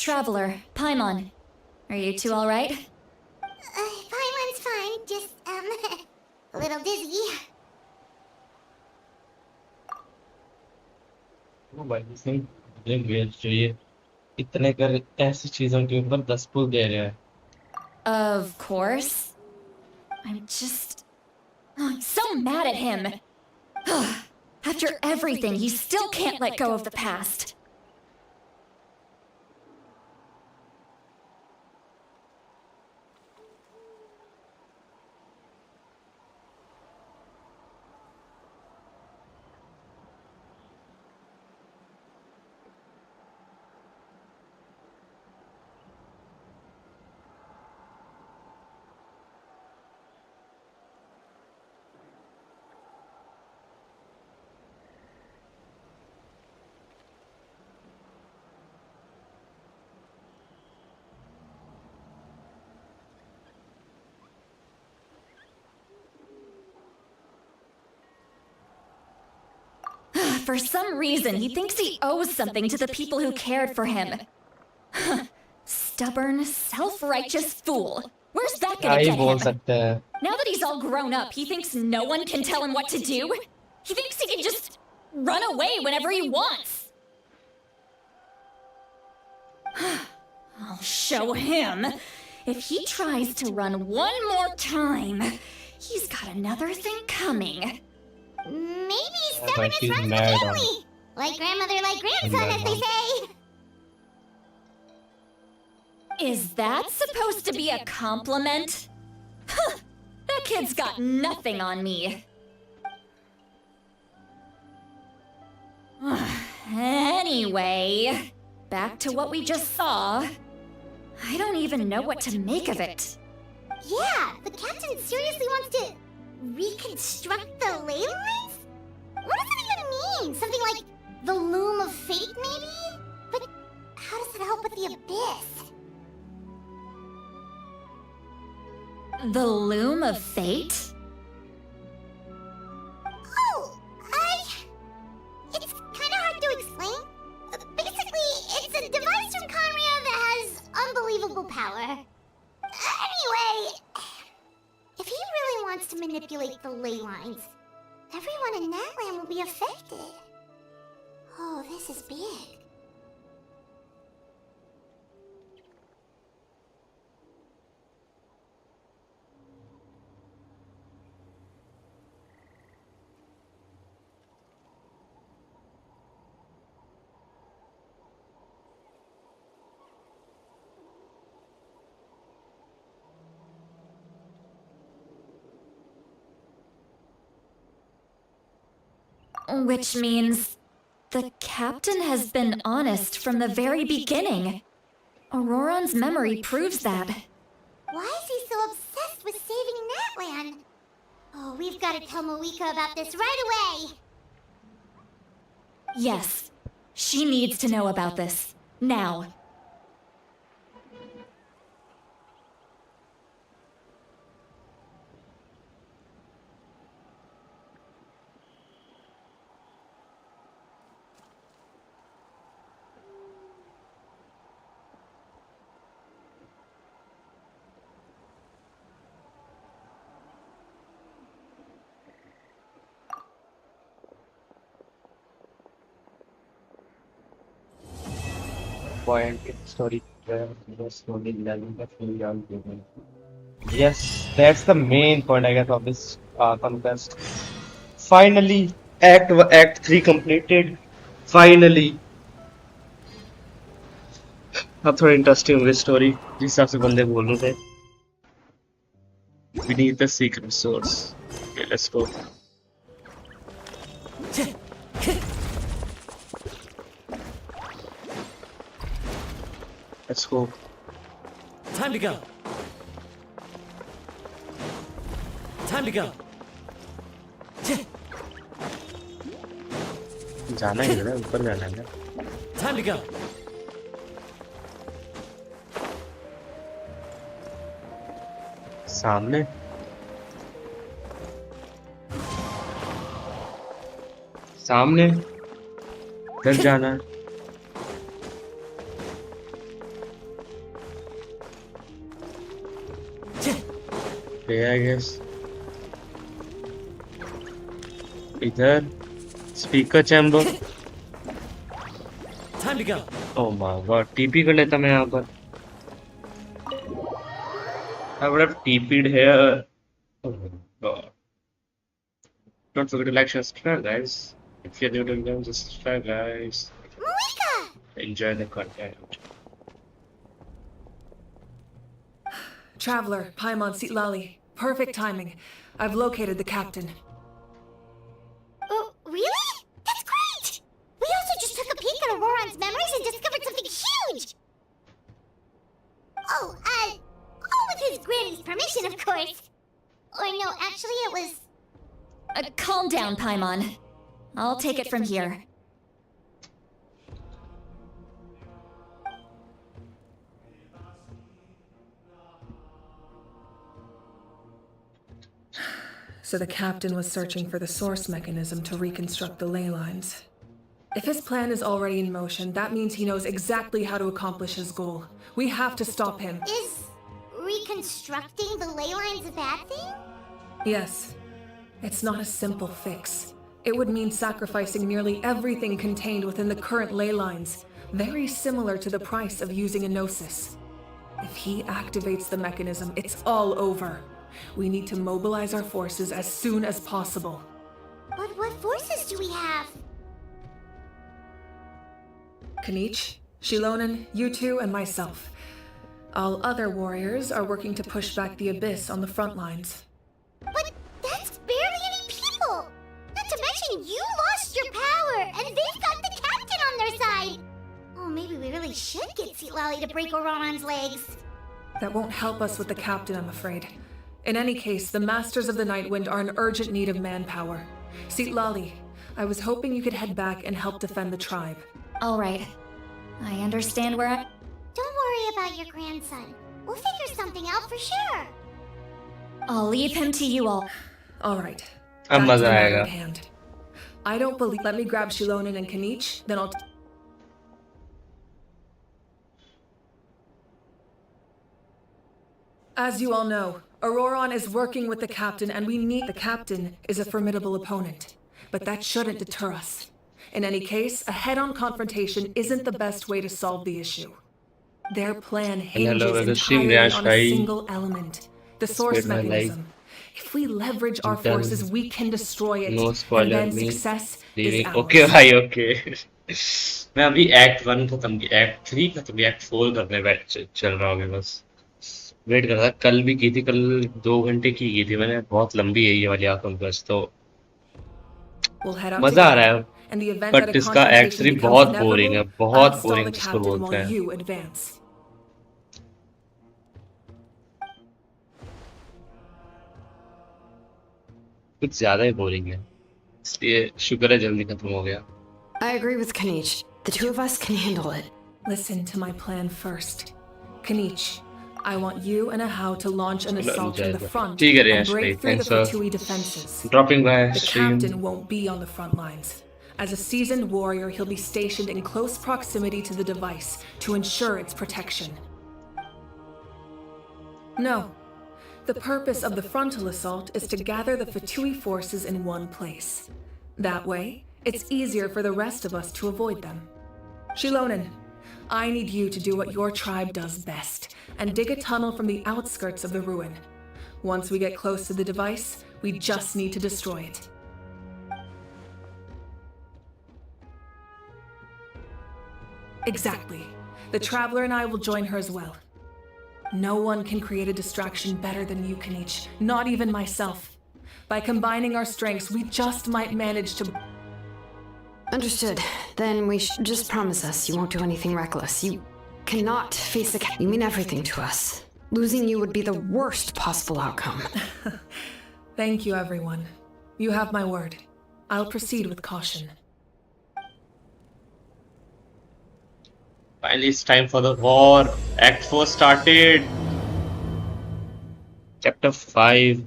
Traveler, Paimon. Are you two alright? Paimon's fine, just, a little dizzy. वो भाई इसने मुझे भेज चाहिए इतने कर ऐसी चीजों के ऊपर 10 पुल दे रहा है Of course. I'm so mad at him. After everything, he still can't let go of the past. For some reason, he thinks he owes something to the people who cared for him. Stubborn, self-righteous fool. Where's that gonna get him? Now that he's all grown up, he thinks no one can tell him what to do? He thinks he can just run away whenever he wants. I'll show him. If he tries to run one more time, he's got another thing coming. Maybe stubbornness runs in the family! Like grandmother, like grandson, as they say! Is that supposed to be a compliment? That kid's got nothing on me. Anyway, back to what we just saw. I don't even know what to make of it. Yeah, the captain seriously wants to reconstruct the ley lines? What does it even mean? Something like the loom of fate, maybe? But how does it help with the abyss? The loom of fate? Oh, it's kind of hard to explain. Basically, it's a device from Conria that has unbelievable power. Anyway, if he really wants to manipulate the ley lines, everyone in that land will be affected. Oh, this is big. Which means the captain has been honest from the very beginning. Auroron's memory proves that. Why is he so obsessed with saving Natland? Oh, we've got to tell Moeka about this right away! Yes, she needs to know about this. Now. Point in story slowly learning the full young human. Yes, that's the main point I guess of this contest. Finally, Act 3 completed. Finally. अब थोड़ा interesting होगी story जिस हिसाब से बंदे बोल रहे थे. We need the secret source. Okay, let's go. Let's go. Time to go. Time to go. जाना ही है ऊपर जाना है. Time to go. सामने. सामने. इधर जाना है. Okay, I guess. इधर speaker chamber. Time to go. Oh my god, TP कर लेता मैं यहाँ पर. I would have TP'd here. Oh my god. Don't forget to like, share, subscribe, guys. If you're new to the game, just subscribe, guys. Enjoy the content. Traveler, Paimon Sitlali. Perfect timing. I've located the captain. Oh, really? That's great! We also just took a peek at Auroran's memories and discovered something huge! Oh, with his granny's permission, of course. Or no, actually it was... Calm down, Paimon. I'll take it from here. So the captain was searching for the source mechanism to reconstruct the ley lines. If his plan is already in motion, that means he knows exactly how to accomplish his goal. We have to stop him. Is reconstructing the ley lines a bad thing? Yes. It's not a simple fix. It would mean sacrificing nearly everything contained within the current ley lines, very similar to the price of using a gnosis. If he activates the mechanism, it's all over. We need to mobilize our forces as soon as possible. But what forces do we have? Kanich, Shilonen, you two, and myself. All other warriors are working to push back the Abyss on the front lines. But that's barely any people! Not to mention you lost your power, and they've got the captain on their side! Oh, maybe we really should get Sitlali to break Auroran's legs. That won't help us with the captain, I'm afraid. In any case, the Masters of the Nightwind are in urgent need of manpower. Sitlali, I was hoping you could head back and help defend the tribe. All right. I understand where I... Don't worry about your grandson. We'll figure something out for sure. I'll leave him to you all. All right. अब Back to मजा the matter आएगा. at hand. I don't believe... Let me grab Shilonen and Kanich, then I'll... As you all know, Auroran is working with the captain, and we need... The captain is a formidable opponent, but that shouldn't deter us. In any case, a head-on confrontation isn't the best way to solve the issue. Their plan hinges entirely on a single element, the source mechanism. If we leverage our forces, we can destroy it, No and spoiler then me. success is Leaving. ours. Okay भाई okay. मैं अभी Act 1 खत्म की Act 3 खत्म की Act 4 करने बैठ चल रहा हूँ बस. वेट कर रहा था. कल भी की थी. कल 2 घंटे की थी मैंने. बहुत लंबी है ये वाली आंखों बस तो We'll head out मजा आ together, रहा है. and the event but that a इसका Act confrontation 3 becomes बहुत बोरिंग है. inevitable, बहुत I'll stall बोरिंग the जिसको captain बोलते while हैं. you advance. कुछ ज्यादा ही बोरिंग है. इसलिए शुक्र है जल्दी खत्म हो गया. I agree with Kanich. The two of us can handle it. Listen to my plan first. Kanich, I want you and Ahau to launch an assault from the front ठीक है and रियाश भाई. break through the Thanks for Fatui defenses. dropping by The stream. captain won't be on the front lines. As a seasoned warrior, he'll be stationed in close proximity to the device to ensure its protection. No. The purpose of the frontal assault is to gather the Fatui forces in one place. That way, it's easier for the rest of us to avoid them. Shilonen, I need you to do what your tribe does best, and dig a tunnel from the outskirts of the ruin. Once we get close to the device, we just need to destroy it. Exactly. The Traveler and I will join her as well. No one can create a distraction better than you, Kanich. Not even myself. By combining our strengths, we just might manage to... Understood. Then just promise us you won't do anything reckless. You cannot face a You mean everything to us. Losing you would be the worst possible outcome. Thank you, everyone. You have my word. I'll proceed with caution. Finally, it's time for the war. Act 4 started. Chapter 5.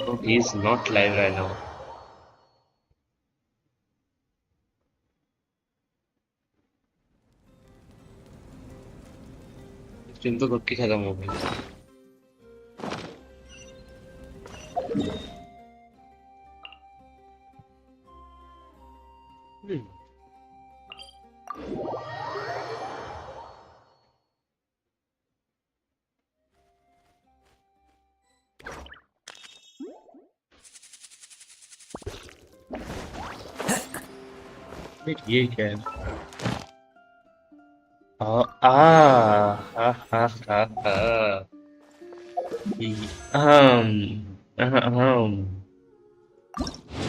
Oh, he's not live right now. Stream तो कब की खत्म हो गई। ये क्या है? आ आ हा हा हा हा अहम अहम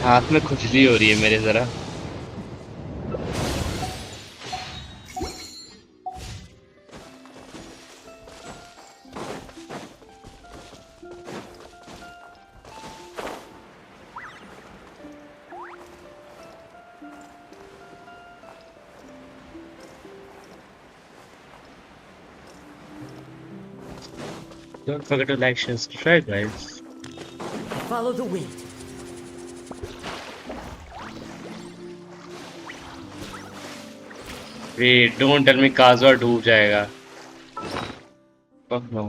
हाथ में खुजली हो रही है मेरे जरा। Don't forget to like, share, subscribe, guys. Follow the wind. Wait, don't tell me Kazuha डूब जाएगा। Fuck no.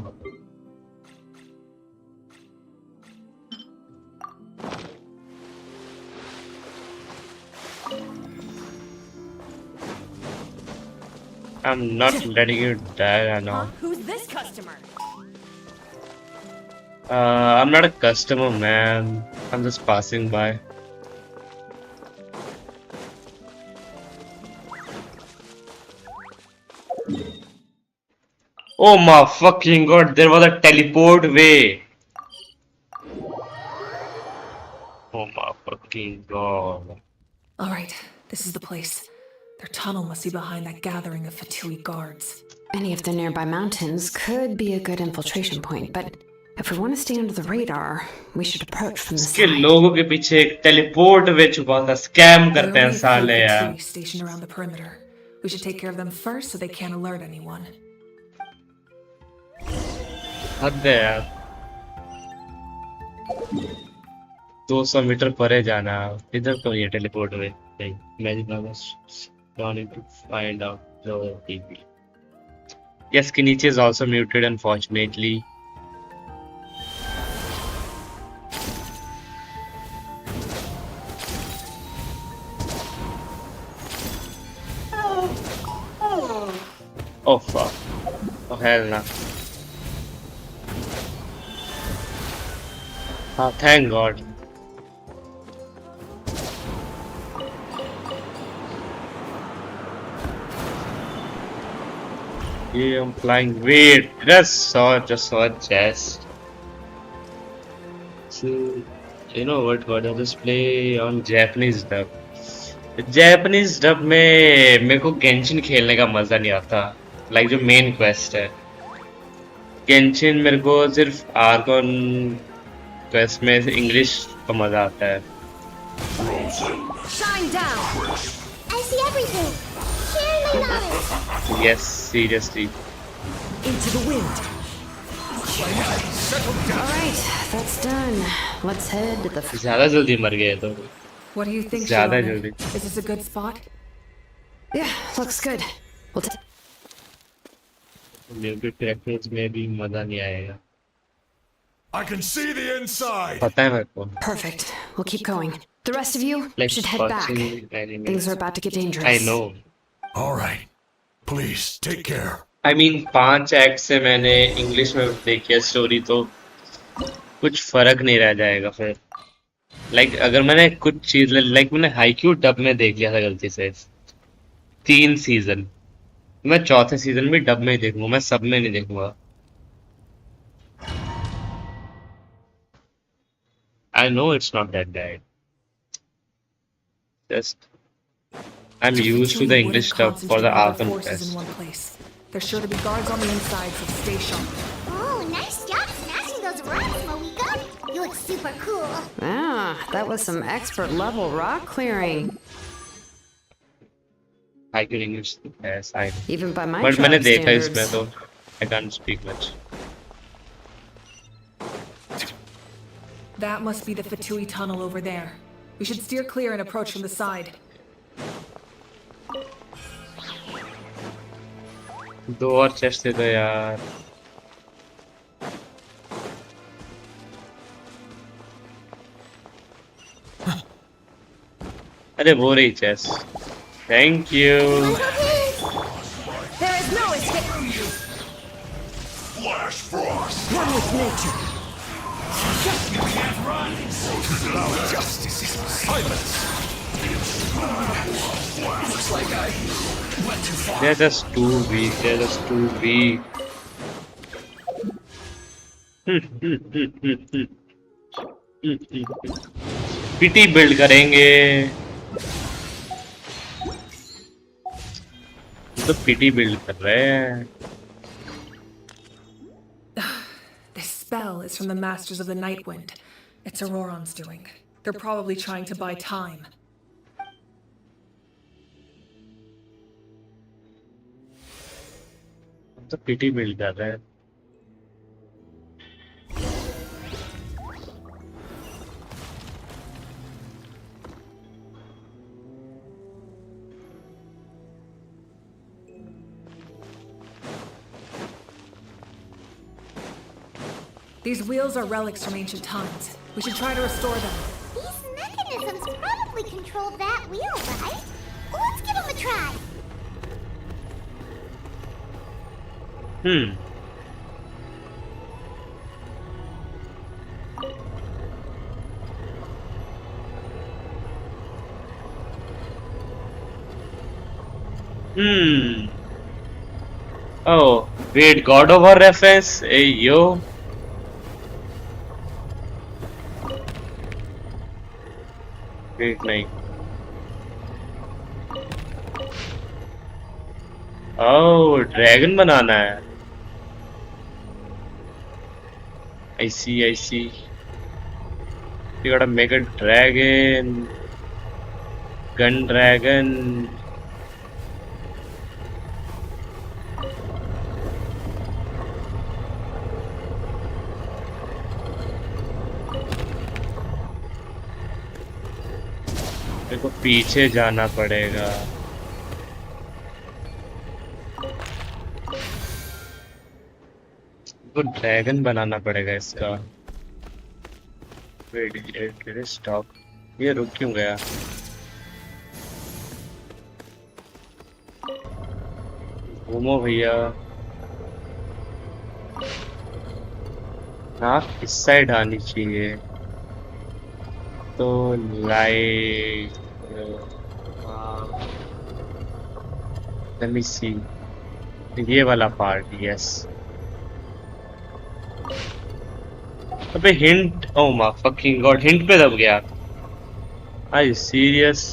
I'm not letting you die now. Who's this customer? I'm not a customer, man. I'm just passing by. Oh my fucking god, there was a teleport way. Oh my fucking god. Alright, this is the place. Their tunnel must be behind that gathering of Fatui guards. Any of the nearby mountains could be a good infiltration point, but if we want to stay under the radar, we should approach from the इसके side. लोगों के पीछे एक teleport वे छुपा था। Scam There करते are हैं only a साले few यार। Fatui stationed around the perimeter. We should take care of them first so they can't alert anyone. हद है यार। 200 मीटर परे जाना। इधर तो ये teleport way. Imagine I was planning to find out the TV. Yes, के नीचे is also muted unfortunately. Oh fuck. Oh hell no. Oh thank God. Yeah, I'm flying. Wait, just saw a chest. So, you know what? God, I just play on Japanese dub. Japanese dub में मेरे को Genshin खेलने का मजा नहीं आता। Like जो main quest है गेंशिन, मेरे को सिर्फ आर्कॉन क्वेस्ट में इंग्लिश का मजा आता है। Shine down. I see everything. Share my knowledge. Yes, seriously. Into the wind. Alright, that's done. Let's head to the... ज़्यादा जल्दी मर गए तो। What do you think, ज़्यादा Shalom? जल्दी। Is this a good spot? Yeah, looks good. We'll take... music tracks में भी मजा नहीं आएगा। I can see the inside. पता है मेरे को। Perfect. We'll keep going. The rest of you Like should head back. watching anime. Things are about to get dangerous. I know. All right. Please take care. I mean 5 act से मैंने English में देखी है story तो कुछ फर्क नहीं रह जाएगा फिर। लाइक अगर मैंने कुछ चीज लाइक मैंने हाईक्यू डब में देख लिया था गलती से 3 सीजन, मैं चौथे सीजन भी डब में ही देखूंगा, मैं सब में नहीं देखूंगा। I know it's not that bad. Just I'm used to the English dub for the Arkham test. There's sure to be guards on the inside, so stay sharp. Oh, nice job smashing those rocks, Moika. You look super cool. Ah, that was some expert level rock clearing. I can English, yes, I know. Even by my But मैंने job देखा standards. इसमें तो I can't speak much. That must be the Fatui tunnel over there. We should steer clear and approach from the side. दो और chest दे दो यार। अरे वो रही chest. Thank you. There is no escape. Flash frost. One with nature. You can't run. Justice is silence. Looks like I went too far. They're just too weak. They're just too weak. PT build करेंगे तो PT build कर रहे हैं। This spell is from the Masters of the Nightwind. It's Auroron's doing. They're probably trying to buy time. तो PT build कर रहे हैं। These wheels are relics from ancient times. We should try to restore them. These mechanisms probably control that wheel, right? Let's give them a try. Oh, wait, God of War reference? Hey, yo. Wait, नहीं. Oh, dragon बनाना है. I see, I see. You gotta make a dragon. Gun dragon. मेरे को पीछे जाना पड़ेगा। तो dragon बनाना पड़ेगा इसका। Wait stop. ये रुक क्यों गया? घूमो भैया। नाक इस साइड आनी चाहिए। तो लाइक let me see ये वाला पार्ट यस। अबे hint oh my fucking god hint पे दब गया। Are you serious?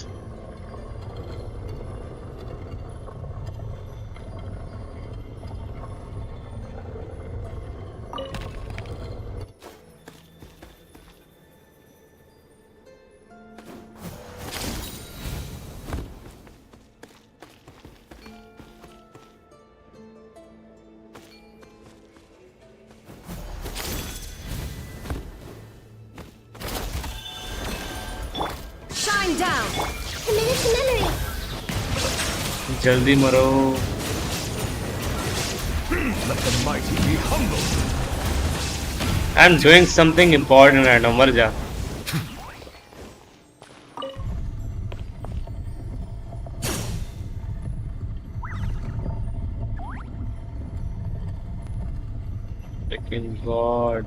जल्दी मरो। Let the mighty be humble. I'm doing something important right now. मर जा। Freaking God.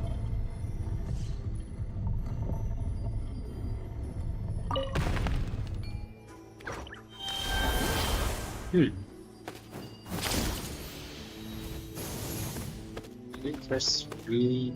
Let's read.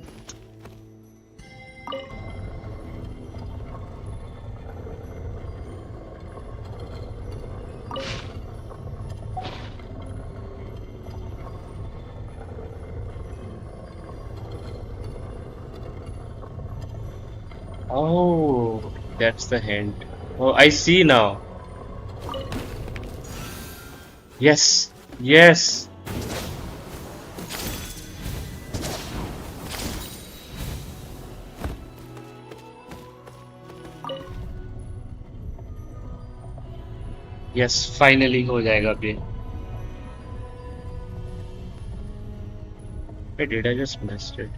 Oh, that's the hint. Oh, I see now. Yes, yes. Yes, finally हो जाएगा अभी। Wait, did I just missed it?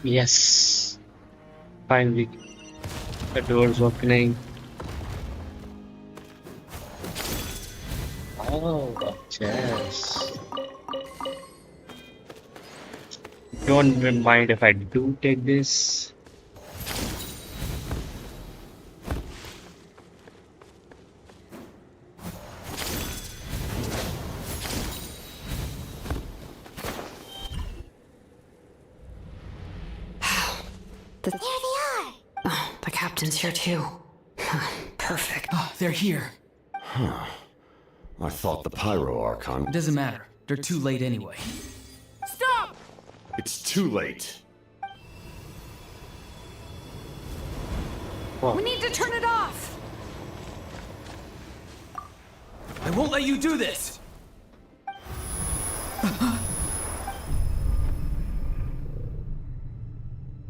Yes. Finally. The door's opening. Oh, a chest. Don't mind if I do take this. There they are! Oh, the captain's here too. Perfect. Oh, they're here. Huh. I thought the Pyro Archon... It doesn't matter. They're too late anyway. Stop! It's too late. We need to turn it off! I won't let you do this!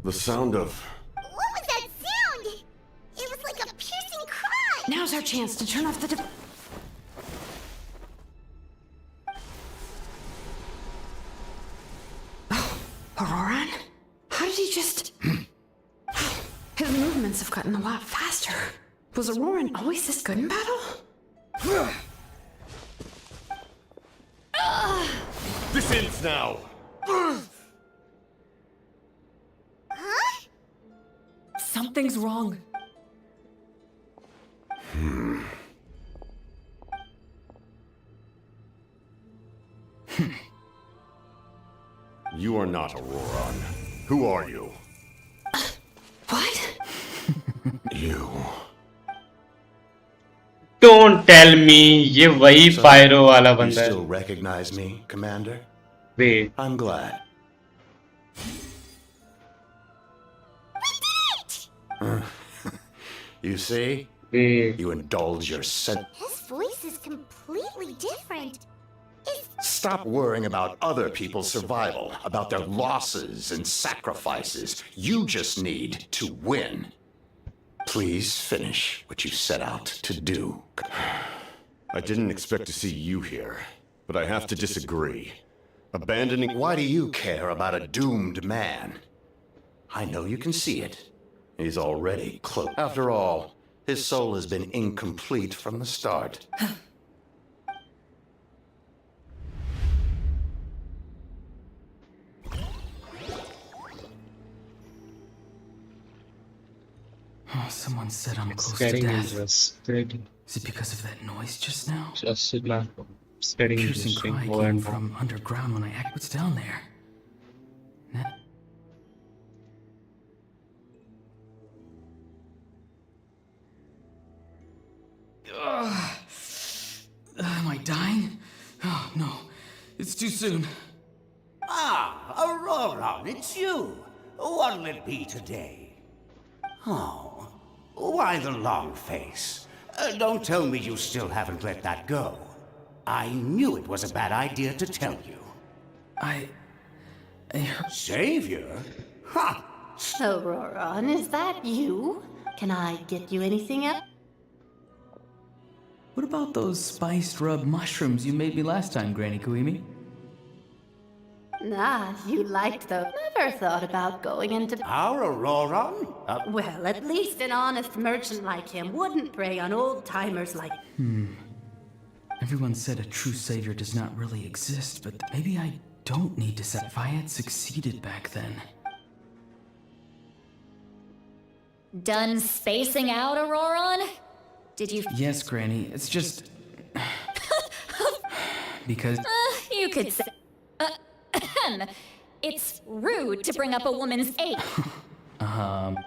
The sound of... What was that sound? It was like a piercing cry! Now's our chance to turn off the... Oh, Auroran? How did he just... His movements have gotten a lot faster. Was Auroran always this good in battle? This ends now! Something's wrong. You are not Auroran. Who are you? What? You. Don't tell me ये वही pyro वाला You बंदा still है. recognize me, Commander? Wait. I'm glad. You see? Wait. You indulge your sense. His voice is completely different. Stop worrying about other people's survival, about their losses and sacrifices. You just need to win. Please finish what you set out to do. I didn't expect to see you here, but I have to disagree. Abandoning... Why do you care about a doomed man? I know you can see it. He's already close. After all, his soul has been incomplete from the start. Oh, someone said I'm It's close to getting death. interesting. Is it because of that noise just now? Just it's getting Piercing interesting cry more came and more. from underground when I act what's down there. Am I dying? Oh, no. It's too soon. Ah, Auroran, it's you. What'll it be today? Oh, why the long face? Don't tell me you still haven't let that go. I knew it was a bad idea to tell you. I heard... Savior? Ha! Auroran, is that you? Can I get you anything else? What about those spiced rub mushrooms you made me last time, Granny Kuimi? Ah, you liked those. Never thought about going into... Our Auroran? Well, at least an honest merchant like him wouldn't prey on old-timers like... Everyone said a true savior does not really exist, but maybe I don't need to set... If I had succeeded back then... Done spacing out, Auroran? Did you... Yes, Granny, it's just... because... you could say... it's rude to bring up a woman's age.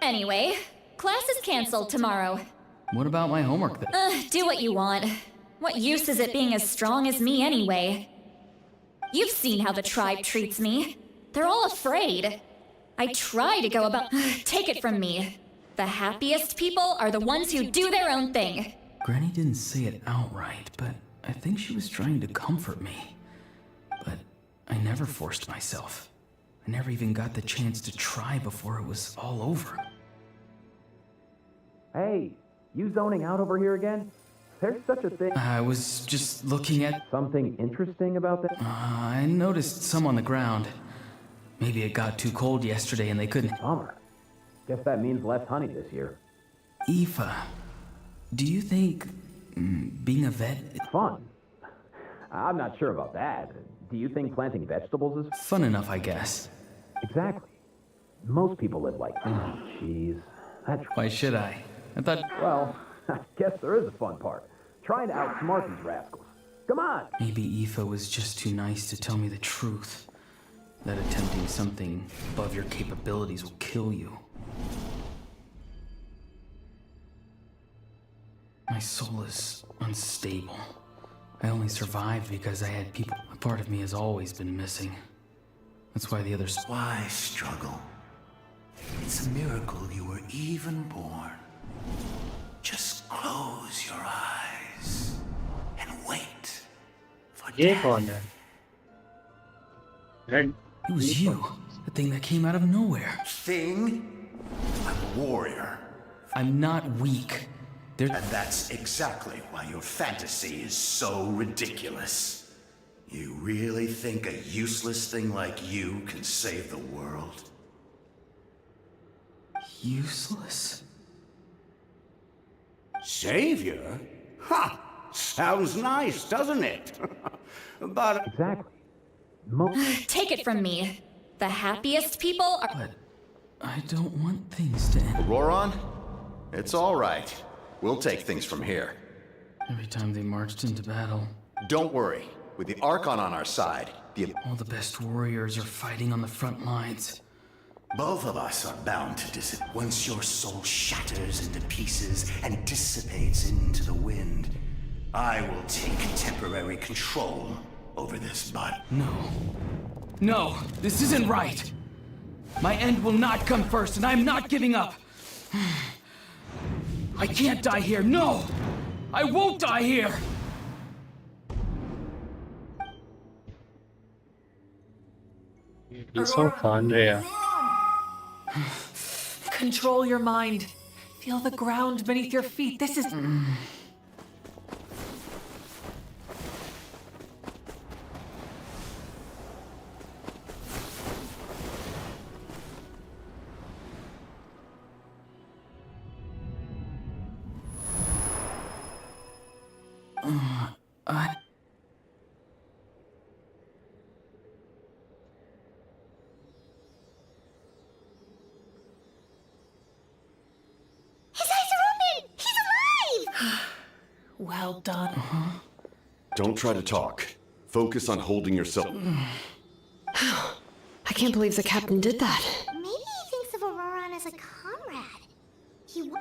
Anyway, class is canceled tomorrow. What about my homework then? Do what you want. What use is it being as strong as me anyway? You've seen how the tribe treats me. They're all afraid. I try to go about... Take it from me. The happiest people are the ones who do their own thing. Granny didn't say it outright, but I think she was trying to comfort me. But I never forced myself. I never even got the chance to try before it was all over. Hey, you zoning out over here again? There's such a thing. I was just looking at... Something interesting about that? I noticed some on the ground. Maybe it got too cold yesterday and they couldn't... Bummer. Guess that means less honey this year. Aoife, do you think being a vet... Fun. I'm not sure about that. Do you think planting vegetables is... Fun enough, I guess. Exactly. Most people live like that. Jeez. Why should I? I thought... Well, I guess there is a fun part. Trying to outsmart these rascals. Come on! Maybe Aoife was just too nice to tell me the truth. That attempting something above your capabilities will kill you. My soul is unstable. I only survived because I had people. A part of me has always been missing. That's why the others... Why struggle? It's a miracle you were even born. Just close your eyes and wait for death. It was you. The thing that came out of nowhere. Thing? I'm a warrior. I'm not weak. And that's exactly why your fantasy is so ridiculous. You really think a useless thing like you can save the world? Useless? Savior? Ha! Sounds nice, doesn't it? But... Exactly. Take it from me. The happiest people are... But I don't want things to end. Auroron? It's all right. We'll take things from here. Every time they marched into battle... Don't worry. With the Archon on our side, all the best warriors are fighting on the front lines. Both of us are bound to disappear. Once your soul shatters into pieces and dissipates into the wind, I will take temporary control over this body. No, this isn't right. My end will not come first, and I'm not giving up. I can't die here. No! I won't die here! You're so fun, Rhea. Control your mind. Feel the ground beneath your feet. This is... Well done. Don't try to talk. Focus on holding yourself. I can't believe the captain did that. Maybe he thinks of Auroron as a comrade. He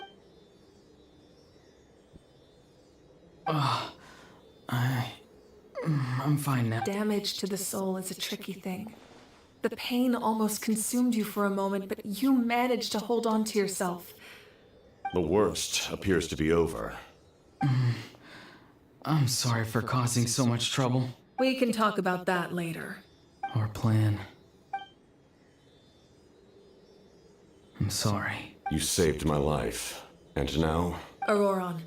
I'm fine now. Damage to the soul is a tricky thing. The pain almost consumed you for a moment, but you managed to hold on to yourself. The worst appears to be over. I'm sorry for causing so much trouble. We can talk about that later. Our plan. I'm sorry. You saved my life. And now? Auroron,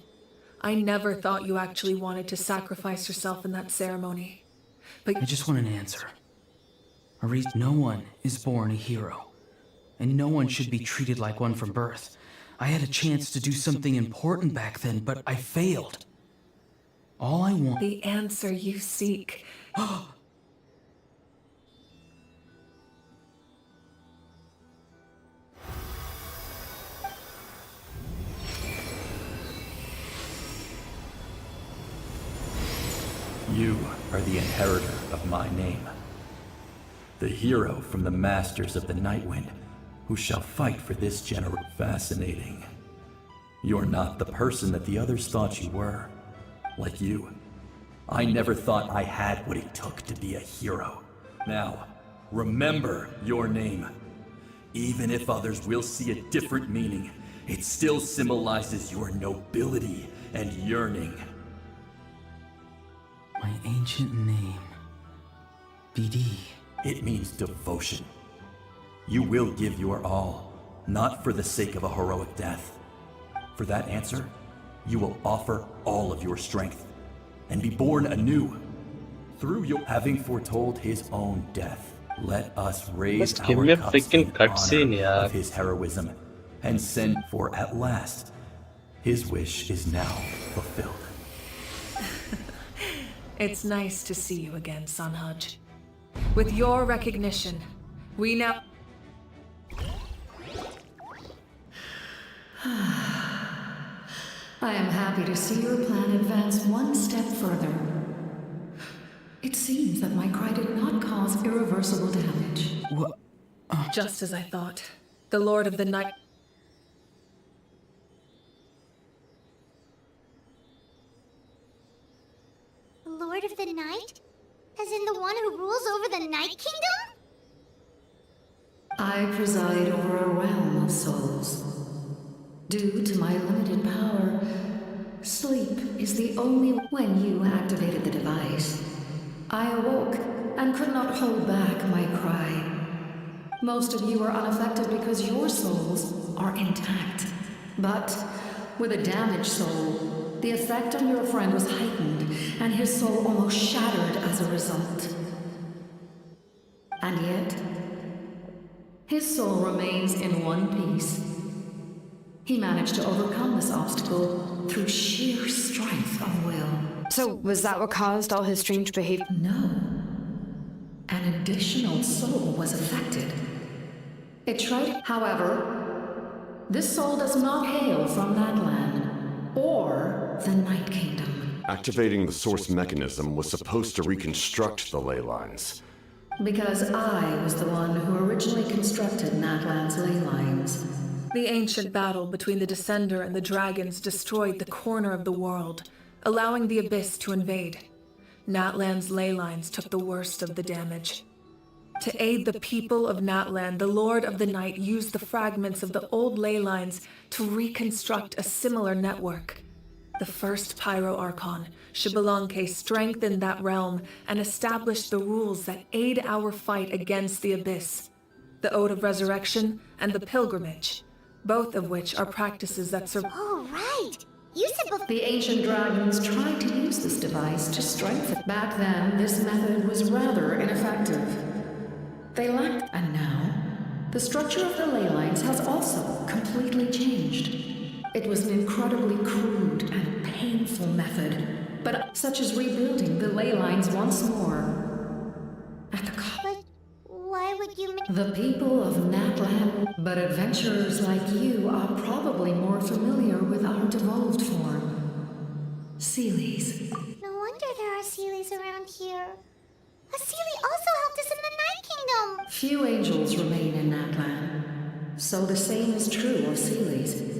I never thought you actually wanted to sacrifice yourself in that ceremony. But I just want an answer. No one is born a hero. And no one should be treated like one from birth. I had a chance to do something important back then, but I failed. All I want... The answer you seek. You are the inheritor of my name. The hero from the Masters of the Nightwind, who shall fight for this generation. Fascinating. You're not the person that the others thought you were. Like you. I never thought I had what it took to be a hero. Now, remember your name. Even if others will see a different meaning, it still symbolizes your nobility and yearning. My ancient name. BD. It means devotion. You will give your all, not for the sake of a heroic death, For that answer, you will offer all of your strength and be born anew. Through your having foretold his own death, let us raise Just give our me a cups freaking in cutscene, honor yaar. of his heroism and send for at last. His wish is now fulfilled. It's nice to see you again, Sanhaj. With your recognition, we now... I am happy to see your plan advance one step further. It seems that my cry did not cause irreversible damage. What? Just as I thought. The Lord of the Night... The Lord of the Night? As in the one who rules over the Night Kingdom? I preside over a realm of souls. Due to my limited power, sleep is the only... When you activated the device, I awoke and could not hold back my cry. Most of you are unaffected because your souls are intact. But with a damaged soul, the effect on your friend was heightened, and his soul almost shattered as a result. And yet, his soul remains in one piece. He managed to overcome this obstacle through sheer strength of will. So, was that what caused all his strange behavior? No. An additional soul was affected. It tried, however, this soul does not hail from that land, or the Night Kingdom. Activating the source mechanism was supposed to reconstruct the ley lines. Because I was the one who originally constructed Natlan's ley lines. The ancient battle between the Descender and the dragons destroyed the corner of the world, allowing the Abyss to invade. Natlan's ley lines took the worst of the damage. To aid the people of Natlan, the Lord of the Night used the fragments of the old ley lines to reconstruct a similar network. The first Pyro-Archon, Xbalanque, strengthened that realm and established the rules that aid our fight against the Abyss. The Ode of Resurrection and the Pilgrimage, both of which are practices that survive. Oh, right! You said before... The ancient dragons tried to use this device to strengthen. Back then, this method was rather ineffective. They lacked... And now, the structure of the ley lines has also completely changed. It was an incredibly crude and painful method, but such as rebuilding the ley lines once more. At the cost... Why would you make... The people of Natlan, but adventurers like you are probably more familiar with our devolved form. Seelies. No wonder there are Seelies around here. A Seelie also helped us in the Night Kingdom! Few angels remain in Natlan, so the same is true of Seelies.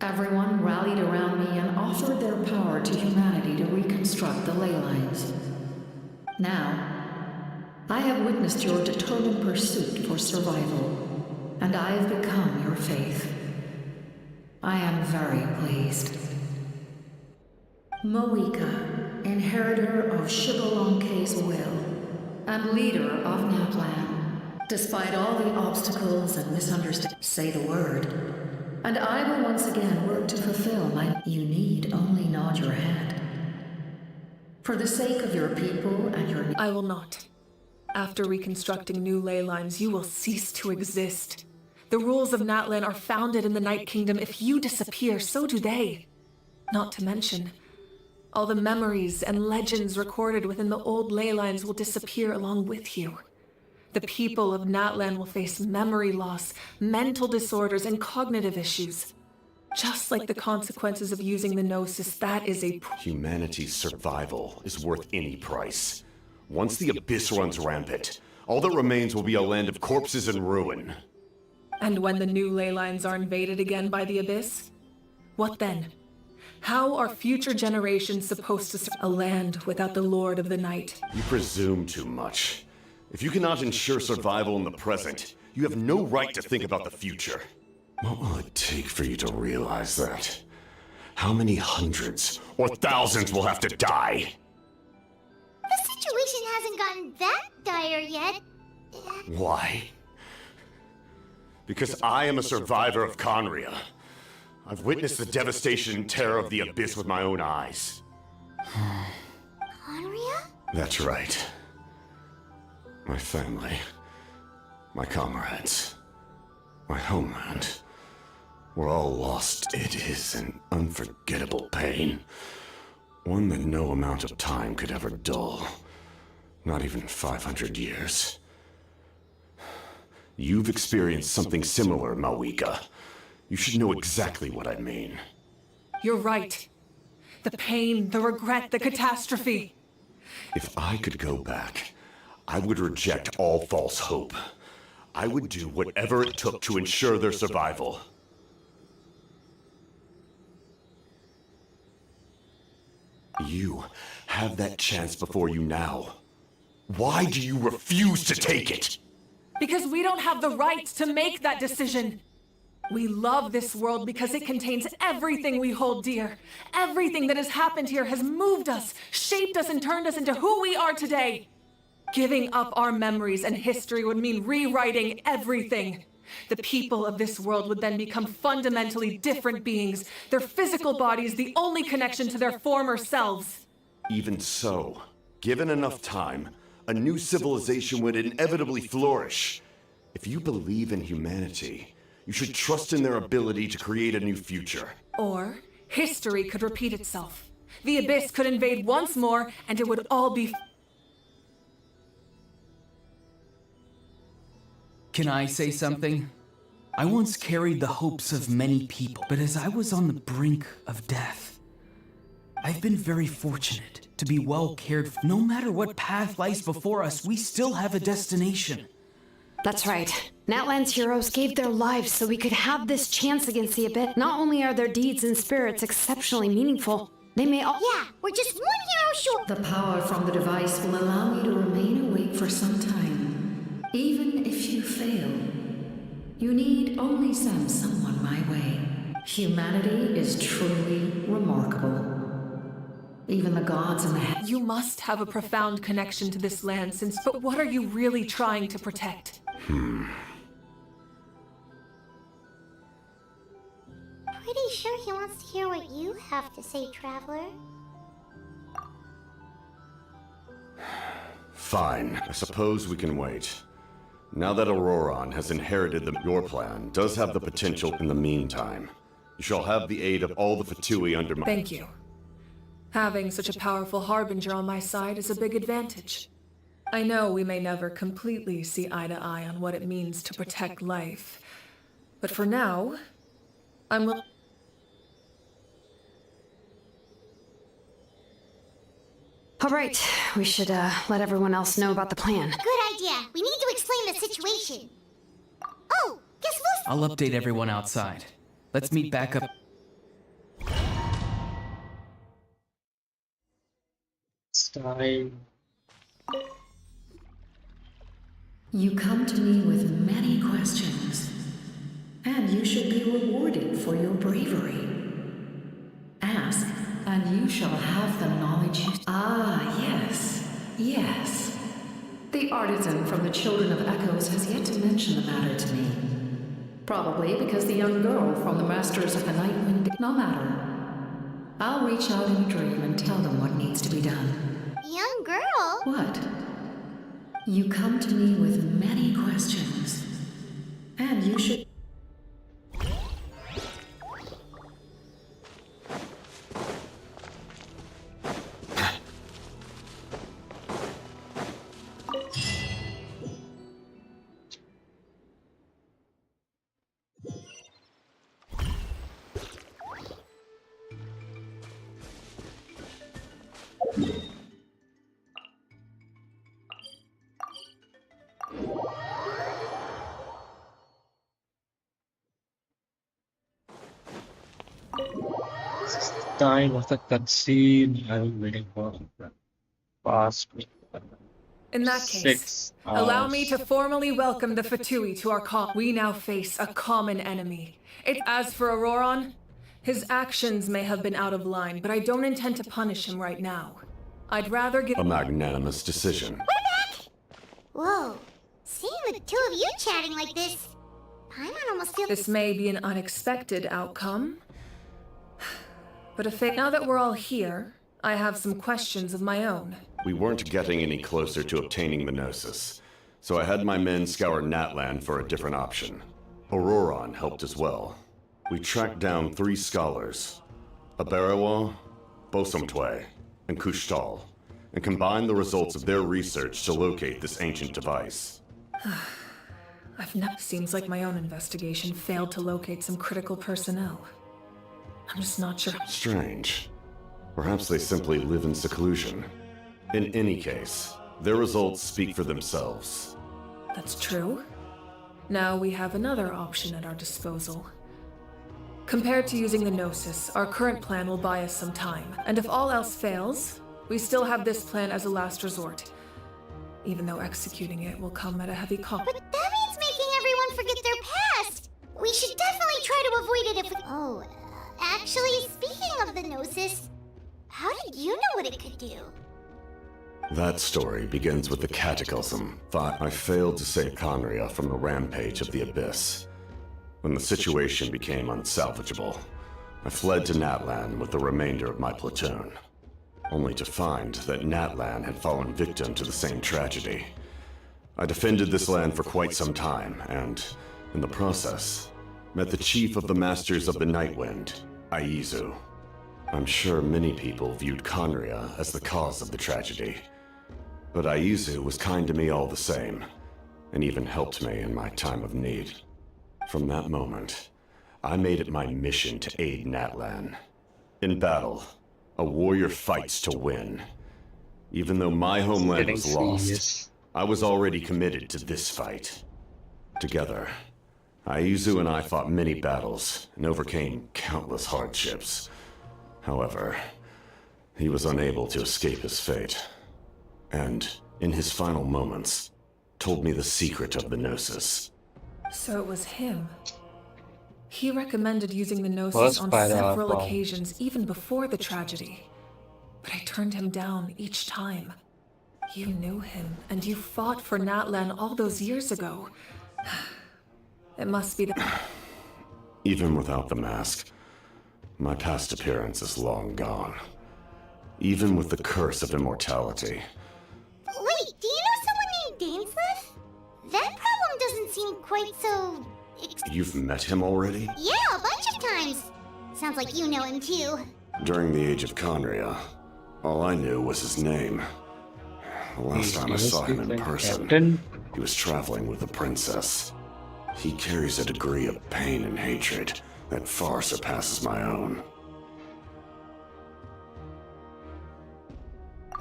Everyone rallied around me and offered their power to humanity to reconstruct the ley lines. Now, I have witnessed your determined pursuit for survival, and I have become your faith. I am very pleased. Moika, inheritor of Xbalanque's will, and leader of Natlan. Despite all the obstacles and misunderstandings, say the word, and I will once again work to fulfill my... You need only nod your head. For the sake of your people and your... I will not. After reconstructing new ley lines, you will cease to exist. The rules of Natlan are founded in the Night Kingdom. If you disappear, so do they. Not to mention, all the memories and legends recorded within the old ley lines will disappear along with you. The people of Natlan will face memory loss, mental disorders, and cognitive issues. Just like the consequences of using the Gnosis, that is a... Humanity's survival is worth any price. Once the Abyss runs rampant, all that remains will be a land of corpses and ruin. And when the new ley lines are invaded again by the Abyss? What then? How are future generations supposed to a land without the Lord of the Night? You presume too much. If you cannot ensure survival in the present, you have no right to think about the future. What will it take for you to realize that? How many hundreds or thousands will have to die? The situation hasn't gotten that dire yet. Why? Because I am a survivor of Conria. I've witnessed the devastation and terror of the Abyss with my own eyes. Conria? That's right. My family, my comrades, my homeland, we're all lost. It is an unforgettable pain. One that no amount of time could ever dull. Not even 500 years. You've experienced something similar, Mawika. You should know exactly what I mean. You're right. The pain, the regret, the catastrophe. If I could go back, I would reject all false hope. I would do whatever it took to ensure their survival. You have that chance before you now. Why do you refuse to take it? Because we don't have the right to make that decision. We love this world because it contains everything we hold dear. Everything that has happened here has moved us, shaped us, and turned us into who we are today. Giving up our memories and history would mean rewriting everything. The people of this world would then become fundamentally different beings, their physical bodies the only connection to their former selves. Even so, given enough time, a new civilization would inevitably flourish. If you believe in humanity, you should trust in their ability to create a new future. Or history could repeat itself. The Abyss could invade once more, and it would all be... Can I say something? I once carried the hopes of many people, but as I was on the brink of death, I've been very fortunate to be well cared for. No matter what path lies before us, we still have a destination. That's right. Natlan's heroes gave their lives so we could have this chance against the Abyss. Not only are their deeds and spirits exceptionally meaningful, they may all— Yeah, we're just one hero short. The power from the device will allow you to remain awake for some time. Even if you fail, you need only send someone my way. Humanity is truly remarkable. Even the gods in the You must have a profound connection to this land since... But what are you really trying to protect? Pretty sure he wants to hear what you have to say, Traveler. Fine, I suppose we can wait. Now that Auroron has inherited your plan does have the potential in the meantime. You shall have the aid of all the Fatui under my— Thank you. Having such a powerful harbinger on my side is a big advantage. I know we may never completely see eye to eye on what it means to protect life, but for now, I'm will— All right, we should let everyone else know about the plan. Good idea. We need to explain the situation. Oh, guess who's... I'll update everyone outside. Let's meet back up. It's time. You come to me with many questions, and you should be rewarded for your bravery. Ask, and you shall have the knowledge you... Ah, yes, yes. The artisan from the Children of Echoes has yet to mention the matter to me. Probably because the young girl from the Masters of the Night Wind... No matter. I'll reach out in a dream and tell them what needs to be done. Young girl? What? You come to me with many questions, and you should... Time of the cutscene. I'm waiting for past In that case, 6 hours. allow me to formally welcome the Fatui to our call. We now face a common enemy. As for Auroron, his actions may have been out of line, but I don't intend to punish him right now. I'd rather give— A magnanimous decision. We're back! Whoa. Seeing the two of you chatting like this, I might almost feel... This may be an unexpected outcome, But now that we're all here, I have some questions of my own. We weren't getting any closer to obtaining the Gnosis, so I had my men scour Natlan for a different option. Auroron helped as well. We tracked down 3 scholars, Abarawa, Bosomtwe, and Kushtal, and combined the results of their research to locate this ancient device. Seems like my own investigation failed to locate some critical personnel. I'm just not sure. Strange. Perhaps they simply live in seclusion. In any case, their results speak for themselves. That's true. Now we have another option at our disposal. Compared to using the Gnosis, our current plan will buy us some time, and if all else fails, we still have this plan as a last resort. Even though executing it will come at a heavy cost. But that means making everyone forget their past! We should definitely try to avoid it if we... Oh, actually, speaking of the Gnosis, how did you know what it could do? That story begins with the Cataclysm. Thought I failed to save Conria from the rampage of the Abyss. When the situation became unsalvageable, I fled to Natlan with the remainder of my platoon, only to find that Natlan had fallen victim to the same tragedy. I defended this land for quite some time, and, in the process, met the chief of the Masters of the Nightwind, Aizu. I'm sure many people viewed Conria as the cause of the tragedy, but Aizu was kind to me all the same, and even helped me in my time of need. From that moment, I made it my mission to aid Natlan. In battle, a warrior fights to win. Even though my homeland was lost, I was already committed to this fight. Together, Aizu and I fought many battles and overcame countless hardships. However, he was unable to escape his fate, and, in his final moments, told me the secret of the Gnosis. So it was him. He recommended using the Gnosis on several occasions, even before the tragedy. But I turned him down each time. You knew him, and you fought for Natlan all those years ago. It must be the... Even without the mask, my past appearance is long gone. Even with the curse of immortality. Wait, do you know someone named Dainsleif? That problem doesn't seem quite so... You've met him already? Yeah, a bunch of times. Sounds like you know him too. During the age of Conria, all I knew was his name. The last time I saw him in person, he was traveling with a princess. He carries a degree of pain and hatred that far surpasses my own.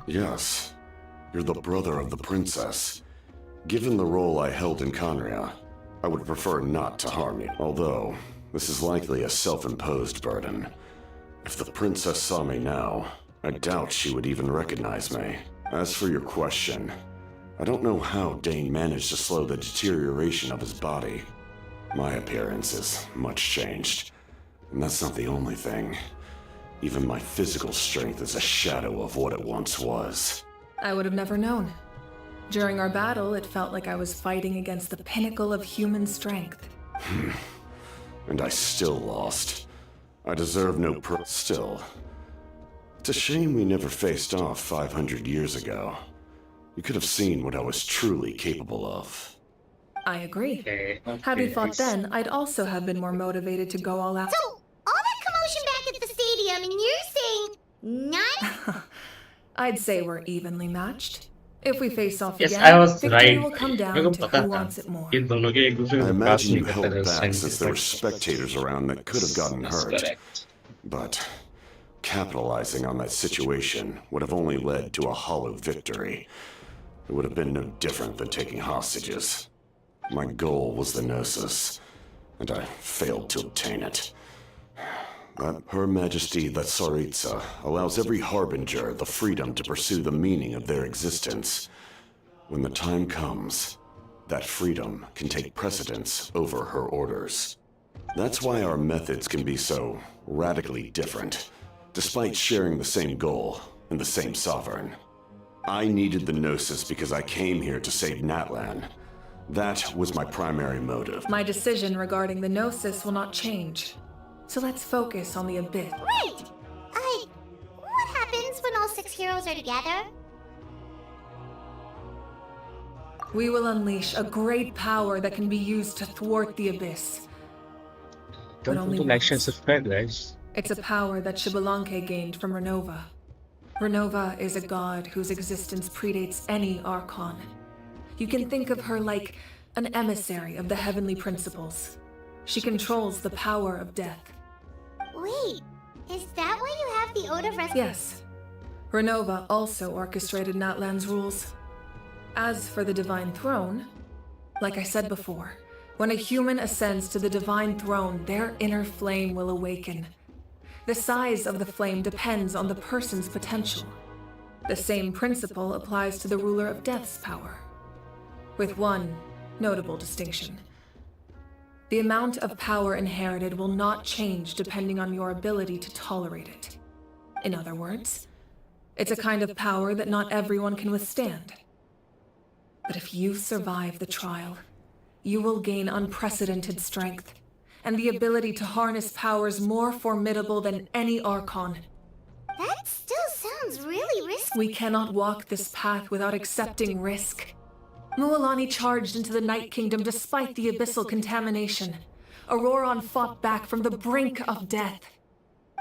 Yes, you're the brother of the princess. Given the role I held in Conria, I would prefer not to harm you, although this is likely a self-imposed burden. If the princess saw me now, I doubt she would even recognize me. As for your question, I don't know how Dane managed to slow the deterioration of his body. My appearance is much changed, and that's not the only thing. Even my physical strength is a shadow of what it once was. I would have never known. During our battle, it felt like I was fighting against the pinnacle of human strength. And I still lost. I deserve no still. It's a shame we never faced off 500 years ago. You could have seen what I was truly capable of. I agree. Had we fought then, I'd also have been more motivated to go all out. So, all that commotion back at the stadium, and you're saying none? I'd say we're evenly matched. If we face off Yes, again, I was victory right. will come down मेरे को to पता who था wants it more. कि दोनों के एक दूसरे I को पास imagine नहीं you करते held थे back same since there were spectators around that could have gotten That's hurt. correct. But capitalizing on that situation would have only led to a hollow victory. It would have been no different than taking hostages. My goal was the Gnosis, and I failed to obtain it. That Her Majesty the Tsaritsa allows every harbinger the freedom to pursue the meaning of their existence. When the time comes, that freedom can take precedence over her orders. That's why our methods can be so radically different, despite sharing the same goal and the same sovereign. I needed the Gnosis because I came here to save Natlan. That was my primary motive. My decision regarding the Gnosis will not change. So let's focus on the Abyss. Right! heroes are together? We will unleash a great power that can be used to thwart the Abyss. But Don't only do like, share, once. subscribe, guys. It's a power that Xbalanque gained from Renova. Renova is a god whose existence predates any Archon. You can think of her like an emissary of the heavenly principles. She controls the power of death. Wait, is that why you have the Ode of Rest? Yes. Renova also orchestrated Natlan's rules. As for the Divine Throne, like I said before, when a human ascends to the Divine Throne, their inner flame will awaken. The size of the flame depends on the person's potential. The same principle applies to the ruler of Death's power, with one notable distinction. The amount of power inherited will not change depending on your ability to tolerate it. In other words, it's a kind of power that not everyone can withstand. But if you survive the trial, you will gain unprecedented strength, and the ability to harness powers more formidable than any Archon. That still sounds really risky. We cannot walk this path without accepting risk. Mualani charged into the Night Kingdom despite the abyssal contamination. Auroron fought back from the brink of death.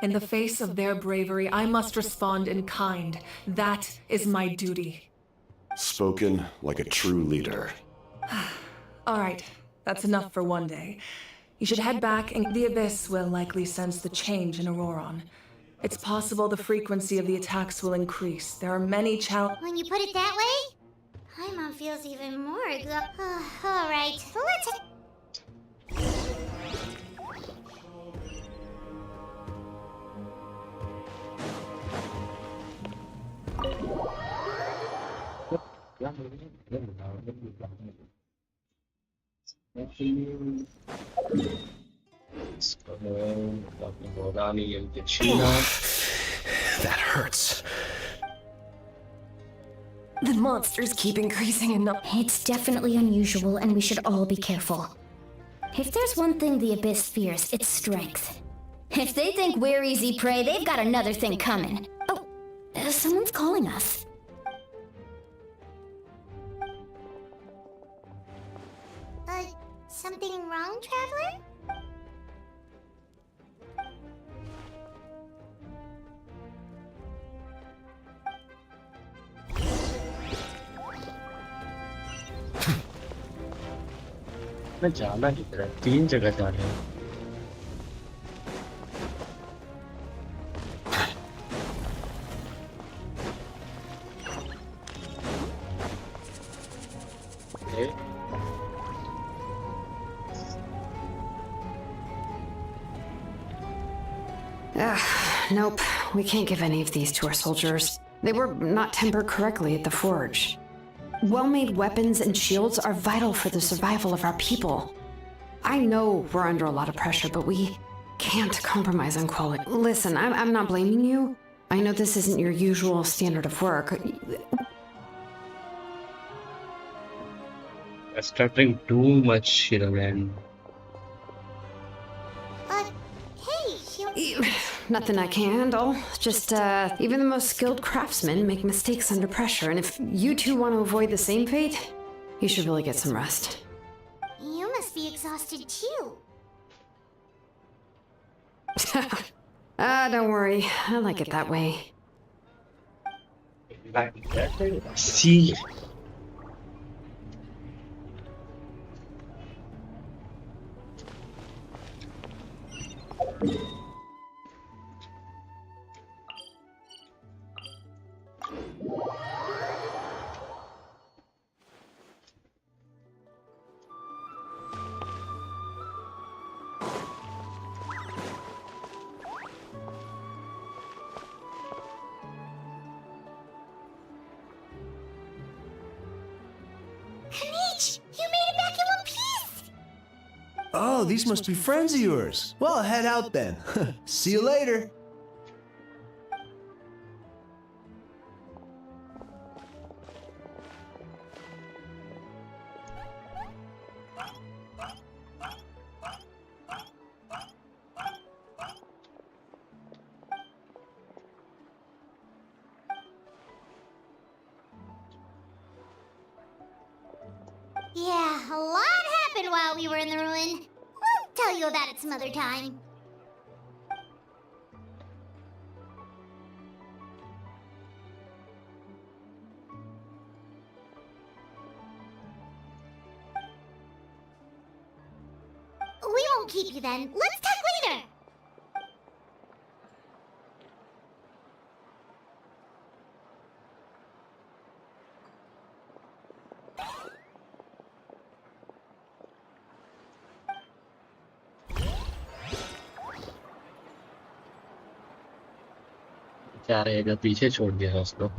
In the face of their bravery, I must respond in kind. That is my duty. Spoken like a true leader. All right, that's enough for one day. You should head back, and the Abyss will likely sense the change in Auroron. It's possible the frequency of the attacks will increase. There are many When you put it that way, Paimon feels even more all right, let's... That hurts. The monsters keep increasing and it's definitely unusual, and we should all be careful. If there's one thing the Abyss fears, it's strength. If they think we're easy prey, they've got another thing coming. Oh, someone's calling us. Something wrong, Traveler? मैं जाना किधर है? 3 जगह जाना है. Okay. Nope. We can't give any of these to our soldiers. They were not tempered correctly at the forge. Well-made weapons and shields are vital for the survival of our people. I know we're under a lot of pressure, but we can't compromise on quality. Listen, I'm not blaming you. I know this isn't your usual standard of work. I'm stuttering too much, man. Nothing I can handle. Just, even the most skilled craftsmen make mistakes under pressure, and if you two want to avoid the same fate, you should really get some rest. You must be exhausted too. Don't worry. I like it that way. See. Oh, these must be friends of yours. Well, head out then. See you later. while we were in the ruin. We'll tell you about it some other time. We won't keep you then. Let's talk later. क्या रहेगा पीछे छोड़ दिया है उसको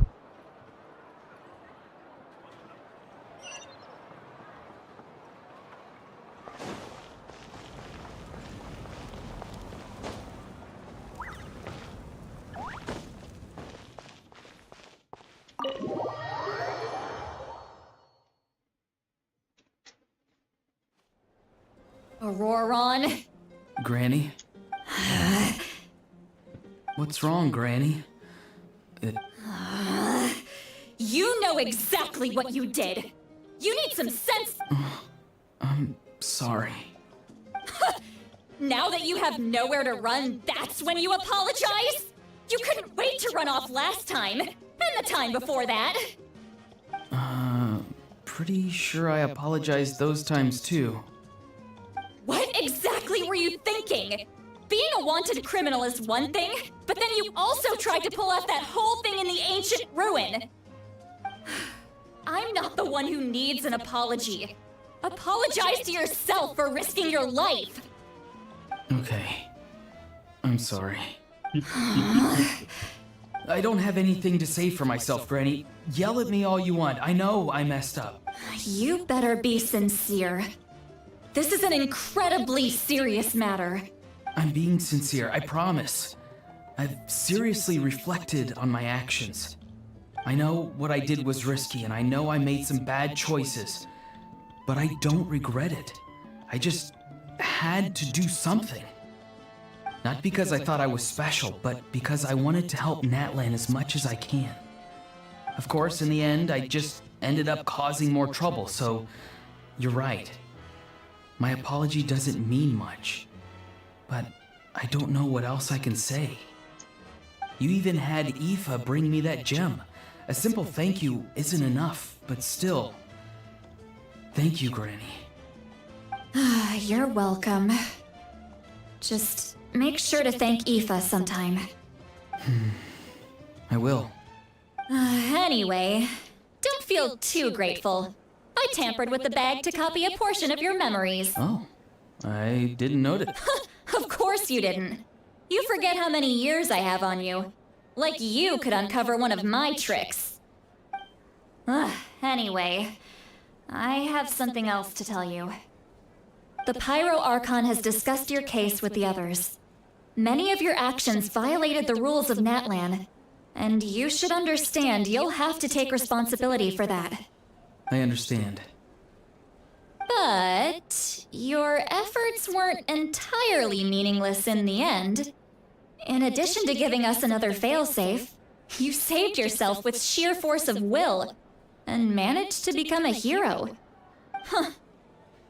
Auroron? Granny? What's wrong, Granny? You know exactly what you did. You need some sense. I'm sorry. Now that you have nowhere to run, that's when you apologize? You couldn't wait to run off last time. And the time before that. Pretty sure I apologized those times too. What exactly were you thinking? Being a wanted criminal is one thing, but then you also tried to pull off that whole thing in the ancient ruin. I'm not the one who needs an apology. Apologize to yourself for risking your life. Okay. I'm sorry. I don't have anything to say for myself, Granny. Yell at me all you want. I know I messed up. You better be sincere. This is an incredibly serious matter. I'm being sincere, I promise. I've seriously reflected on my actions. I know what I did was risky, and I know I made some bad choices. But I don't regret it. I just had to do something. Not because I thought I was special, but because I wanted to help Natlan as much as I can. Of course, in the end, I just ended up causing more trouble, so you're right. My apology doesn't mean much, but I don't know what else I can say. You even had Aoife bring me that gem. A simple thank you isn't enough, but still. Thank you, Granny. You're welcome. Just make sure to thank Aoife sometime. I will. Anyway, don't feel too grateful. I tampered with the bag to copy a portion of your memories. Oh, I didn't notice. Of course you didn't. You forget how many years I have on you. Like you could uncover one of my tricks. Anyway, I have something else to tell you. The Pyro Archon has discussed your case with the others. Many of your actions violated the rules of Natlan, and you should understand you'll have to take responsibility for that. I understand. But your efforts weren't entirely meaningless in the end. In addition to giving us another failsafe, you saved yourself with sheer force of will and managed to become a hero. Huh.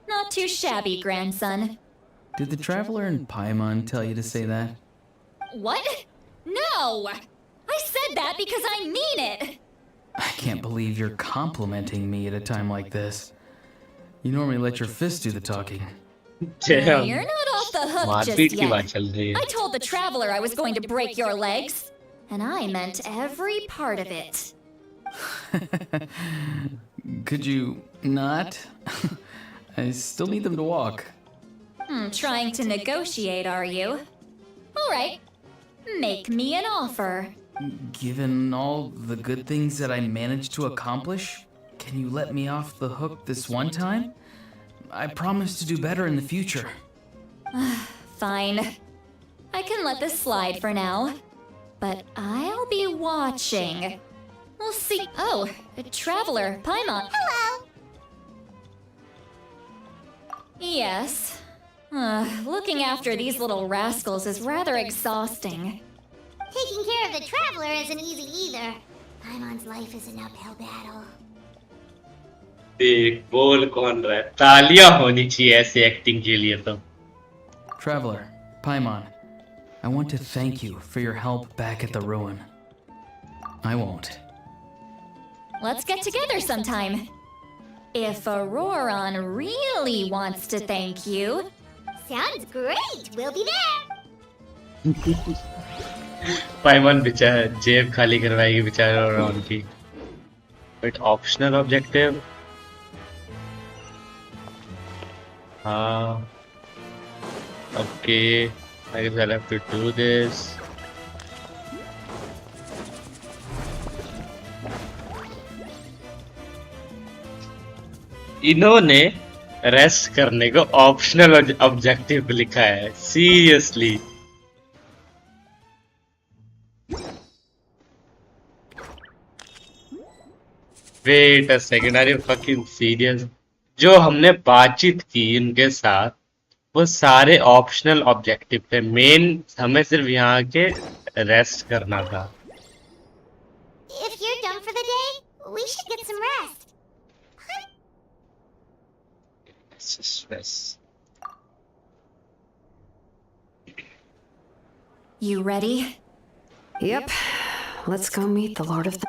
Not too shabby, grandson. Did the Traveler in Paimon tell you to say that? What? No! I said that because I mean it! I can't believe you're complimenting me at a time like this. You normally let your fist do the talking. Damn. You're not off the hook मारपीट just की बात yet. चल रही है I told the Traveler I was going to break your legs, and I meant every part of it. Could you not? I still need them to walk. Trying to negotiate, are you? All right. Make me an offer. Given all the good things that I managed to accomplish, can you let me off the hook this one time? I promise to do better in the future. Fine. I can let this slide for now. But I'll be watching. We'll see. Oh, a Traveler, Paimon. Hello! Yes. Looking after these little rascals is rather exhausting. Taking care of the Traveler isn't easy either. Paimon's life is an uphill battle. देख बोल कौन रहा है, तालियां होनी चाहिए ऐसे acting के लिए तो। Traveler, Paimon, I want to thank you for your help back at the ruin. I won't. Let's get together sometime. If Auroron really wants to thank you. Sounds great. We'll be there. पाइमन बेचारा जेब खाली करवाएगी बेचारा और उनकी। But optional objective, हाँ okay, I guess I'll have to do this. इन्होंने rest करने को ऑप्शनल ऑब्जेक्टिव लिखा है, seriously. Wait a second, are you fucking serious? जो हमने बातचीत की उनके साथ वो सारे ऑप्शनल ऑब्जेक्टिव थे, मेन हमें सिर्फ यहाँ के रेस्ट करना था। If you're done for the day, we should get some rest. Stress. You ready? Yep. Let's go meet the Lord of the...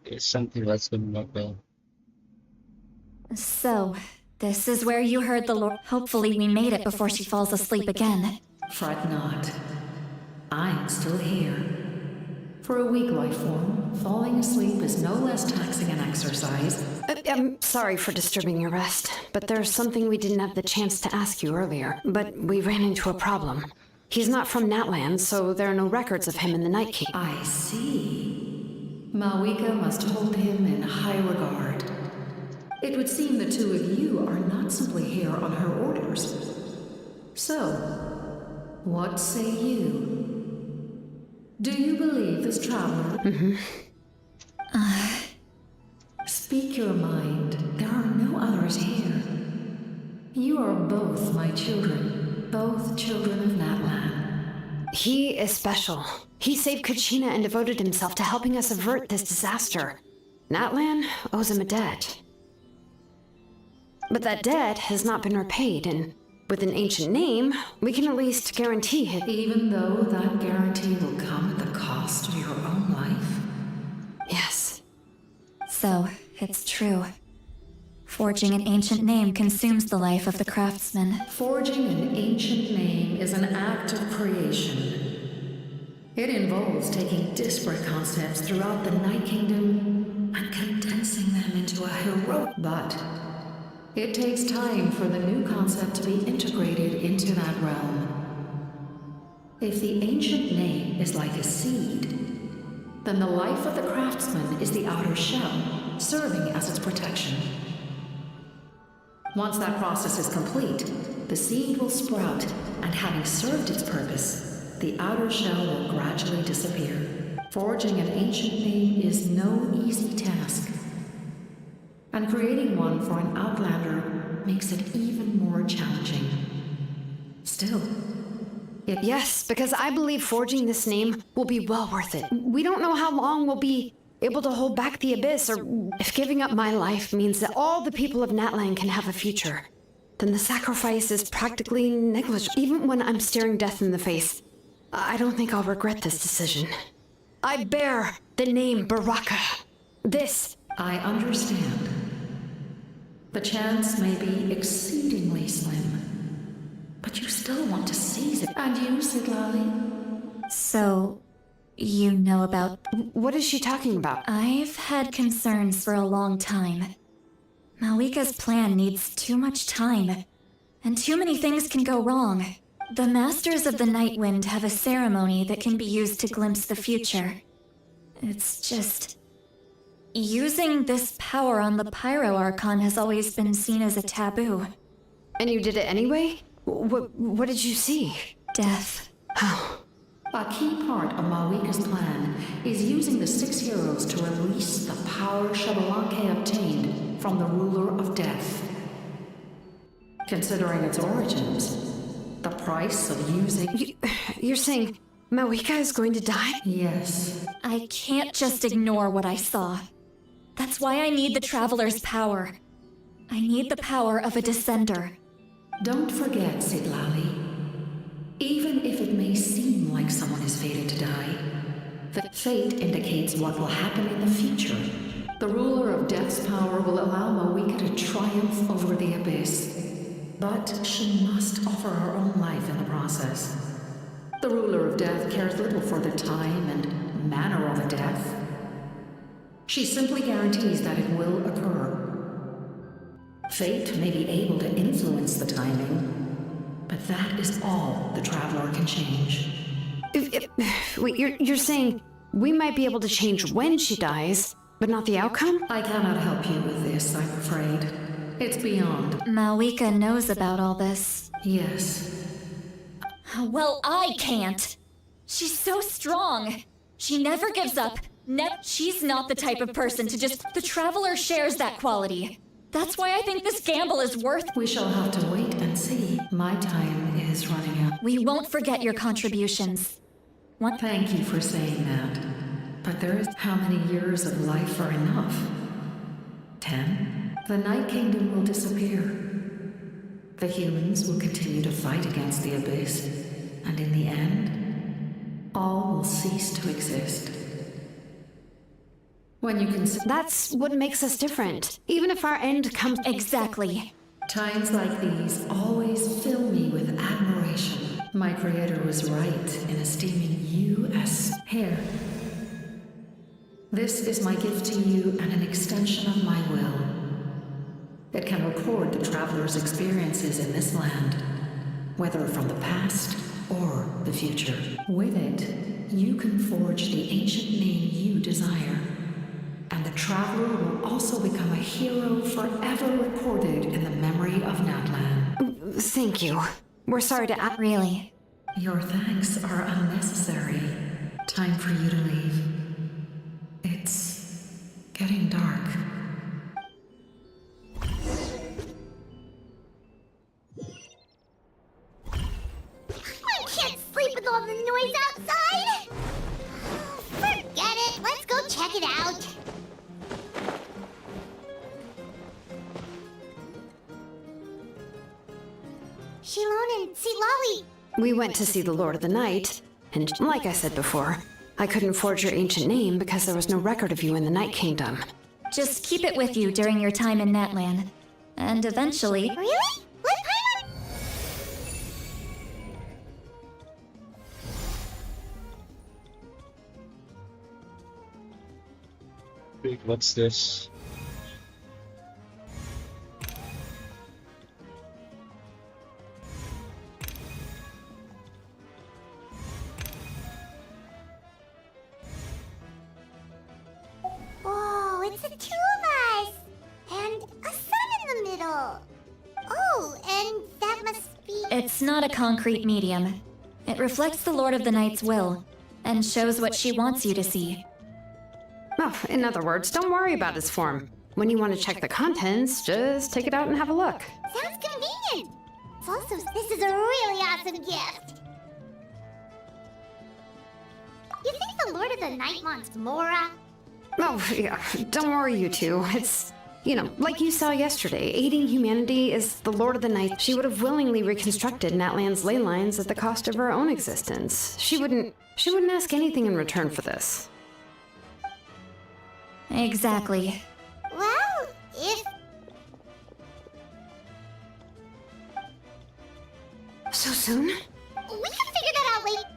There's something else going on there. So, this is where you heard the Lord. Hopefully we made it before she falls asleep again. Fret not. I'm still here. For a weak life form, falling asleep is no less taxing an exercise. I'm sorry for disturbing your rest, but there's something we didn't have the chance to ask you earlier. But we ran into a problem. He's not from Natland, so there are no records of him in the Night King. I see. Malwika must hold him in high regard. It would seem the two of you are not simply here on her orders. So, what say you? Do you believe this traveler? Speak your mind. There are no others here. You are both my children. Both children of Natlan. He is special. He saved Kachina and devoted himself to helping us avert this disaster. Natlan owes him a debt. But that debt has not been repaid, and with an ancient name, we can at least guarantee it. Even though that guarantee will come at the cost of your own life? Yes. So, it's true. Forging an ancient name consumes the life of the craftsman. Forging an ancient name is an act of creation. It involves taking disparate concepts throughout the Night Kingdom and condensing them into a heroic. But it takes time for the new concept to be integrated into that realm. If the ancient name is like a seed, then the life of the craftsman is the outer shell, serving as its protection. Once that process is complete, the seed will sprout, and having served its purpose, the outer shell will gradually disappear. Forging an ancient name is no easy task. And creating one for an outlander makes it even more challenging. Still, Yes, because I believe forging this name will be well worth it. We don't know how long we'll be able to hold back the Abyss, or if giving up my life means that all the people of Natland can have a future, then the sacrifice is practically negligible. Even when I'm staring death in the face, I don't think I'll regret this decision. I bear the name Baraka. This... I understand. The chance may be exceedingly slim, but you still want to seize it. And you, Siglali? So, you know about... What is she talking about? I've had concerns for a long time. Malika's plan needs too much time, and too many things can go wrong. The Masters of the Nightwind have a ceremony that can be used to glimpse the future. It's just... using this power on the Pyro Archon has always been seen as a taboo. And you did it anyway? What did you see? Death. How? A key part of Malwika's plan is using the 6 heroes to release the power Shabalanke obtained from the ruler of death. Considering its origins, the price of using... You're saying Mawika is going to die? Yes. I can't just ignore what I saw. That's why I need the Traveler's power. I need the power of a Descender. Don't forget, Siglali. Even if it may seem like someone is fated to die, the fate indicates what will happen in the future. The ruler of Death's power will allow Mawika to triumph over the Abyss. But she must offer her own life in the process. The ruler of Death cares little for the time and manner of a death. She simply guarantees that it will occur. Fate may be able to influence the timing, but that is all the Traveler can change. Wait, you're saying we might be able to change when she dies, but not the outcome? I cannot help you with this, I'm afraid. It's beyond. Mawika knows about all this. Yes. Well, I can't. She's so strong. She never gives up. She's not the type of person to just... The Traveler shares that quality. That's why I think this gamble is worth... We shall have to wait and see. My time is running out. We won't forget your contributions. Thank you for saying that. But there is... How many years of life are enough? 10? The Night Kingdom will disappear. The humans will continue to fight against the Abyss, and in the end, all will cease to exist. When you consider... That's what makes us different, even if our end comes... Exactly. Times like these always fill me with admiration. My creator was right in esteeming you as... Here. This is my gift to you and an extension of my will. It can record the Traveler's experiences in this land, whether from the past or the future. With it, you can forge the ancient name you desire, and the Traveler will also become a hero forever recorded in the memory of Natlan. Thank you. We're sorry to act. Really? Your thanks are unnecessary. Time for you to leave. It's getting dark. Sleep with all the noise outside? Forget it. Let's go check it out. Shilon and Silali. We went to see the Lord of the Night, and like I said before, I couldn't forge your ancient name because there was no record of you in the Night Kingdom. Just keep it with you during your time in Natlan. And eventually... Really? What? Wait, what's this? Whoa, it's the two of us! And a sun in the middle! Oh, and that must be... It's not a concrete medium. It reflects the Lord of the Night's will, and shows what she wants you to see. Oh, in other words, don't worry about his form. When you want to check the contents, just take it out and have a look. Sounds convenient! It's also, this is a really awesome gift! You think the Lord of the Night wants Mora? Oh, yeah, don't worry, you two. It's, you know, like you saw yesterday, aiding humanity is the Lord of the Night. She would have willingly reconstructed Natlan's ley lines at the cost of her own existence. She wouldn't ask anything in return for this. Exactly. Well, if... So soon? We can figure that out later.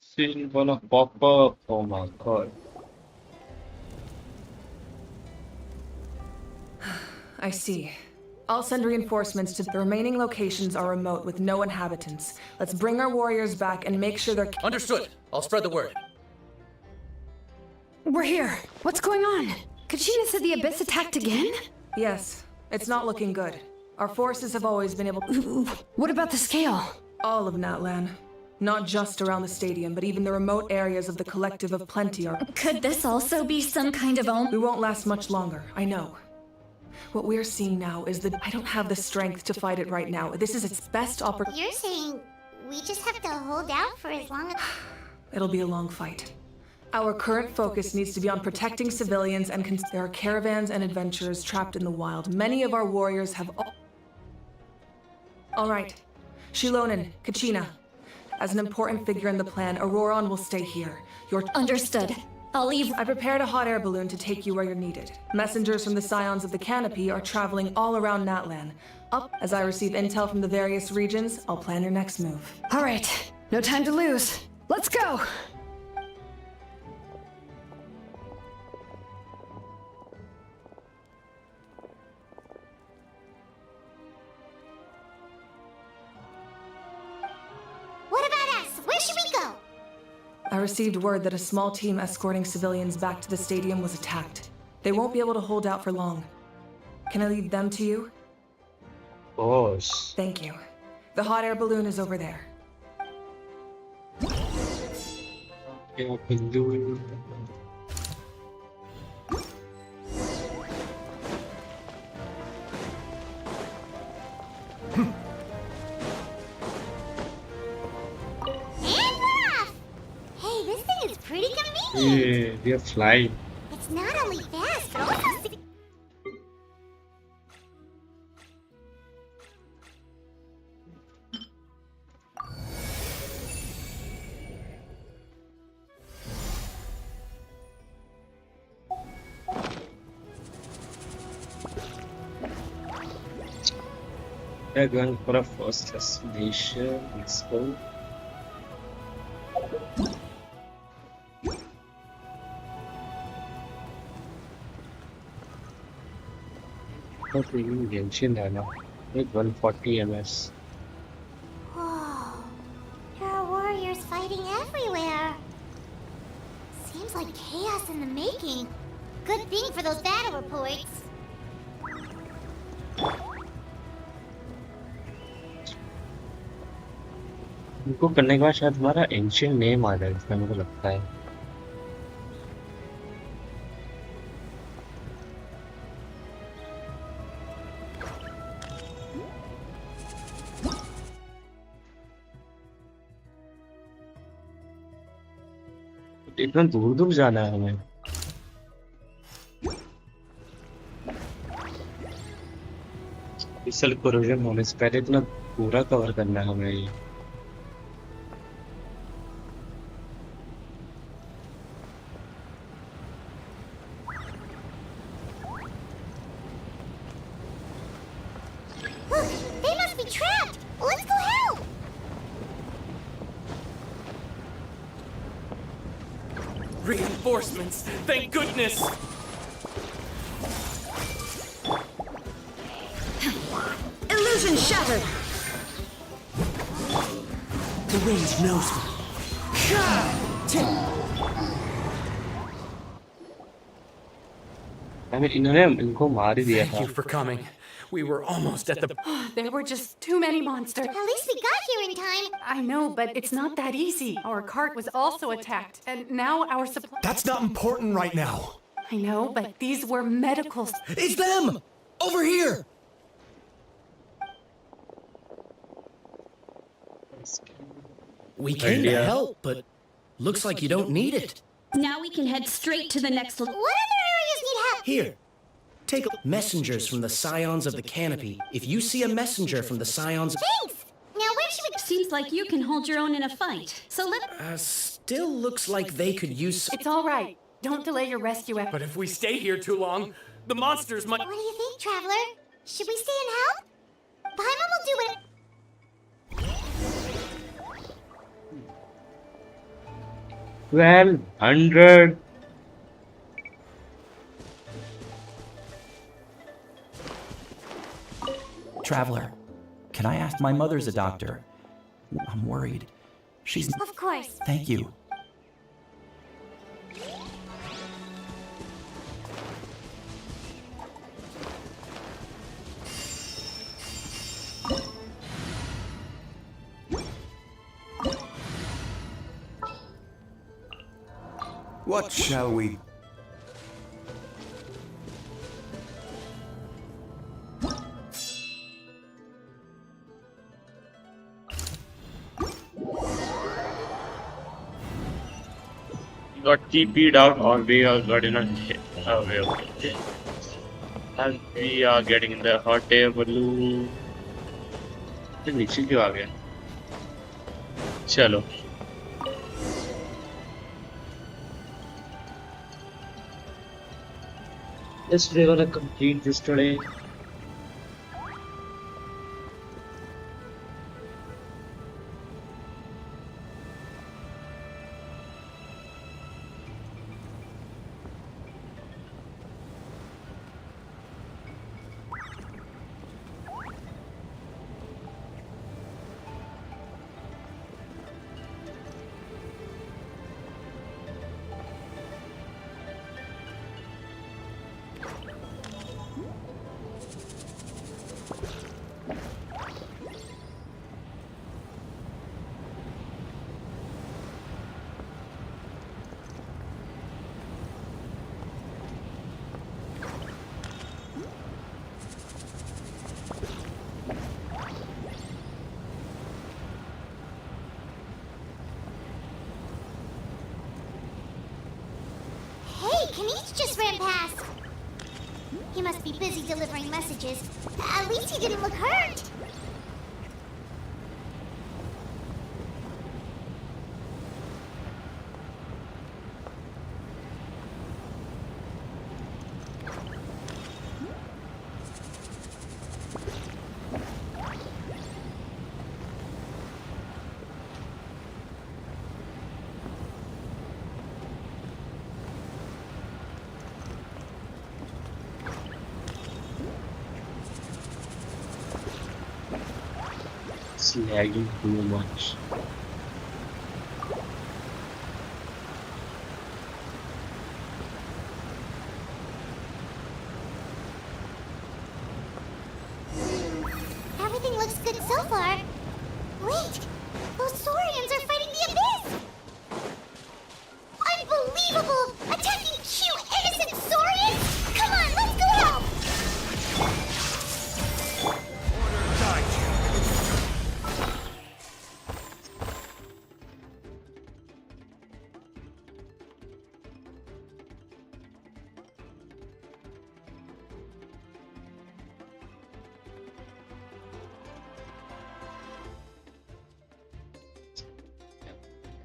Scene gonna pop up. Oh my god. I see. I'll send reinforcements to the remaining locations are remote with no inhabitants. Let's bring our warriors back and make sure they're... Understood. I'll spread the word. We're here. What's going on? Kachina said the Abyss attacked again? Yes. It's not looking good. Our forces have always been able... What about the scale? All of Natlan. Not just around the stadium, but even the remote areas of the Collective of Plenty are... Could this also be some kind of omen? We won't last much longer, I know. What we're seeing now is that I don't have the strength to fight it right now. This is its best opportunity. You're saying we just have to hold out for as long as... It'll be a long fight. Our current focus needs to be on protecting civilians and there are caravans and adventurers trapped in the wild. Many of our warriors have... All right. Shilonen, Kachina. As an important figure in the plan, Auroron will stay here. Understood. I'll leave. I prepared a hot air balloon to take you where you're needed. Messengers from the Scions of the Canopy are traveling all around Natlan. Up, as I receive intel from the various regions, I'll plan your next move. All right. No time to lose. Let's go! What about us? Where should we go? I received word that a small team escorting civilians back to the stadium was attacked. They won't be able to hold out for long. Can I leave them to you? Of course. Thank you. The hot air balloon is over there. Yeah, balloon. Pretty convenient. Yeah, we are flying. It's not only fast, but also... We're going for a first destination. Let's go. Not even Genshin है ना, with 140 ms. Whoa, there are warriors fighting everywhere. Seems like chaos in the making. Good thing for those battle reports. इनको करने के बाद शायद हमारा ancient name आ जाए, इसमें मुझे लगता है. इतना दूर दूर जाना है हमें. इसल कोरोजन होने से पहले इतना पूरा कवर करना है हमें ये. Look, they must be trapped. Let's go help. Reinforcements! Thank goodness! Illusion shattered! The range knows me. I mean, इन्होंने इनको मार ही दिया था. Thank you for coming. We were almost at the... There were just too many monsters. At least we got here in time. I know, but it's not that easy. Our cart was also attacked, and now our supply... That's not important right now. I know, but these were medical... It's them! Over here! We came to help, but looks like you don't need it. Now we can head straight to the next... What other areas need help? Here. Take messengers from the Scions of the Canopy. If you see a messenger from the Scions... Thanks! Now where should we... Seems like you can hold your own in a fight. So let... still looks like they could use... It's all right. Don't delay your rescue effort. But if we stay here too long, the monsters might... What do you think, Traveler? Should we stay and help? Paimon will do it. Well, 100. Traveler, can I ask? My mother's a doctor. I'm worried. She's... Of course. Thank you. What shall we... Got TP'd out or we are got in a hit away. Okay. And we are getting in the hot air balloon. नीचे क्यों आ गया? चलो. Yes, we're gonna complete this today. Kanish just ran past. He must be busy delivering messages. At least he didn't look hurt. It's lagging too much. Everything looks good so far. Wait, those Saurians are fighting the Abyss! Unbelievable! Attacking cute, innocent Saurians? Come on, let's go help!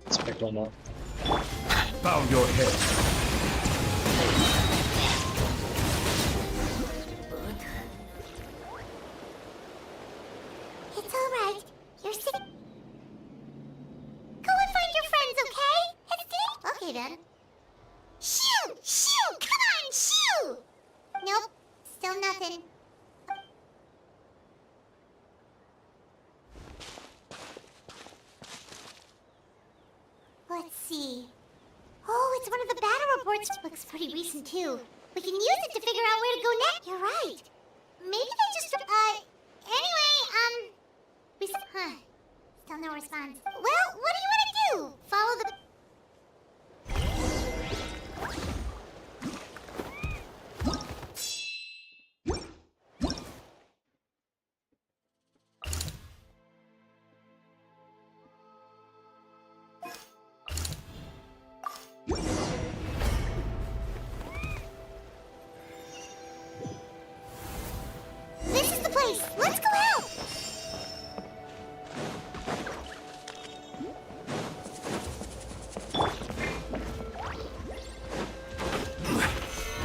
Expect one more. Bow your head. It's alright. You're sick. Go and find your friends, okay? Okay then. Shoo! Shoo! Come on, shoo! Nope. Still nothing. Let's see. Oh, it's one of the battle reports. Looks pretty recent too. We can use it to figure out where to go next. You're right. Maybe they just anyway, still no response. Well, what do you want to do? Follow the This is the place. Let's go help.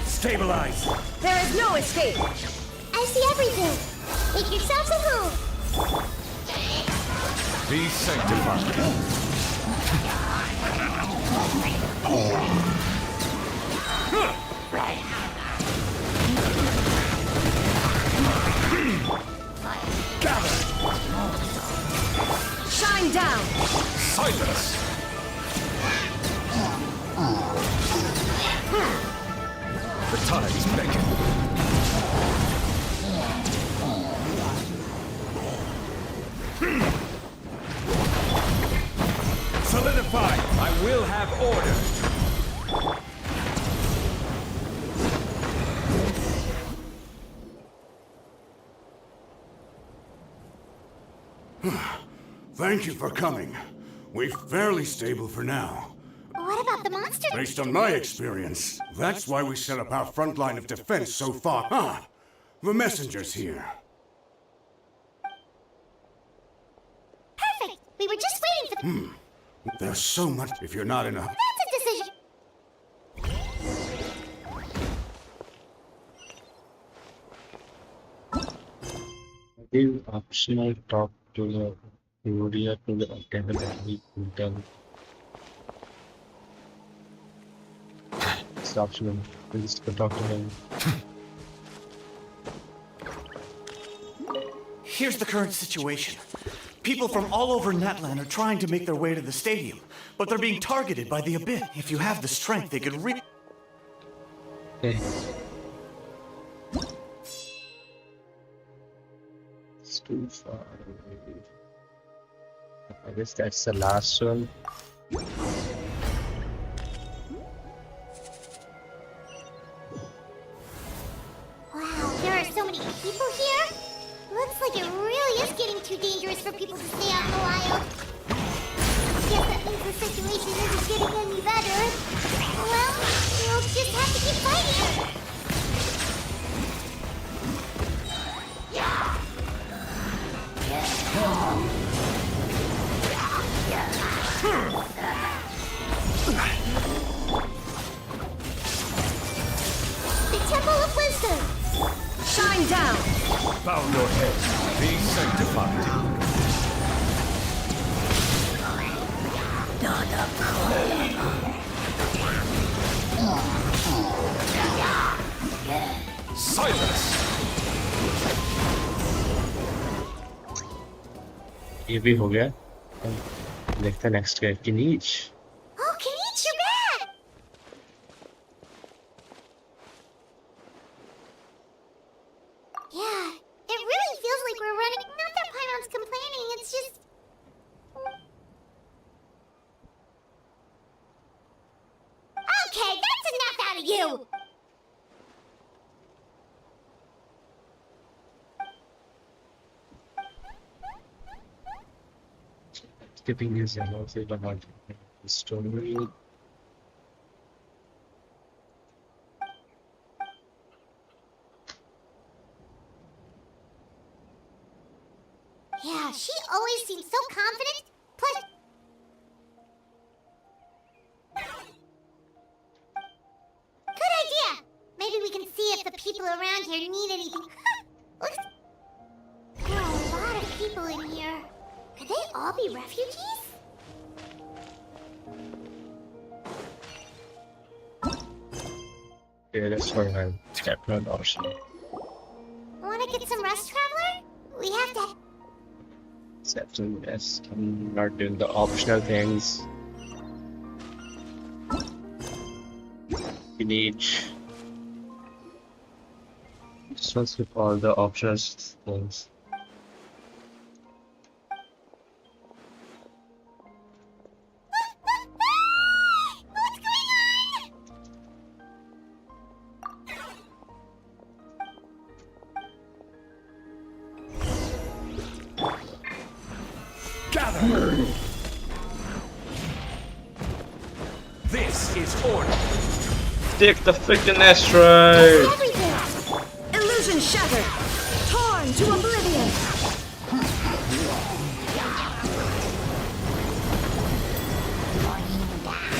Stabilize! There is no escape! I see everything. Make yourselves at home. Be sanctified. Gather! Shine down! Silence! The tides beckon. Solidify! I will have order. Thank you for coming. We're fairly stable for now. What about the monster? Based on my experience, that's why we set up our front line of defense so far. The messenger's here. Perfect. We were just waiting for. There's so much if you're not in a. That's a decision. Give optional talk to the courier to the academy intern. It's optional. Please talk to him. Here's the current situation. People from all over Natlan are trying to make their way to the stadium, but they're being targeted by the Abyss. If you have the strength, they could Okay. It's too far away. I guess that's the last one. Wow, there are so many people here. Looks like it really is getting too dangerous for people to stay out in the wild. Guess that means the situation isn't getting any better. Well, we'll just have to keep fighting. The Temple of Wisdom. Shine down! Bow your head. Be sanctified. Silence! ये भी हो गया. देखते हैं next का Kinich. Oh, Kinich, you're back! Yeah, it really feels like we're running. Not that Paimon's complaining, it's just. Okay, that's enough out of you! Skipping is yellow, so but not the story. Yeah, she always seems so confident. Plus. Good idea! Maybe we can see if the people around here need anything. There are a lot of people in here. Could they all be refugees? Yeah, that's for my stepbrother option. Wanna get some rest, Traveler? We have to. Exception, yes, I'm not doing the optional things. Kinich. Just want to skip all the optional things. This is order. Stick the freaking asteroid! Illusion shattered! Torn to oblivion!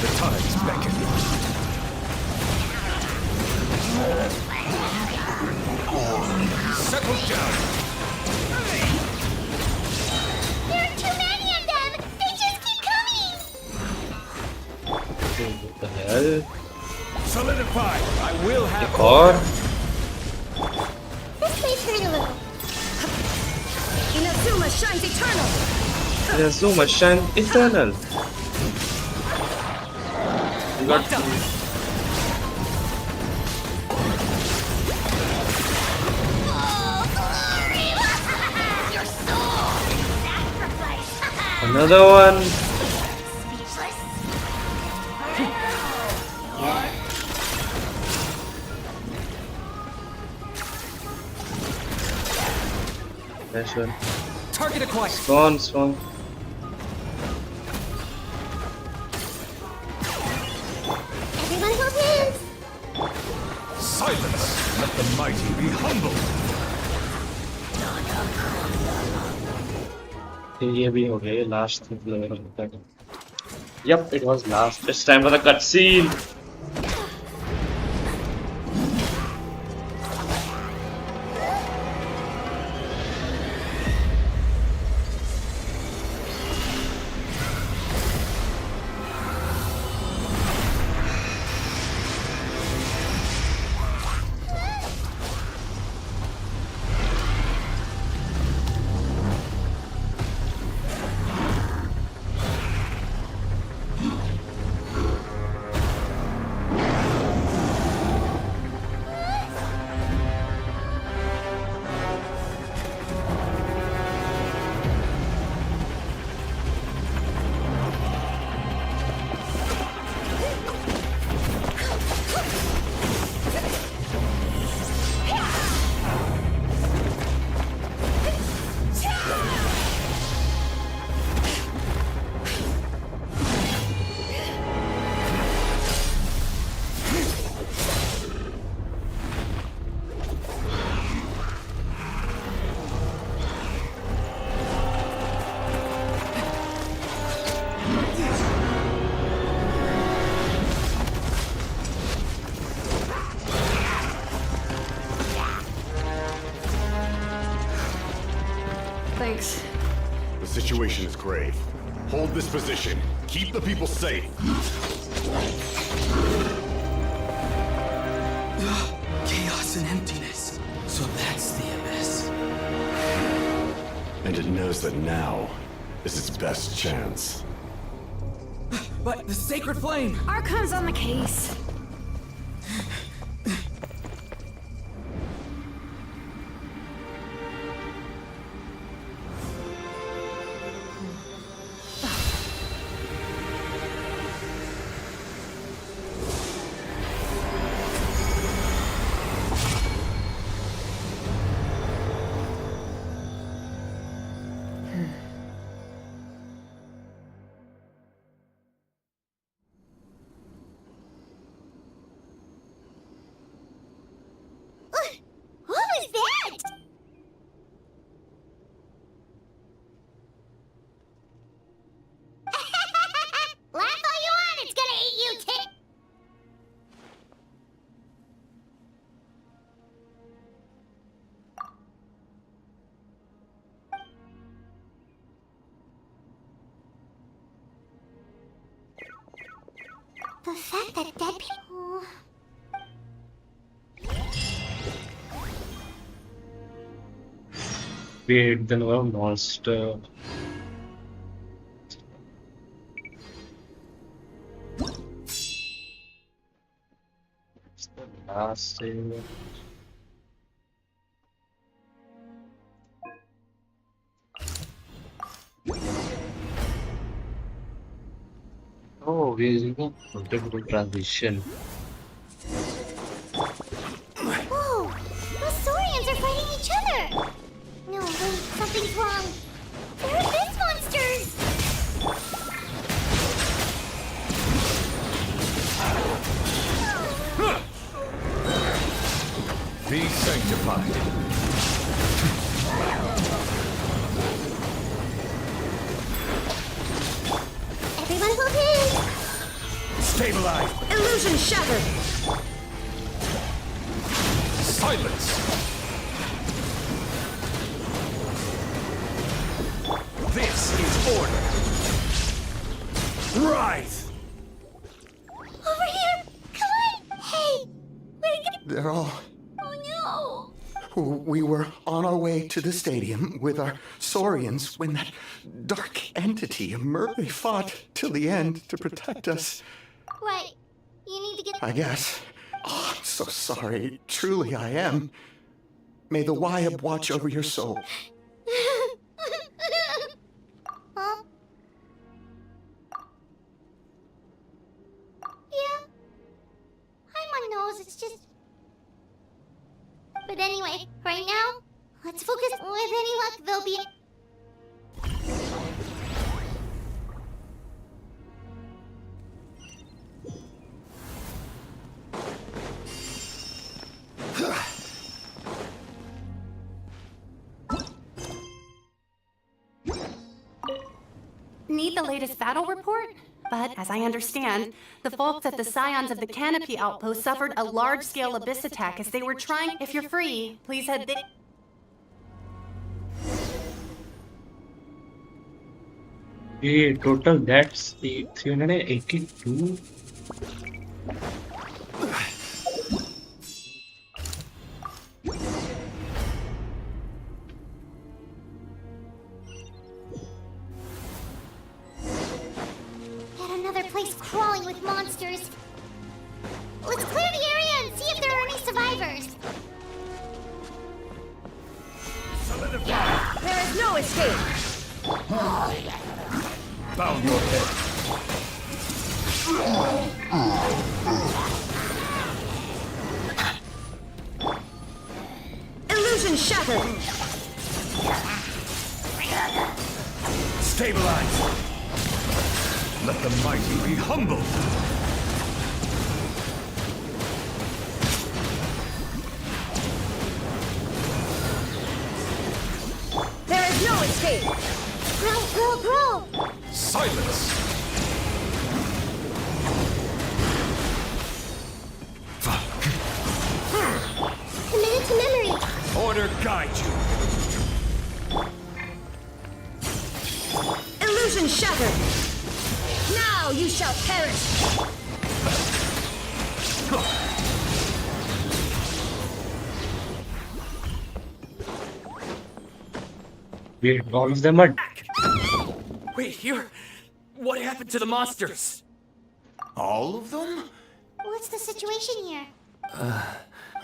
The tides beckon. Settle down. There are too many of them! They just keep coming! What the hell? Solidify. I will have. Or This may turn a little. Inazuma shines eternal! Inazuma shine eternal. Locked up. Your soul! Sacrifice! Another one. Speechless. Nice one. Target Target acquired. Spawn. Everyone hold hands! Silence! Let the mighty be humbled! ये भी हो गए last level तक. Yep, it was last. It's time for the cutscene. Thanks. The situation is grave. Hold this position. Keep the people safe. Chaos and emptiness. So that's the abyss. And it knows that now is its best chance. But the sacred flame! Archon's on the case. What was that? Laugh all you want, it's gonna eat you too. The fact that dead people... Wait, then a monster. It's the last thing. Oh, we're using a beautiful transition. Whoa! The Saurians are fighting each other! No, wait, something's wrong. They're abyss monsters! Be sanctified. Everyone hold hands! Stabilize. Illusion shattered. Silence. This is order. Rise. Over here! Come on! Hey! We're gonna... They're all... Oh We were on our way to the stadium with our Saurians when that dark entity emerged. They fought till the end to protect us. no! What? You need to get... I guess. Oh, I'm so sorry. Truly, I am. May the Wyab watch over your soul. Huh? Yeah. I'm on nose, it's just... But anyway, right now, let's focus. With any luck, they'll be... Need the latest battle report? But as I understand, the folks at the Scions of the Canopy outpost suffered a large-scale abyss attack as they were trying. If you're free, please head there. Total that's the 382. Yet another place crawling with monsters. Let's clear the area and see if there are any survivors. There is no escape. Bow your head. Illusion shattered. Stabilize. Let the mighty be humbled. There is no escape. Grow! Silence. Committed to memory. Order guide you. Illusion shattered. Now you shall perish. All of them are. Wait, here? What happened to the monsters? All of them? What's the situation here?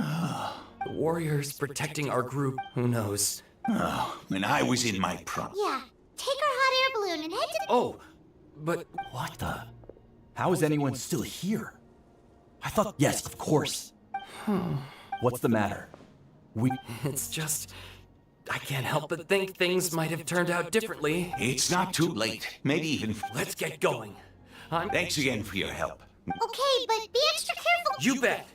The warriors protecting our group. Who knows? Oh, when I was in my prime. Yeah, take our hot air balloon and head to Oh, but What the? How is anyone still here? I thought, yes, of course. What's the matter? it's just... I can't help but think things might have turned out differently. It's not too late. Maybe even... Let's get going. Thanks again for your help. Okay, but be extra careful. You bet.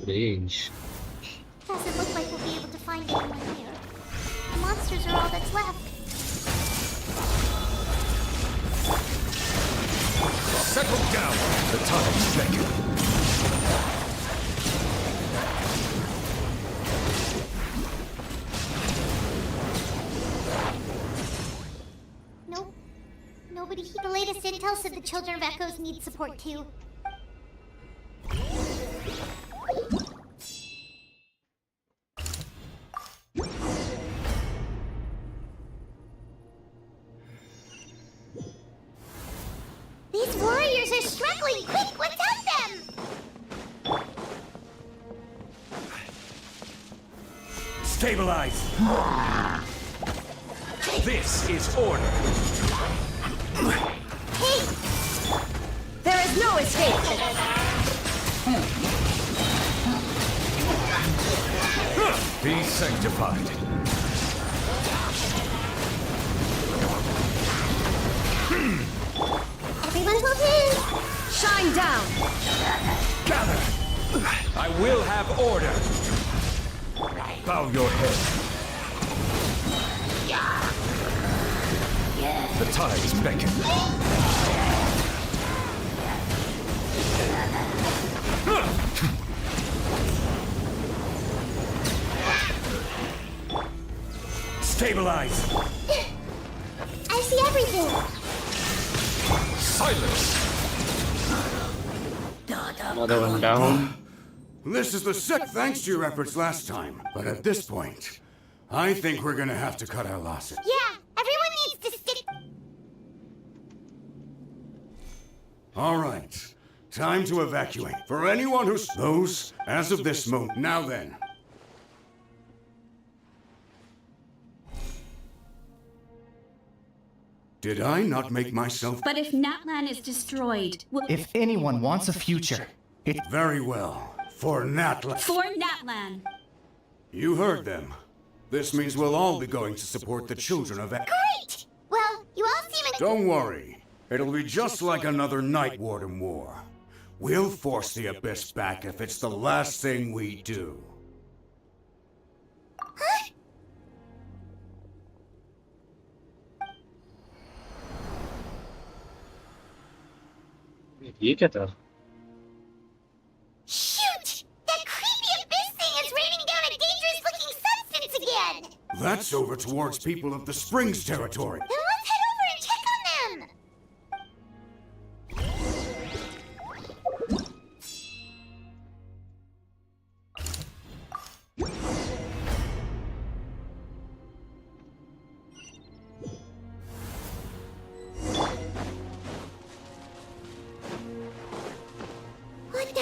Range. Doesn't look like we'll be able to find anyone here. The monsters are all that's left. Settle down. The time's beckon. Nope. Nobody. The latest intel said the Children of Echoes need support too. These warriors are struggling! Quick, let's help them! Stabilize. This is order. Hey! There is no escape. Be sanctified. Everyone move in! Shine down. Gather. I will have order. Bow your head. The tides beckon. Stabilize. I see everything! Silence. Another one down. This is the sick thanks to your efforts last time. But at this point, I think we're gonna have to cut our losses. Yeah, everyone needs to stick. All right. Time to evacuate. For anyone who's... Those, as of this moment. Now then. Did I not make myself... But if Natlan is destroyed, If anyone wants a future, Very well. For Natlan. For Natlan. You heard them. This means we'll all be going to support the children of... Great! Well, you all seem... Don't worry. It'll be just like another Night Warden war. We'll force the Abyss back if it's the last thing we do. Huh? ये क्या था? Shoot! That creepy abyss thing is raining down a dangerous-looking substance again! That's over towards people of the Springs territory. Then let's head over and check on them! What the?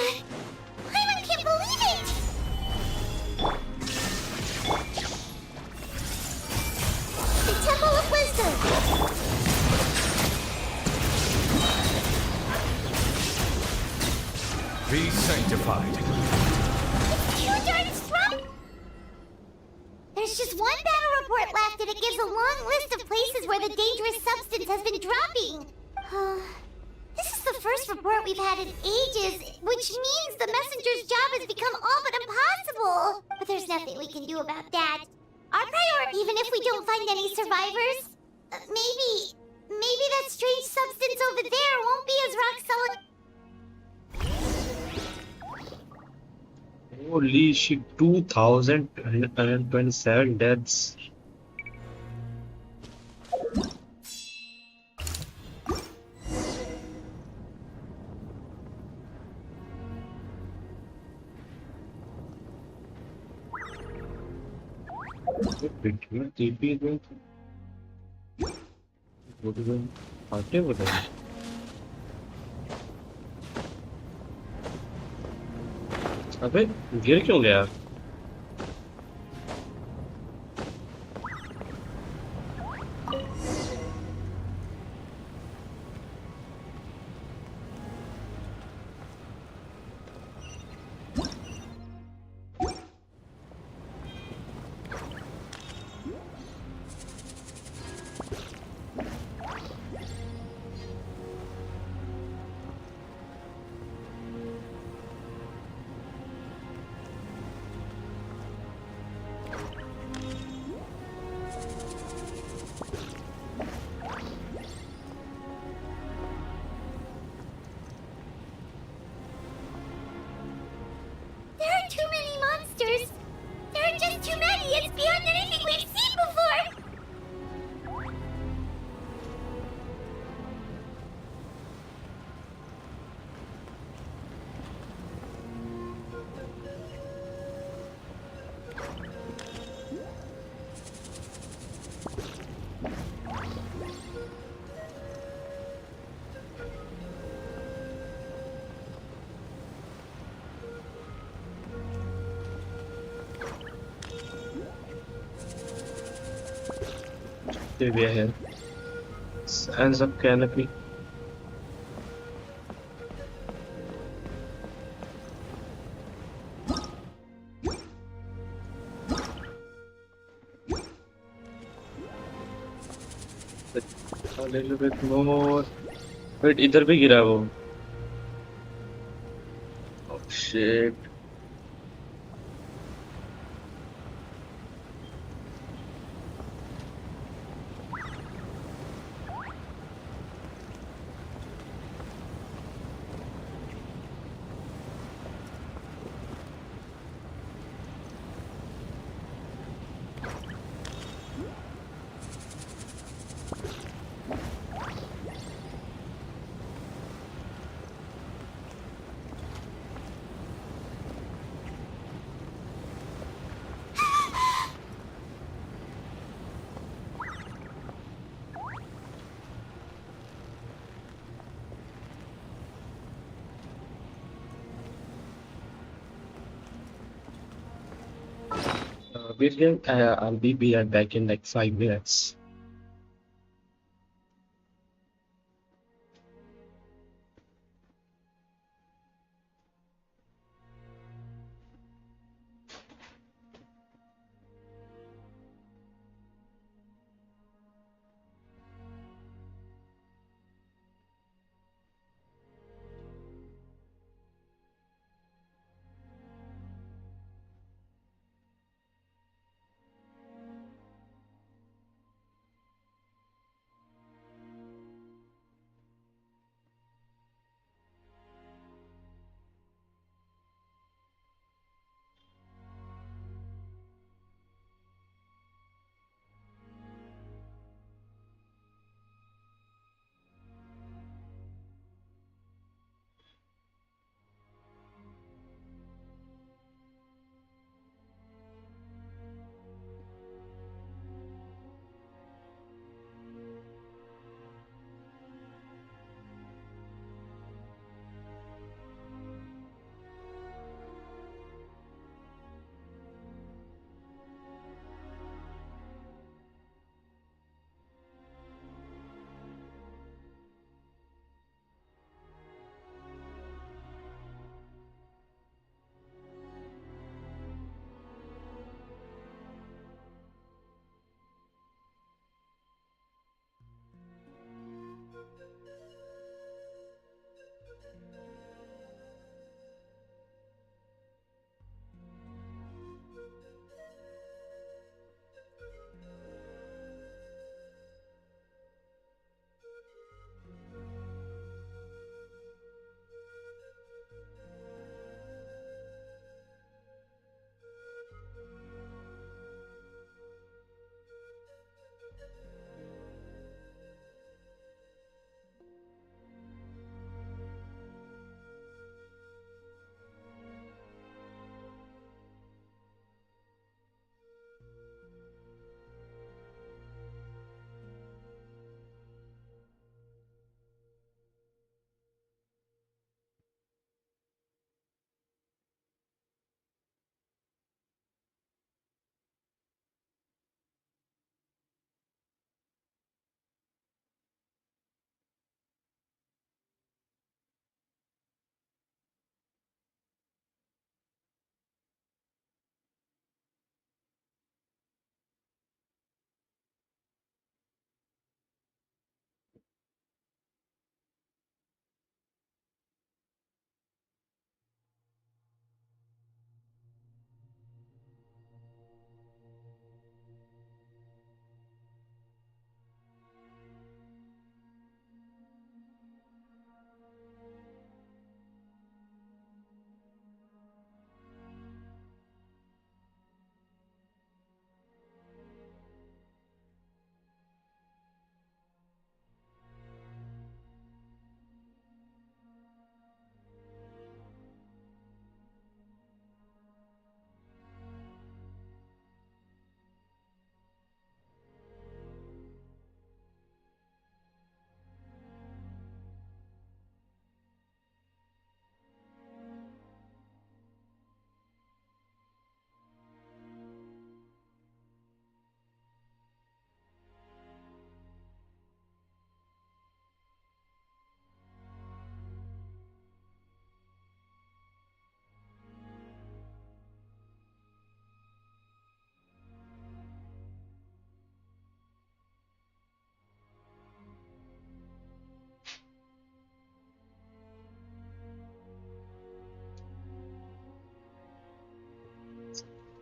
I can't believe it! The Temple of Wisdom! Be sanctified. It's too darn strong! There's just one battle report left, and it gives a long list of places where the dangerous substance has been dropping. This is the first report we've had in ages, which means the messenger's job has become all but impossible. But there's nothing we can do about that. Our priority, even if we don't find any survivors, maybe that strange substance over there won't be as rock solid. Holy shit, 2,127 deaths. TP में आते बताइए अबे गिर क्यों गया There are too many monsters. There are just too many. It's beyond anything we've seen before. we are here. Sands of canopy. A little bit more. Wait, इधर भी गिरा वो. Oh shit. I'll be right back in like 5 minutes.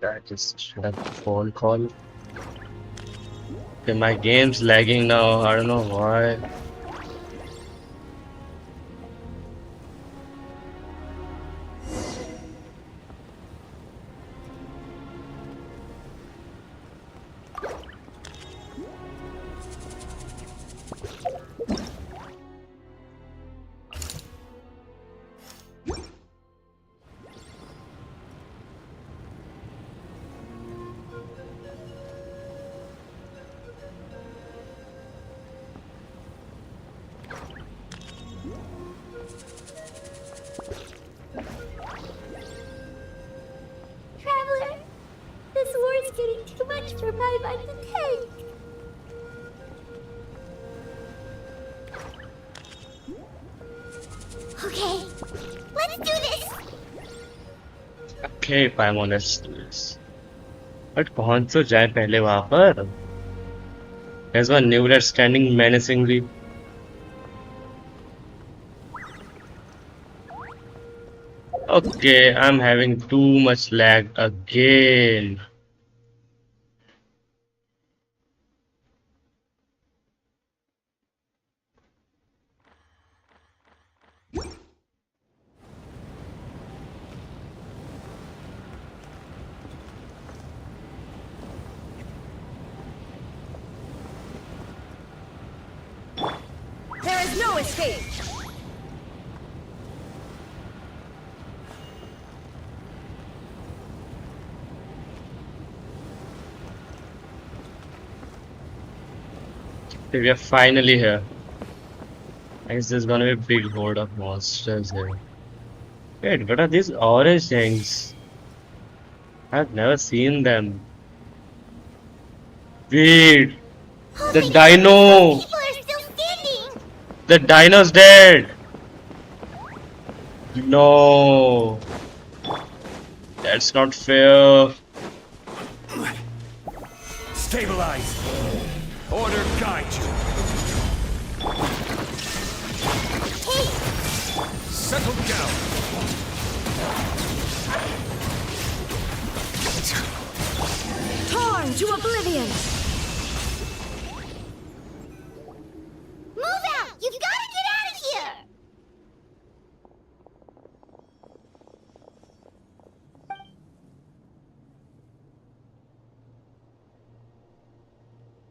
I just had a phone call. Okay, my game's lagging now. I don't know why. Traveler, this war is getting too much for my mind to take. Okay, let's do this. Okay, fine, let's do this. But पहुंच तो जाए पहले वहां पर. There's one new red standing menacingly. Okay, I'm having too much lag again. There is no escape! Okay, we are finally here. I guess there's gonna be a big horde of monsters here. Wait, what are these orange things? I've never seen them. Wait, the dino! People are still standing. The dino's dead! No! That's not fair. Stabilize. Order guide you. Settle down. Torn to oblivion! Move out! You've got to get out of here!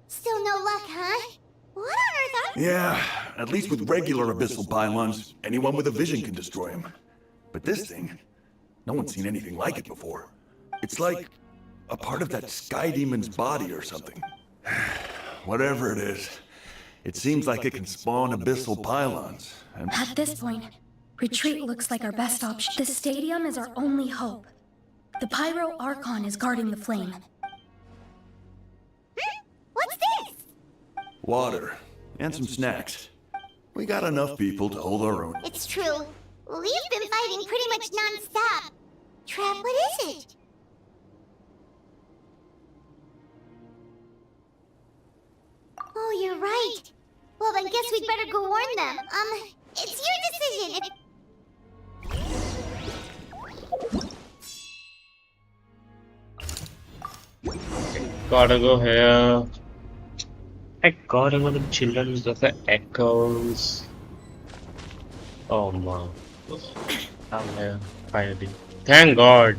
Still no luck, huh? What on earth are... Yeah, at least with regular abyssal pylons, anyone with a vision can destroy them. But this thing, no one's seen anything like it before. It's like a part of that sky demon's body or something. Whatever it is, it seems like it can spawn abyssal pylons. And At this point, retreat looks like our best option. The stadium is our only hope. The Pyro Archon is guarding the flame. What's this? water, and some snacks. We got enough people to hold our own. It's true. We've been fighting pretty much non-stop. Trev, what is it? Oh, you're right. Well, then guess we'd better go warn them. It's your decision. Gotta go here. I gotta go to the children's of the echoes. Oh man. I'm here, finally. Thank God.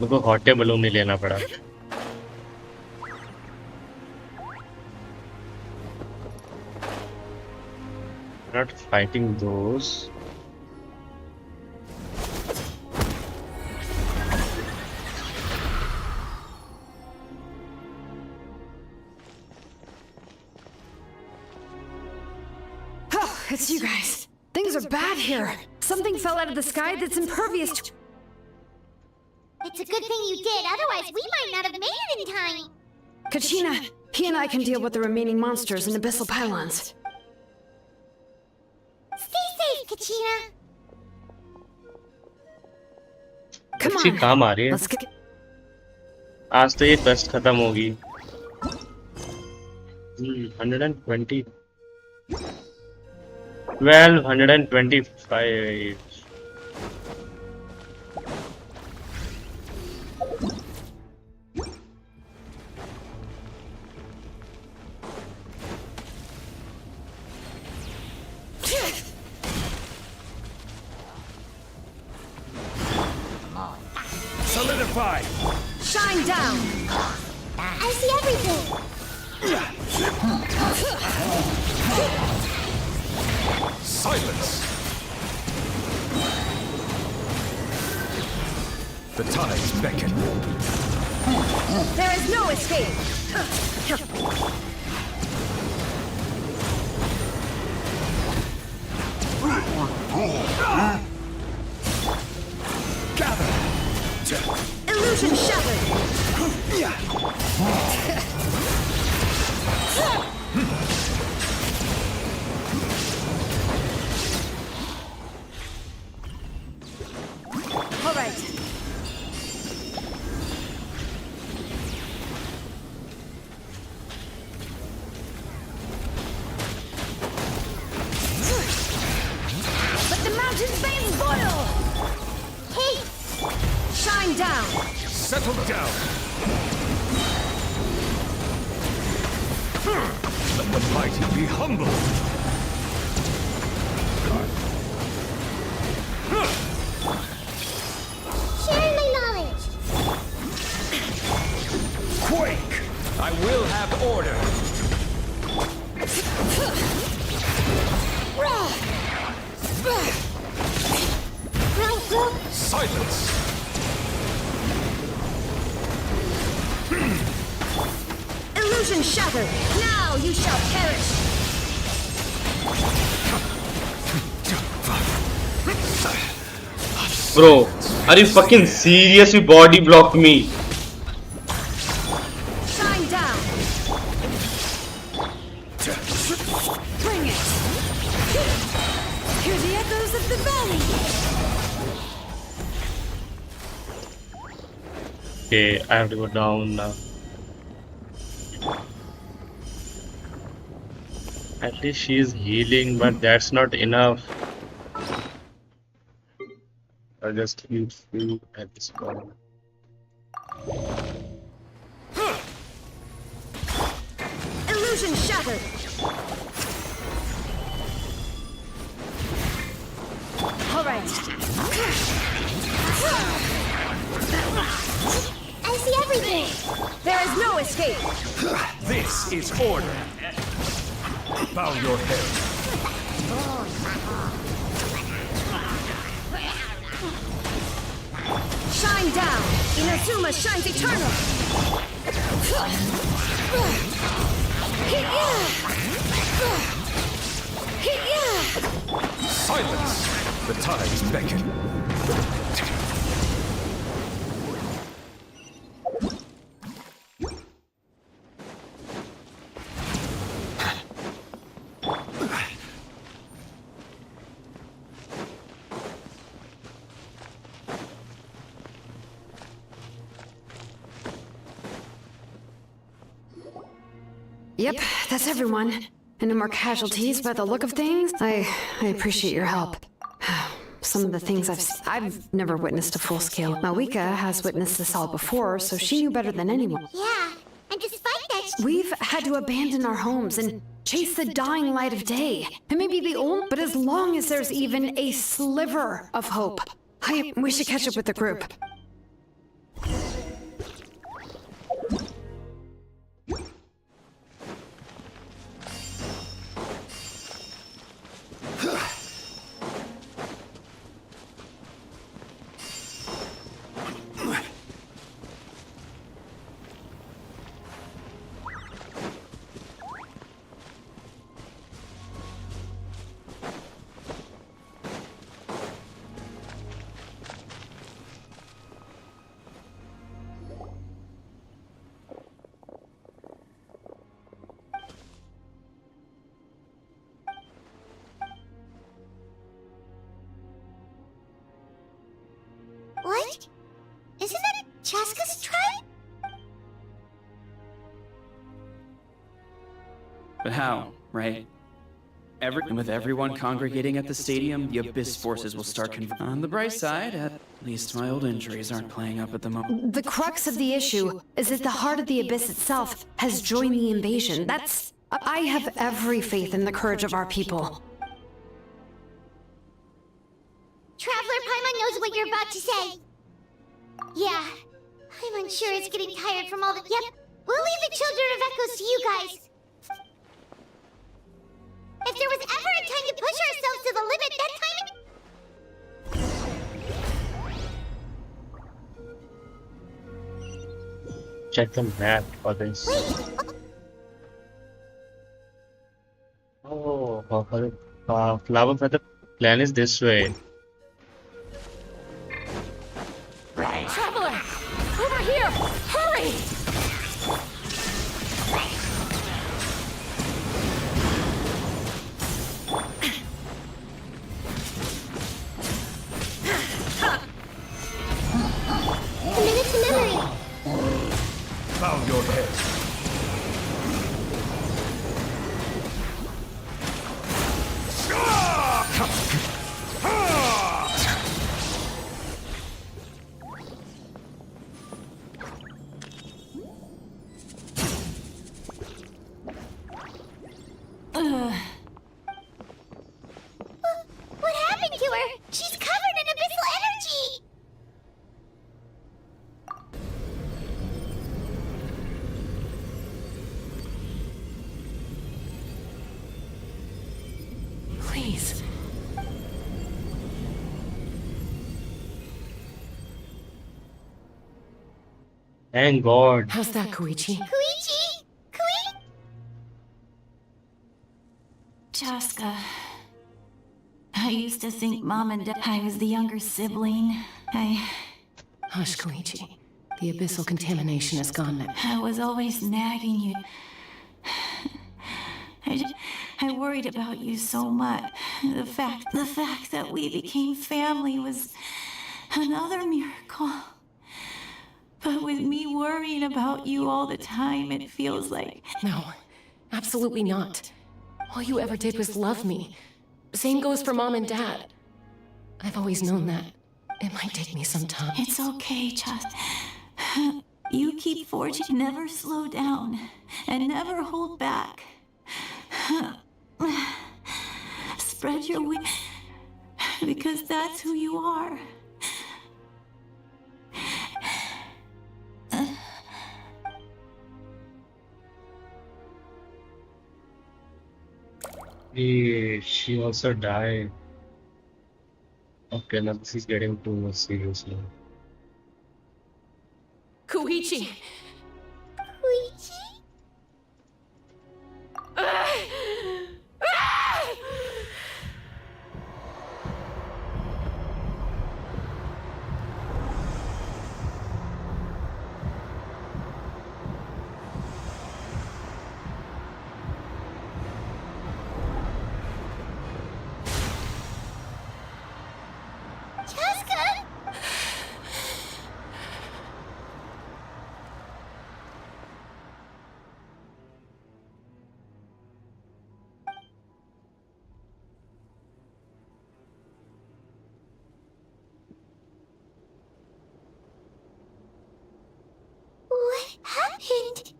मुझको हॉटे balloon नहीं लेना पड़ा. Not fighting those. Oh, it's you guys. Things are bad here. Something fell out of the sky that's impervious to... It's a good thing you did, otherwise we might not have made it in time. Kachina, he and I can deal with the remaining monsters and abyssal pylons. Stay safe, Kachina. Come अच्छी on. काम आ रही है. Let's get... आज तो ये quest खत्म होगी. 120. 125. Fortified! Shine down! I see everything! Silence! The tides beckon. There is no escape! Gather! Illusion shattered! All right. Let the mountain's veins boil! Hey! Shine down! Settle down! Let the mighty be humble! Share my knowledge! Quake! I will have order! Silence! Illusion shattered! Now you shall perish! Bro, are you fucking serious? You body blocked me. Shine down! Bring it! Hear the echoes of the valley! Okay, I have to go down now. At least she is healing, but that's not enough. I just use food at this point. Illusion shattered! All right. I see everything! There is no escape! This is order! Bow your head. Shine down! Inazuma shines eternal! Silence! The tides beckon. Yep, that's everyone. And no more casualties by the look of things. I appreciate your help. Some of the things I've never witnessed a full scale. Malika has witnessed this all before, so she knew better than anyone. Yeah, and despite that, We've had to abandon our homes and chase the dying light of day. It may be the old, but as long as there's even a sliver of hope, we should catch up with the group. what? Isn't that Chaska's tribe? But how, right? With everyone congregating at the stadium, the Abyss forces will start on the bright side, at least my old injuries aren't playing up at the moment. The crux of the issue is that the heart of the Abyss itself has joined the invasion. I have every faith in the courage of our people. Traveler Paimon knows what you're about to say. Yeah, I'm unsure it's getting tired from all the... Yep, we'll leave the Children of Echoes to you guys. If there was ever a time to push ourselves to the limit, that time... Check the map for this. Oh, flower feather plan is this way. Traveler! Over here! Hurry! Commit it to memory. Found your head. What happened to her? She's covered in abyssal energy! Please. Thank God. How's that, Koichi? Koichi? Chaska. I used to think Mom and Dad I was the younger sibling. Hush, Koichi. The abyssal contamination is gone now. I was always nagging you. I worried about you so much. The fact that we became family was another miracle. But with me worrying about you all the time, it feels like... No, absolutely not. All you ever did was love me. Same goes for Mom and Dad. I've always known that. It might take me some time. It's okay, Chas. You keep forging, never slow down, and never hold back. Spread your wings, because that's who you are. She also died. Okay, now this is getting too much serious now. Koichi! Koichi? Chaska? What happened?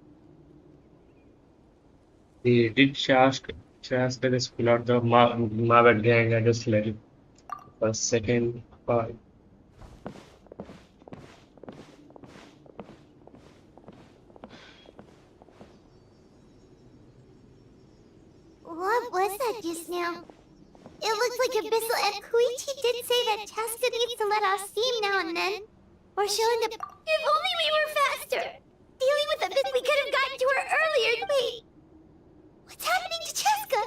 They did Shaska just pull out the Marvel gang. I just let it for a second. But What was that just now? It looked like abyssal, and Koichi did say that Chaska needs to let off steam now and then. Or she'll end up... If only we were faster! Dealing with abyss, we could have gotten to her earlier. Wait, what's happening to Chaska?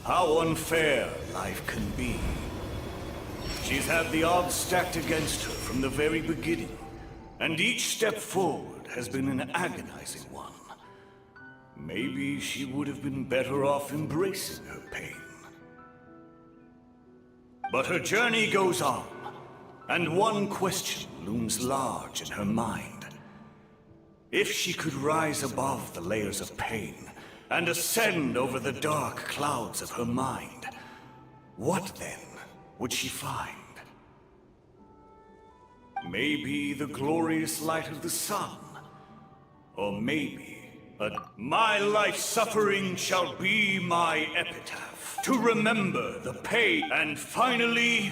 How unfair life can be. She's had the odds stacked against her from the very beginning, and each step forward has been an agonizing one. Maybe she would have been better off embracing her pain. But her journey goes on, and one question looms large in her mind. If she could rise above the layers of pain and ascend over the dark clouds of her mind, what then would she find? Maybe the glorious light of the sun, or maybe my life suffering shall be my epitaph, to remember the pain and finally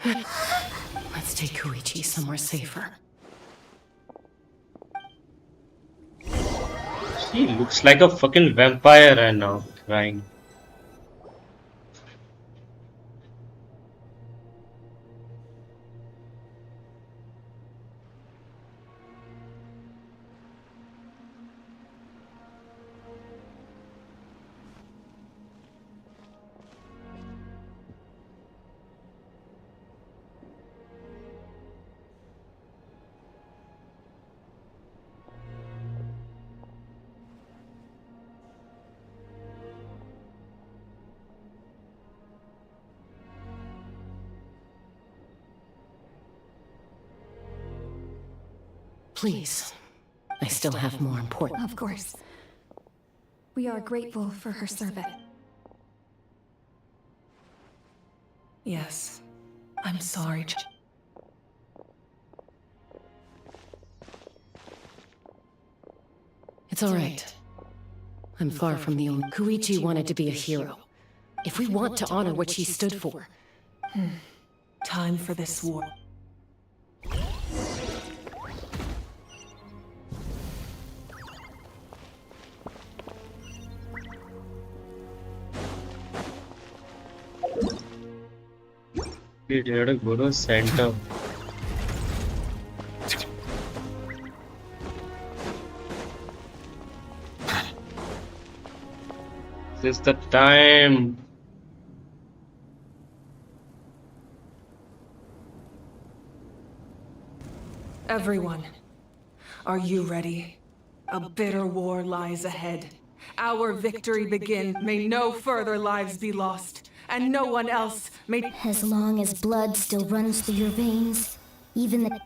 Let's take Koichi somewhere safer. He looks like a fucking vampire right now, crying. Please. I still have more important. Of course. We are grateful for her service. Yes. I'm sorry. It's all right. I'm far from the only. Koichi wanted to be a hero. If we want to honor what she stood for. Time for this war. He had a go to center. This is the time. Everyone, are you ready? A bitter war lies ahead. Our victory begin. May no further lives be lost, and no one else may. As long as blood still runs through your veins, even the.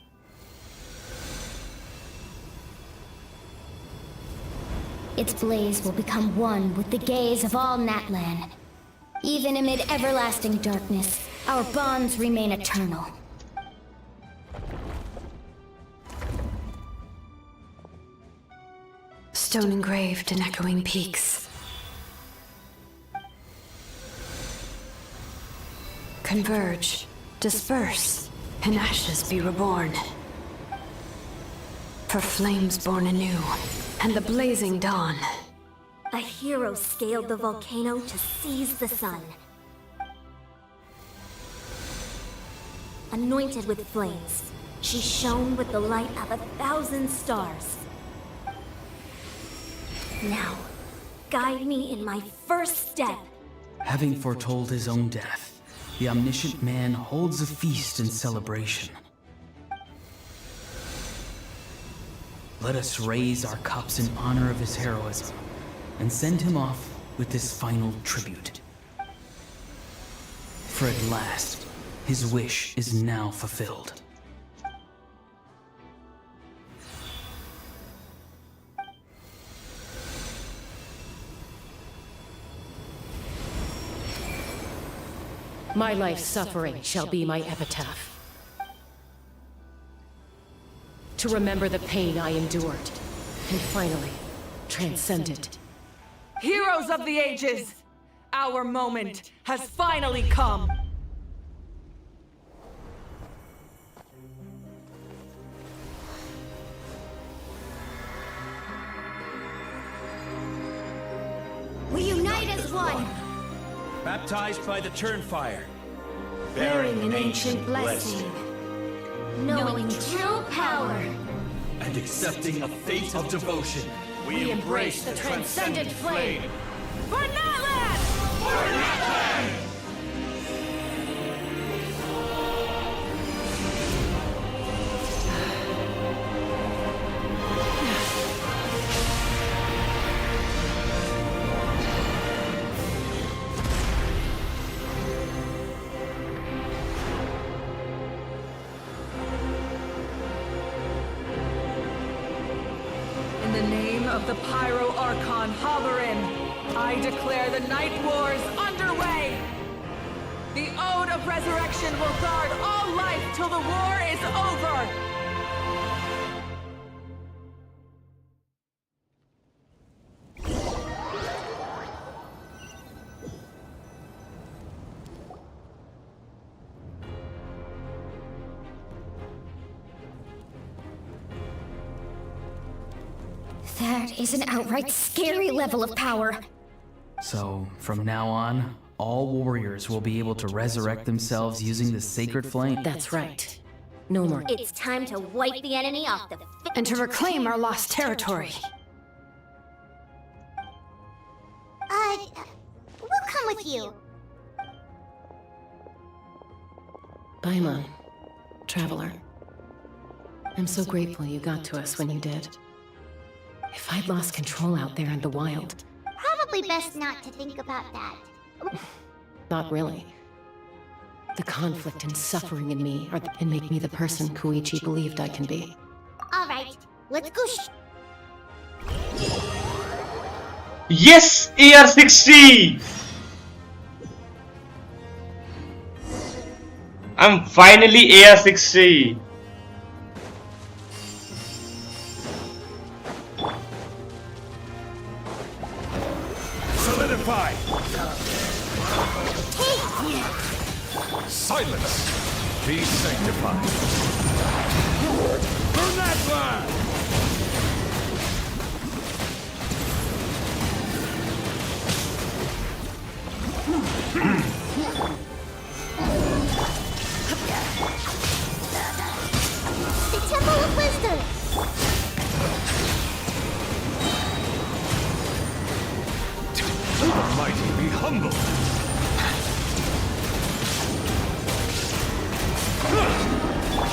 Its blaze will become one with the gaze of all Natlan. Even amid everlasting darkness, our bonds remain eternal. Stone engraved in echoing peaks. Converge, disperse, and ashes be reborn. For flames born anew, and the blazing dawn. A hero scaled the volcano to seize the sun. Anointed with flames, she shone with the light of 1,000 stars. Now, guide me in my first step. Having foretold his own death, the omniscient man holds a feast in celebration. Let us raise our cups in honor of his heroism and send him off with this final tribute. For at last, his wish is now fulfilled. My life's suffering shall be my epitaph. To remember the pain I endured, and finally, transcend it. Heroes of the ages! Our moment has finally come! We unite as one! Baptized by the Turnfire. Bearing an ancient blessing. Knowing true power. And accepting a fate of devotion. We embrace the transcendent flame. For Natlan! For Natlan! In the name of the Pyro Archon Halloran, I declare the Night Wars underway! The Ode of Resurrection will guard all life till the war is over! That is an outright scary level of power. So, from now on, all warriors will be able to resurrect themselves using the sacred flame. That's right. No more. It's time to wipe the enemy off the And to reclaim our lost territory. We'll come with you. Paimon, Traveler. I'm so grateful you got to us when you did. If I'd lost control out there in the wild... Probably best not to think about that. Not really. The conflict and suffering in me and make me the person Koichi believed I can be. Alright, let's go Yes! AR-60! I'm finally AR-60! Solidify! Silence! Be sanctified! Burn that one! The Temple of Wisdom! The mighty be humble!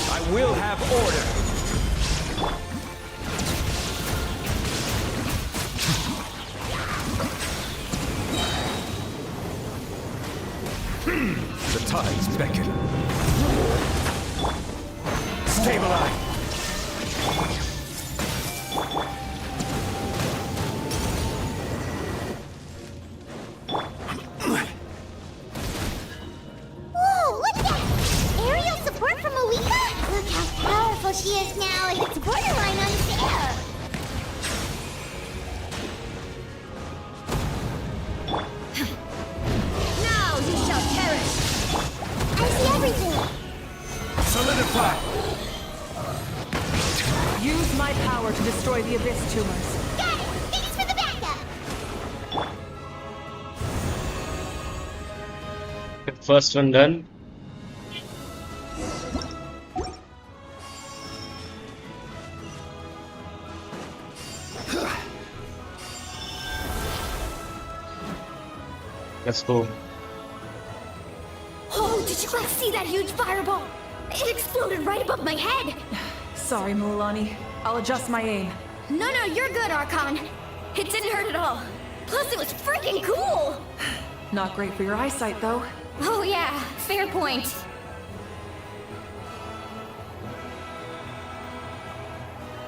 I will have order! The tides beckon. Stabilize! Whoa, look at that! Aerial support from Awika? Look how powerful she is now. It's borderline unfair. Now you shall perish! I see everything. Solidify! Use my power to destroy the Abyss tumors. Got it! Thanks for the backup! First one done. Let's go. Oh, did you guys see that huge fireball? It exploded right above my head! Sorry, Mualani. I'll adjust my aim. No, you're good, Archon. It didn't hurt at all. Plus, it was freaking cool! Not great for your eyesight, though. Oh yeah, fair point.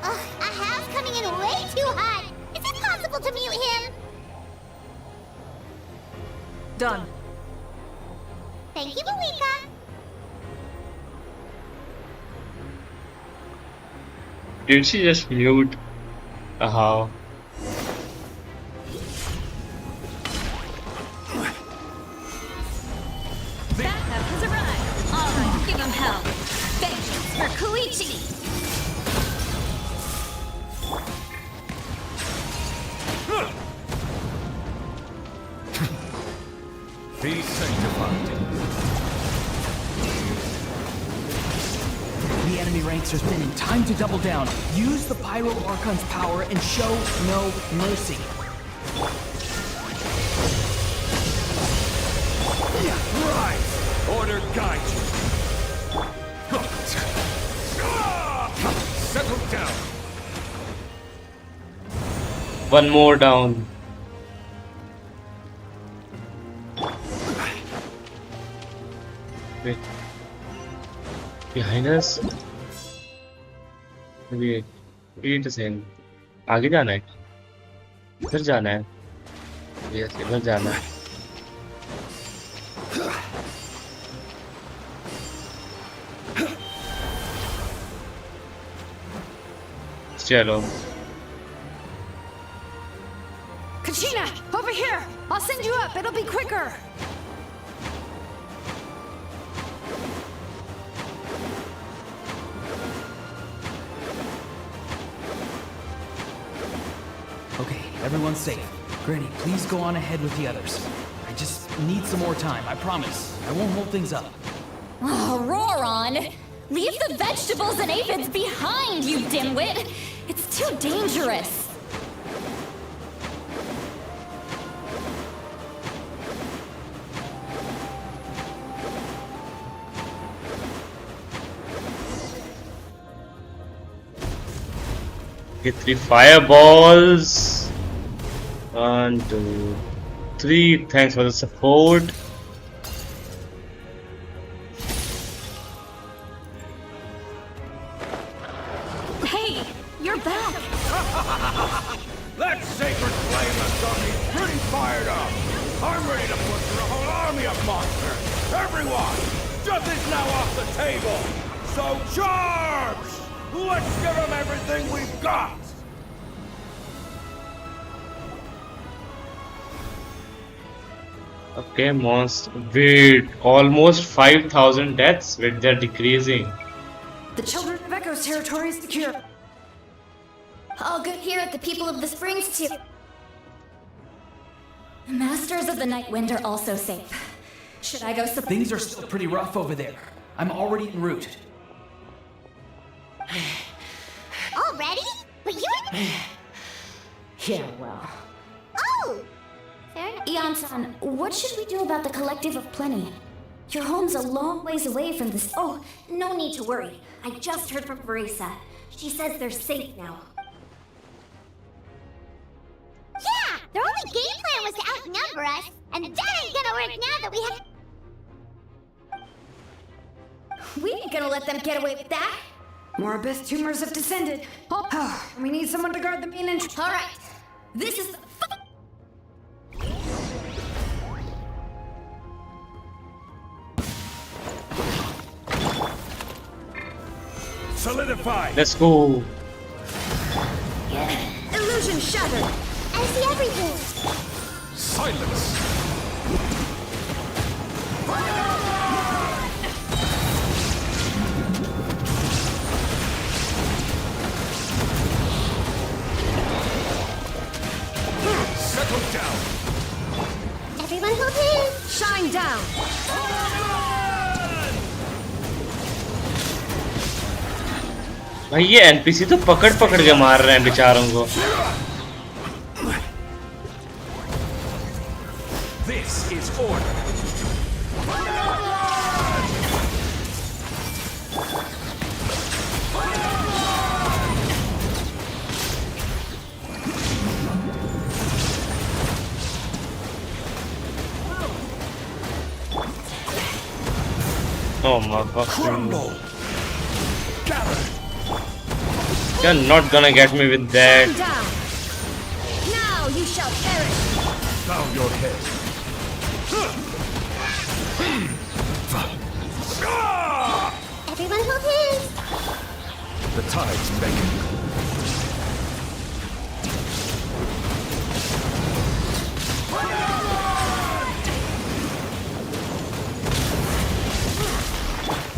Ugh, Ahav's coming in way too hot. Is it possible to mute him? Done. Thank you, Malika. Did she just mute? How? Backup has arrived. Alright, give him hell. Vengeance for Koichi! Be sanctified. The enemy ranks are thinning. Time to double down. Use the Pyro Archon's power and show no mercy. Rise! Order guide you. Settle down. One more down. Wait. Behind us? Wait a second. आगे जाना है? इधर जाना है? Yes, इधर जाना है. चलो. Kachina, over here! I'll send you up, it'll be quicker! everyone's safe. Granny, please go on ahead with the others. I just need some more time, I promise. I won't hold things up. Oh, Roron! Leave the vegetables and aphids behind, you dimwit! It's too dangerous! Get 3 fireballs. 1, 2, 3. Thanks for the support. Hey, you're back! That sacred flame has got me pretty fired up. I'm ready to butcher a whole army of monsters. Everyone, death is now off the table. So charge! Let's give them everything we've got! Okay, monster. Wait, almost 5,000 deaths. Wait, they're decreasing. The Children of Echo's territory is secure. All good here at the People of the Springs too. The Masters of the Night Wind are also safe. Should I go support? Things are still pretty rough over there. I'm already en route. Already? But you're... Yeah, well. Oh! Fair enough. Ian-san, what should we do about the Collective of Plenty? Your home's a long ways away from this. Oh, no need to worry. I just heard from Marisa. She says they're safe now. Yeah! Their only game plan was to outnumber us, and that ain't gonna work now that we have... We ain't gonna let them get away with that. More abyss tumors have descended. Oh, we need someone to guard the main entrance. All right, this is the Solidify! Let's go. illusion shattered. I see everything! Silence! Settle down! Everyone hold hands! Shine down. भाई ये NPC तो पकड़ पकड़ के मार रहे हैं बेचारों को. This is order! Oh my fucking... You're not gonna get me with that. Down. Now you shall perish. Bow your head. Everyone hold hands! The tide's beckon.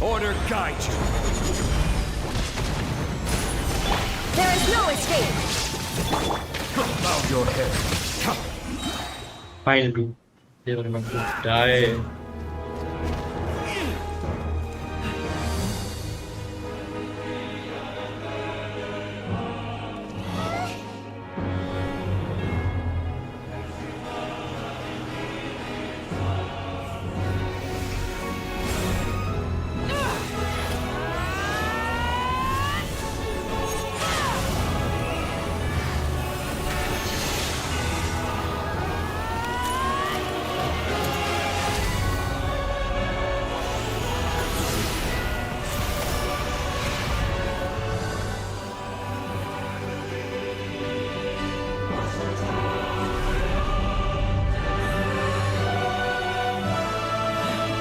Order guide you. There is no escape. Bow your head. Finally, they were not going to die.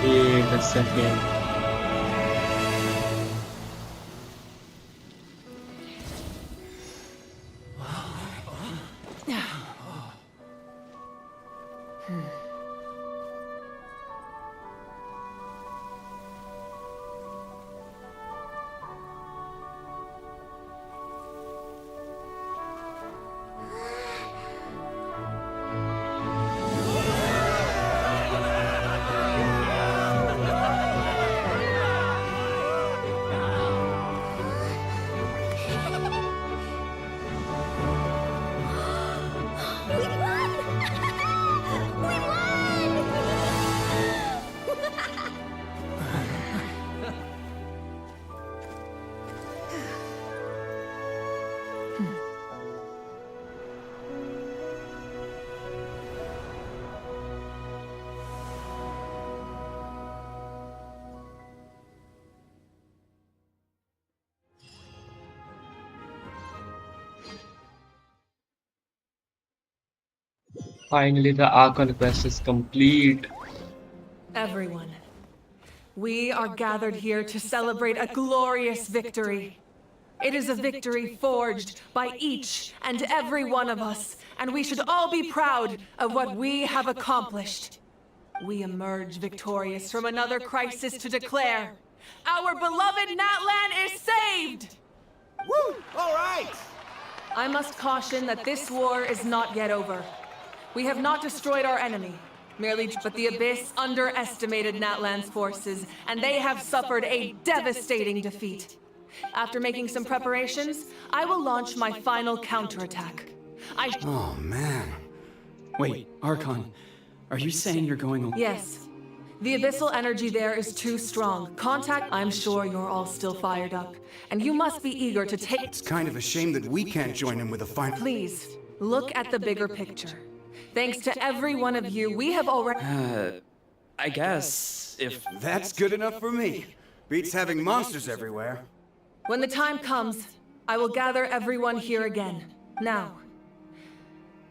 Wait a second. Finally, the Archon quest is complete. Everyone, we are gathered here to celebrate a glorious victory. It is a victory forged by each and every one of us, and we should all be proud of what we have accomplished. We emerge victorious from another crisis to declare, our beloved Natlan is saved! Woo! All right! I must caution that this war is not yet over. We have not destroyed our enemy, but the Abyss underestimated Natlan's forces, and they have suffered a devastating defeat. After making some preparations, I will launch my final counterattack. Oh, man. Wait, Archon, are you saying you're going... Yes. The abyssal energy there is too strong. I'm sure you're all still fired up, and you must be eager to take... It's kind of a shame that we can't join in with a final... Please, look at the bigger picture. Thanks to every one of you, we have already... I guess, if... That's good enough for me. Beats having monsters everywhere. When the time comes, I will gather everyone here again. Now,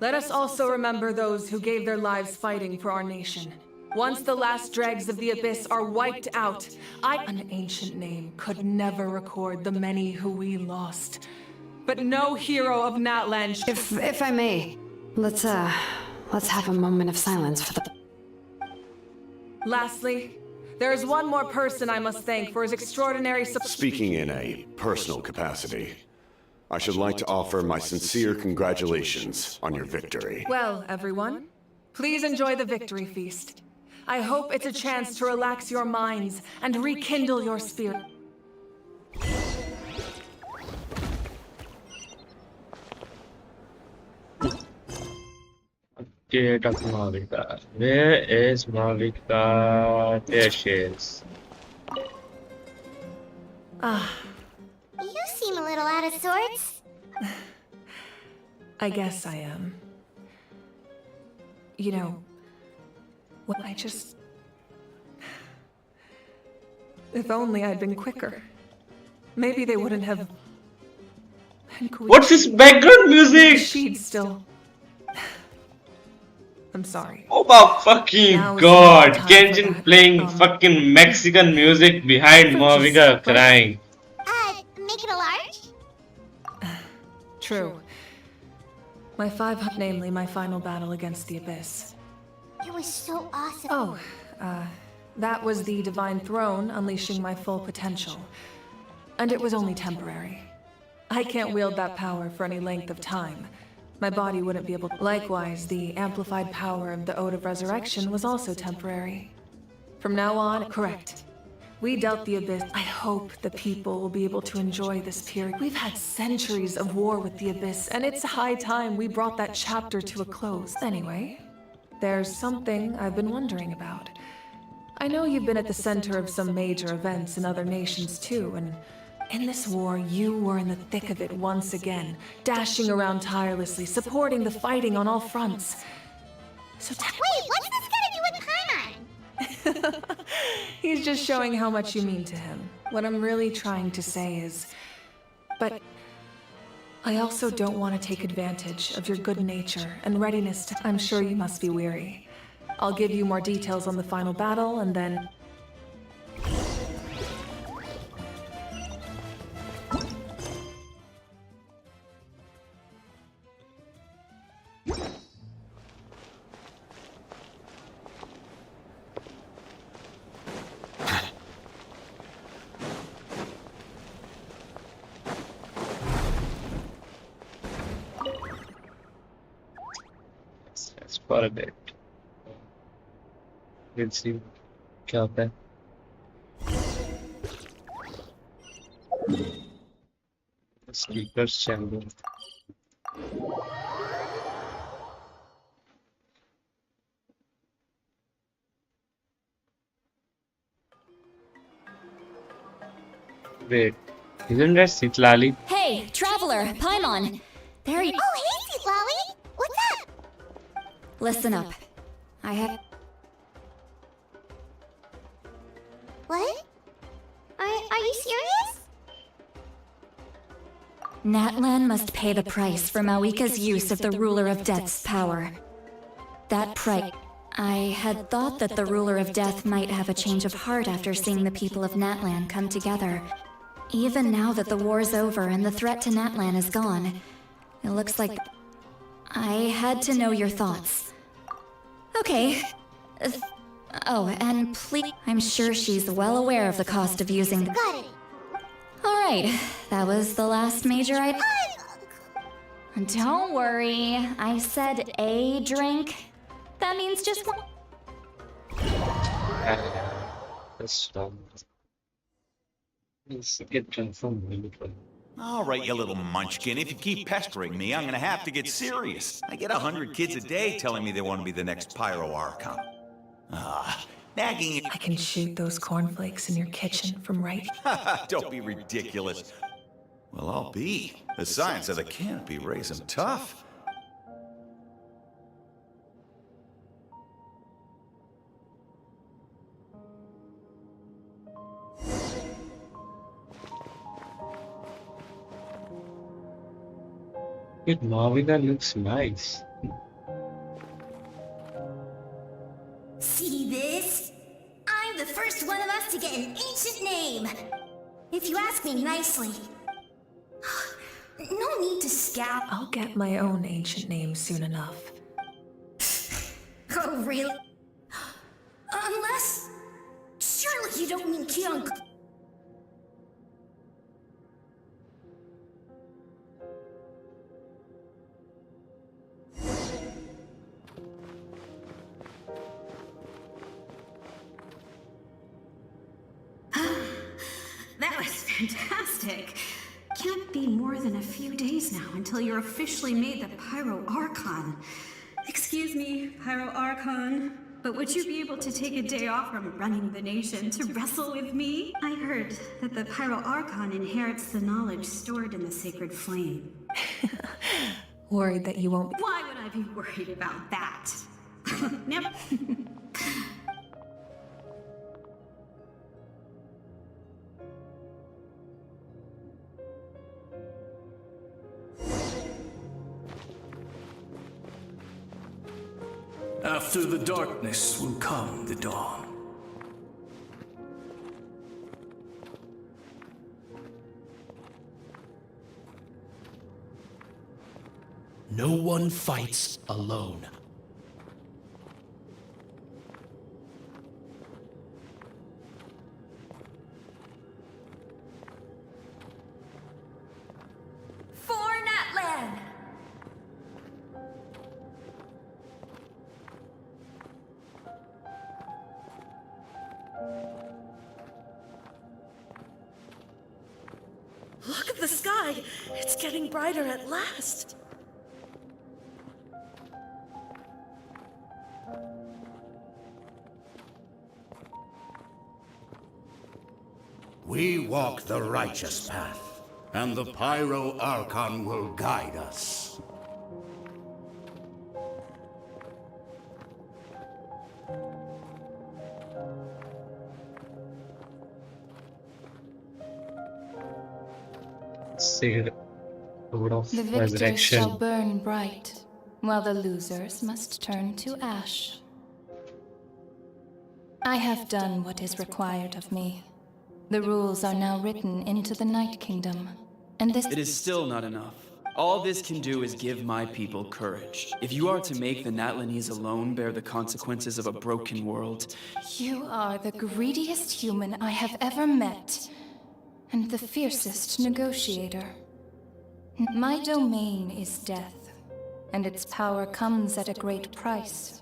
let us also remember those who gave their lives fighting for our nation. Once the last dregs of the Abyss are wiped out, an ancient name could never record the many who we lost. But no hero of Natlan... If I may, let's have a moment of silence for the... Lastly, there is one more person I must thank for his extraordinary support. Speaking in a personal capacity, I should like to offer my sincere congratulations on your victory. Well, everyone, please enjoy the victory feast. I hope it's a chance to relax your minds and rekindle your spirit. Gate of Malika. Where is Malika? There she is. You seem a little out of sorts. I guess I am. You know, well, if only I'd been quicker. Maybe they wouldn't have... What's this background music? She'd still... I'm sorry. Oh my fucking god! Genshin playing fucking Mexican music behind Malika crying. Make it a large? True. Namely my final battle against the Abyss. It was so awesome. Oh, that was the Divine Throne unleashing my full potential. And it was only temporary. I can't wield that power for any length of time. My body wouldn't be able to. Likewise, the amplified power of the Ode of Resurrection was also temporary. From now on, correct. We dealt the Abyss. I hope the people will be able to enjoy this period. We've had centuries of war with the Abyss, and it's high time we brought that chapter to a close. Anyway, there's something I've been wondering about. I know you've been at the center of some major events in other nations too, and in this war, you were in the thick of it once again, dashing around tirelessly, supporting the fighting on all fronts. So wait, what's this got to do with Paimon? He's just showing how much you mean to him. What I'm really trying to say is... But I also don't want to take advantage of your good nature and readiness to... I'm sure you must be weary. I'll give you more details on the final battle, and then... For a bit. We'll see क्या होता है. Speakers chamber. Wait, isn't that Citlali? Hey, traveler, Paimon. There you... Oh, hey, Citlali. What's up? Listen up. I have... What? Are you serious? Natlan must pay the price for Mawika's use of the Ruler of Death's power. That price. I had thought that the ruler of death might have a change of heart after seeing the people of Natlan come together. Even now that the war's over and the threat to Natlan is gone, it looks like I had to know your thoughts. Okay. Oh, and please, I'm sure she's well aware of the cost of using. Got it. Alright, that was the last major item. Don't worry, I said a drink. That means just one. Let's get confirmed. All right, you little munchkin. If you keep pestering me, I'm gonna have to get serious. I get 100 kids a day telling me they want to be the next Pyro Archon. Nagging. I can shoot those cornflakes in your kitchen from right. Don't be ridiculous. Well, I'll be. The science of the canopy raise 'em tough. It Marvina looks nice. See this? I'm the first one of us to get an ancient name. If you ask me nicely. No need to scout. I'll get my own ancient name soon enough. Oh, really? Unless... Surely you don't mean Kyung. That was fantastic. Can't be more than a few days now until you're officially made the Pyro Archon. Excuse me, Pyro Archon, but would you be able to take a day off from running the nation to wrestle with me? I heard that the Pyro Archon inherits the knowledge stored in the sacred flame. Worried that you won't. Why would I be worried about that? Never. After the darkness will come the dawn. No one fights alone. For Natlan! Look at the sky! It's getting brighter at last! We walk the righteous path, and the Pyro Archon will guide us. Say Lord of The victors Resurrection. shall burn bright, while the losers must turn to ash. I have done what is required of me. The rules are now written into the Night Kingdom, and this— It is still not enough. All this can do is give my people courage. If you are to make the Natlanese alone bear the consequences of a broken world— You are the greediest human I have ever met, and the fiercest negotiator. My domain is death, and its power comes at a great price.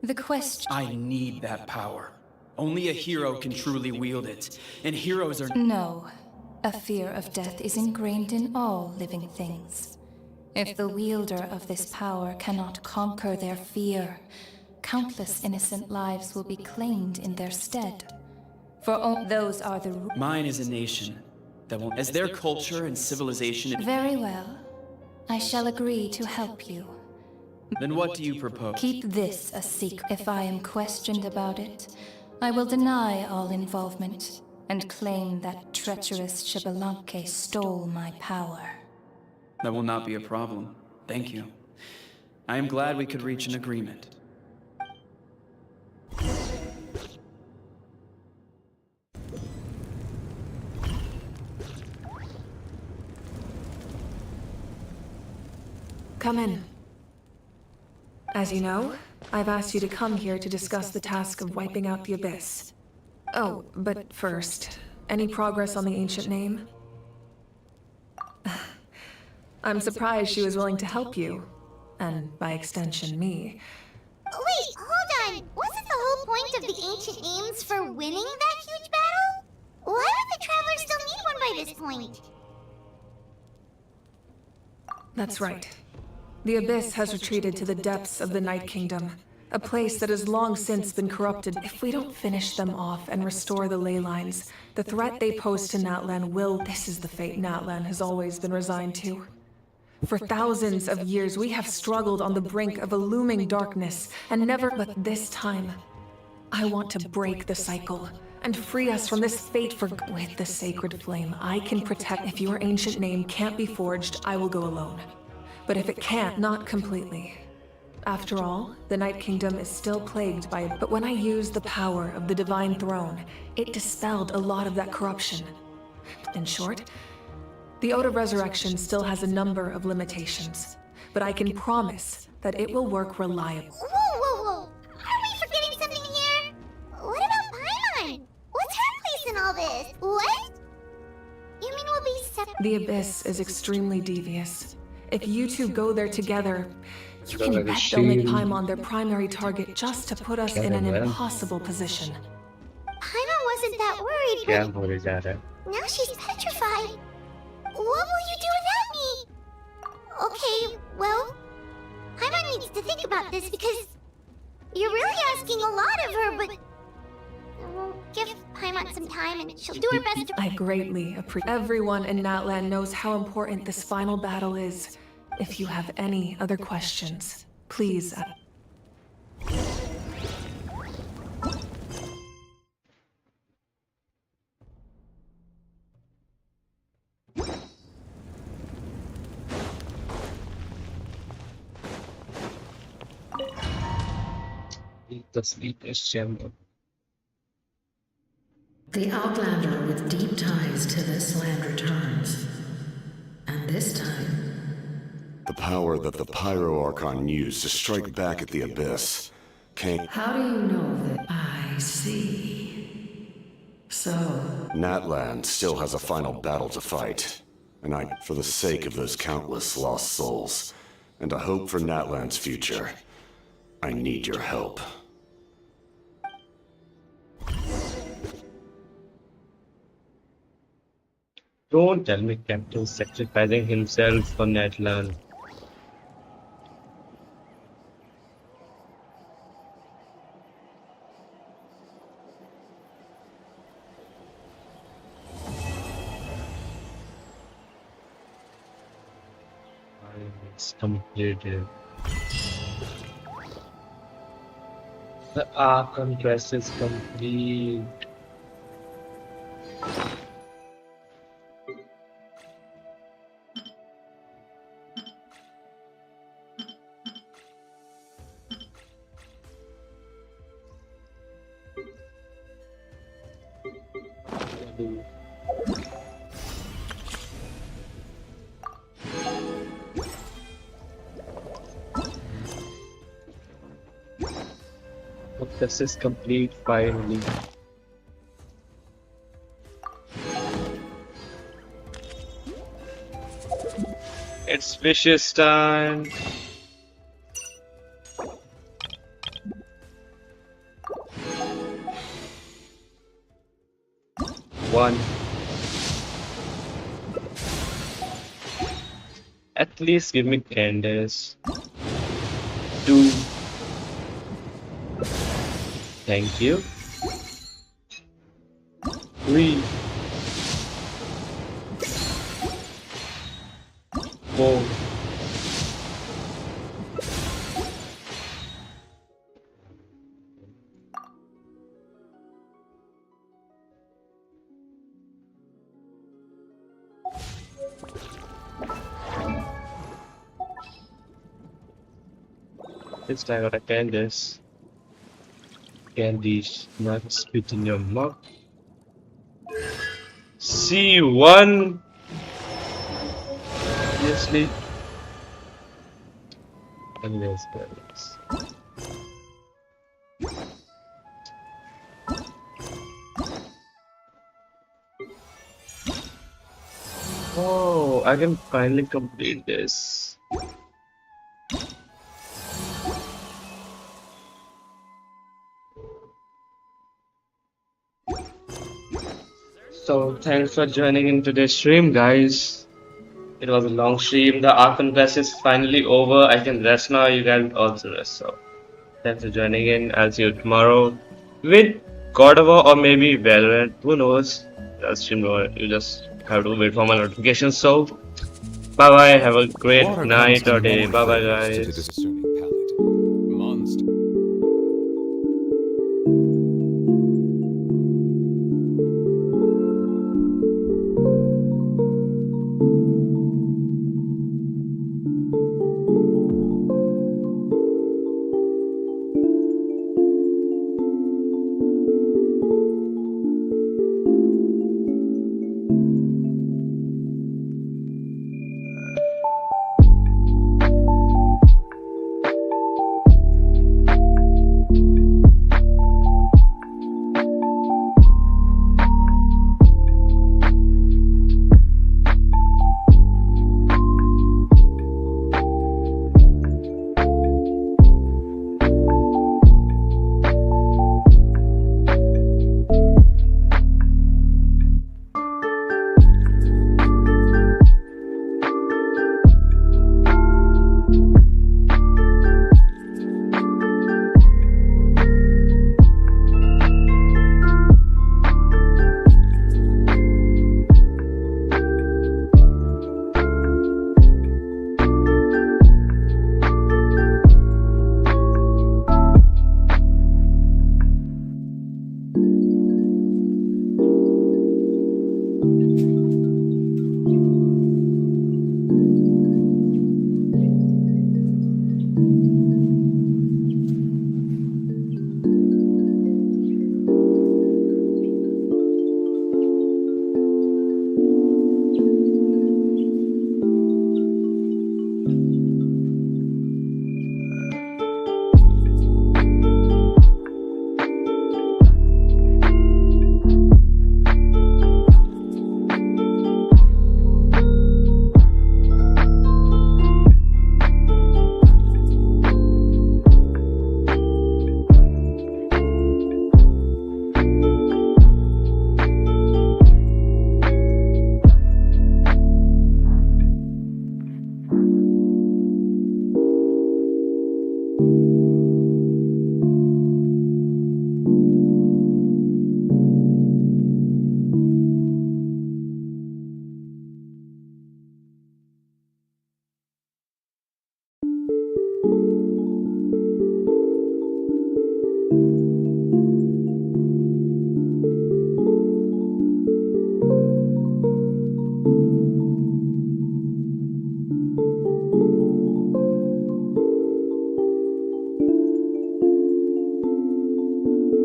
The question— I need that power. Only a hero can truly wield it, and heroes are— No. A fear of death is ingrained in all living things. If the wielder of this power cannot conquer their fear, countless innocent lives will be claimed in their stead. For those are the Mine is a nation that will— As their culture and civilization— Very well. I shall agree to help you. Then what do you propose? Keep this a secret. If I am questioned about it, I will deny all involvement and claim that treacherous Xbalanque stole my power. That will not be a problem. Thank you. I am glad we could reach an agreement. Come in. As you know, I've asked you to come here to discuss the task of wiping out the Abyss. Oh, but first, any progress on the ancient name? I'm surprised she was willing to help you. And by extension, me. Wait, hold on. Wasn't the whole point of the ancient names for winning that huge battle? Why would the Travelers still need one by this point? That's right. The Abyss has retreated to the depths of the Night Kingdom, a place that has long since been corrupted. If we don't finish them off and restore the ley lines, the threat they pose to Natlan will... This is the fate Natlan has always been resigned to. For thousands of years, we have struggled on the brink of a looming darkness, and never... But this time, I want to break the cycle and free us from this fate for... With the sacred flame, I can protect... If your ancient name can't be forged, I will go alone. But if it can't, not completely. After all, the Night Kingdom is still plagued by... But when I used the power of the Divine Throne, it dispelled a lot of that corruption. In short, the Ode of Resurrection still has a number of limitations, but I can promise that it will work reliably. Whoa! Are we forgetting something here? What about Paimon? What's her place in all this? What? You mean we'll be separate? The Abyss is extremely devious. If you two go there together, you can bet they'll make Paimon their primary target just to put us in an impossible position. Paimon wasn't that worried, but now she's petrified. What will you do without me? Okay, well, Paimon needs to think about this because you're really asking a lot of her, but we'll give Paimon some time and she'll do her best to... I greatly appreciate... Everyone in Natlan knows how important this final battle is. If you have any other questions, please... The sweetest gem. The Outlander with deep ties to this land returns. And this time... The power that the Pyro-Archon used to strike back at the Abyss came... How do you know that? I see. So... Natlan still has a final battle to fight. And for the sake of those countless lost souls, and a hope for Natlan's future, I need your help. Don't tell me Captain sacrificing himself for Natlan. It's completed. The ARCHON quest is complete. This is complete finally. It's wishes time. One. At least give me Candace. 2. Thank you. 3. 4. 5. This time I gotta can this. Can these nuts spit in your mouth? C1. Obviously. And there's balance. Oh, I can finally complete this. So thanks for joining in today's stream, guys. It was a long stream. The Archon quest is finally over. I can rest now. You guys also rest. So thanks for joining in. I'll see you tomorrow with God of War or maybe Valorant. Who knows? That stream over. You just have to wait for my notifications. So bye bye. Have a great night or day. Bye bye, guys. Monster.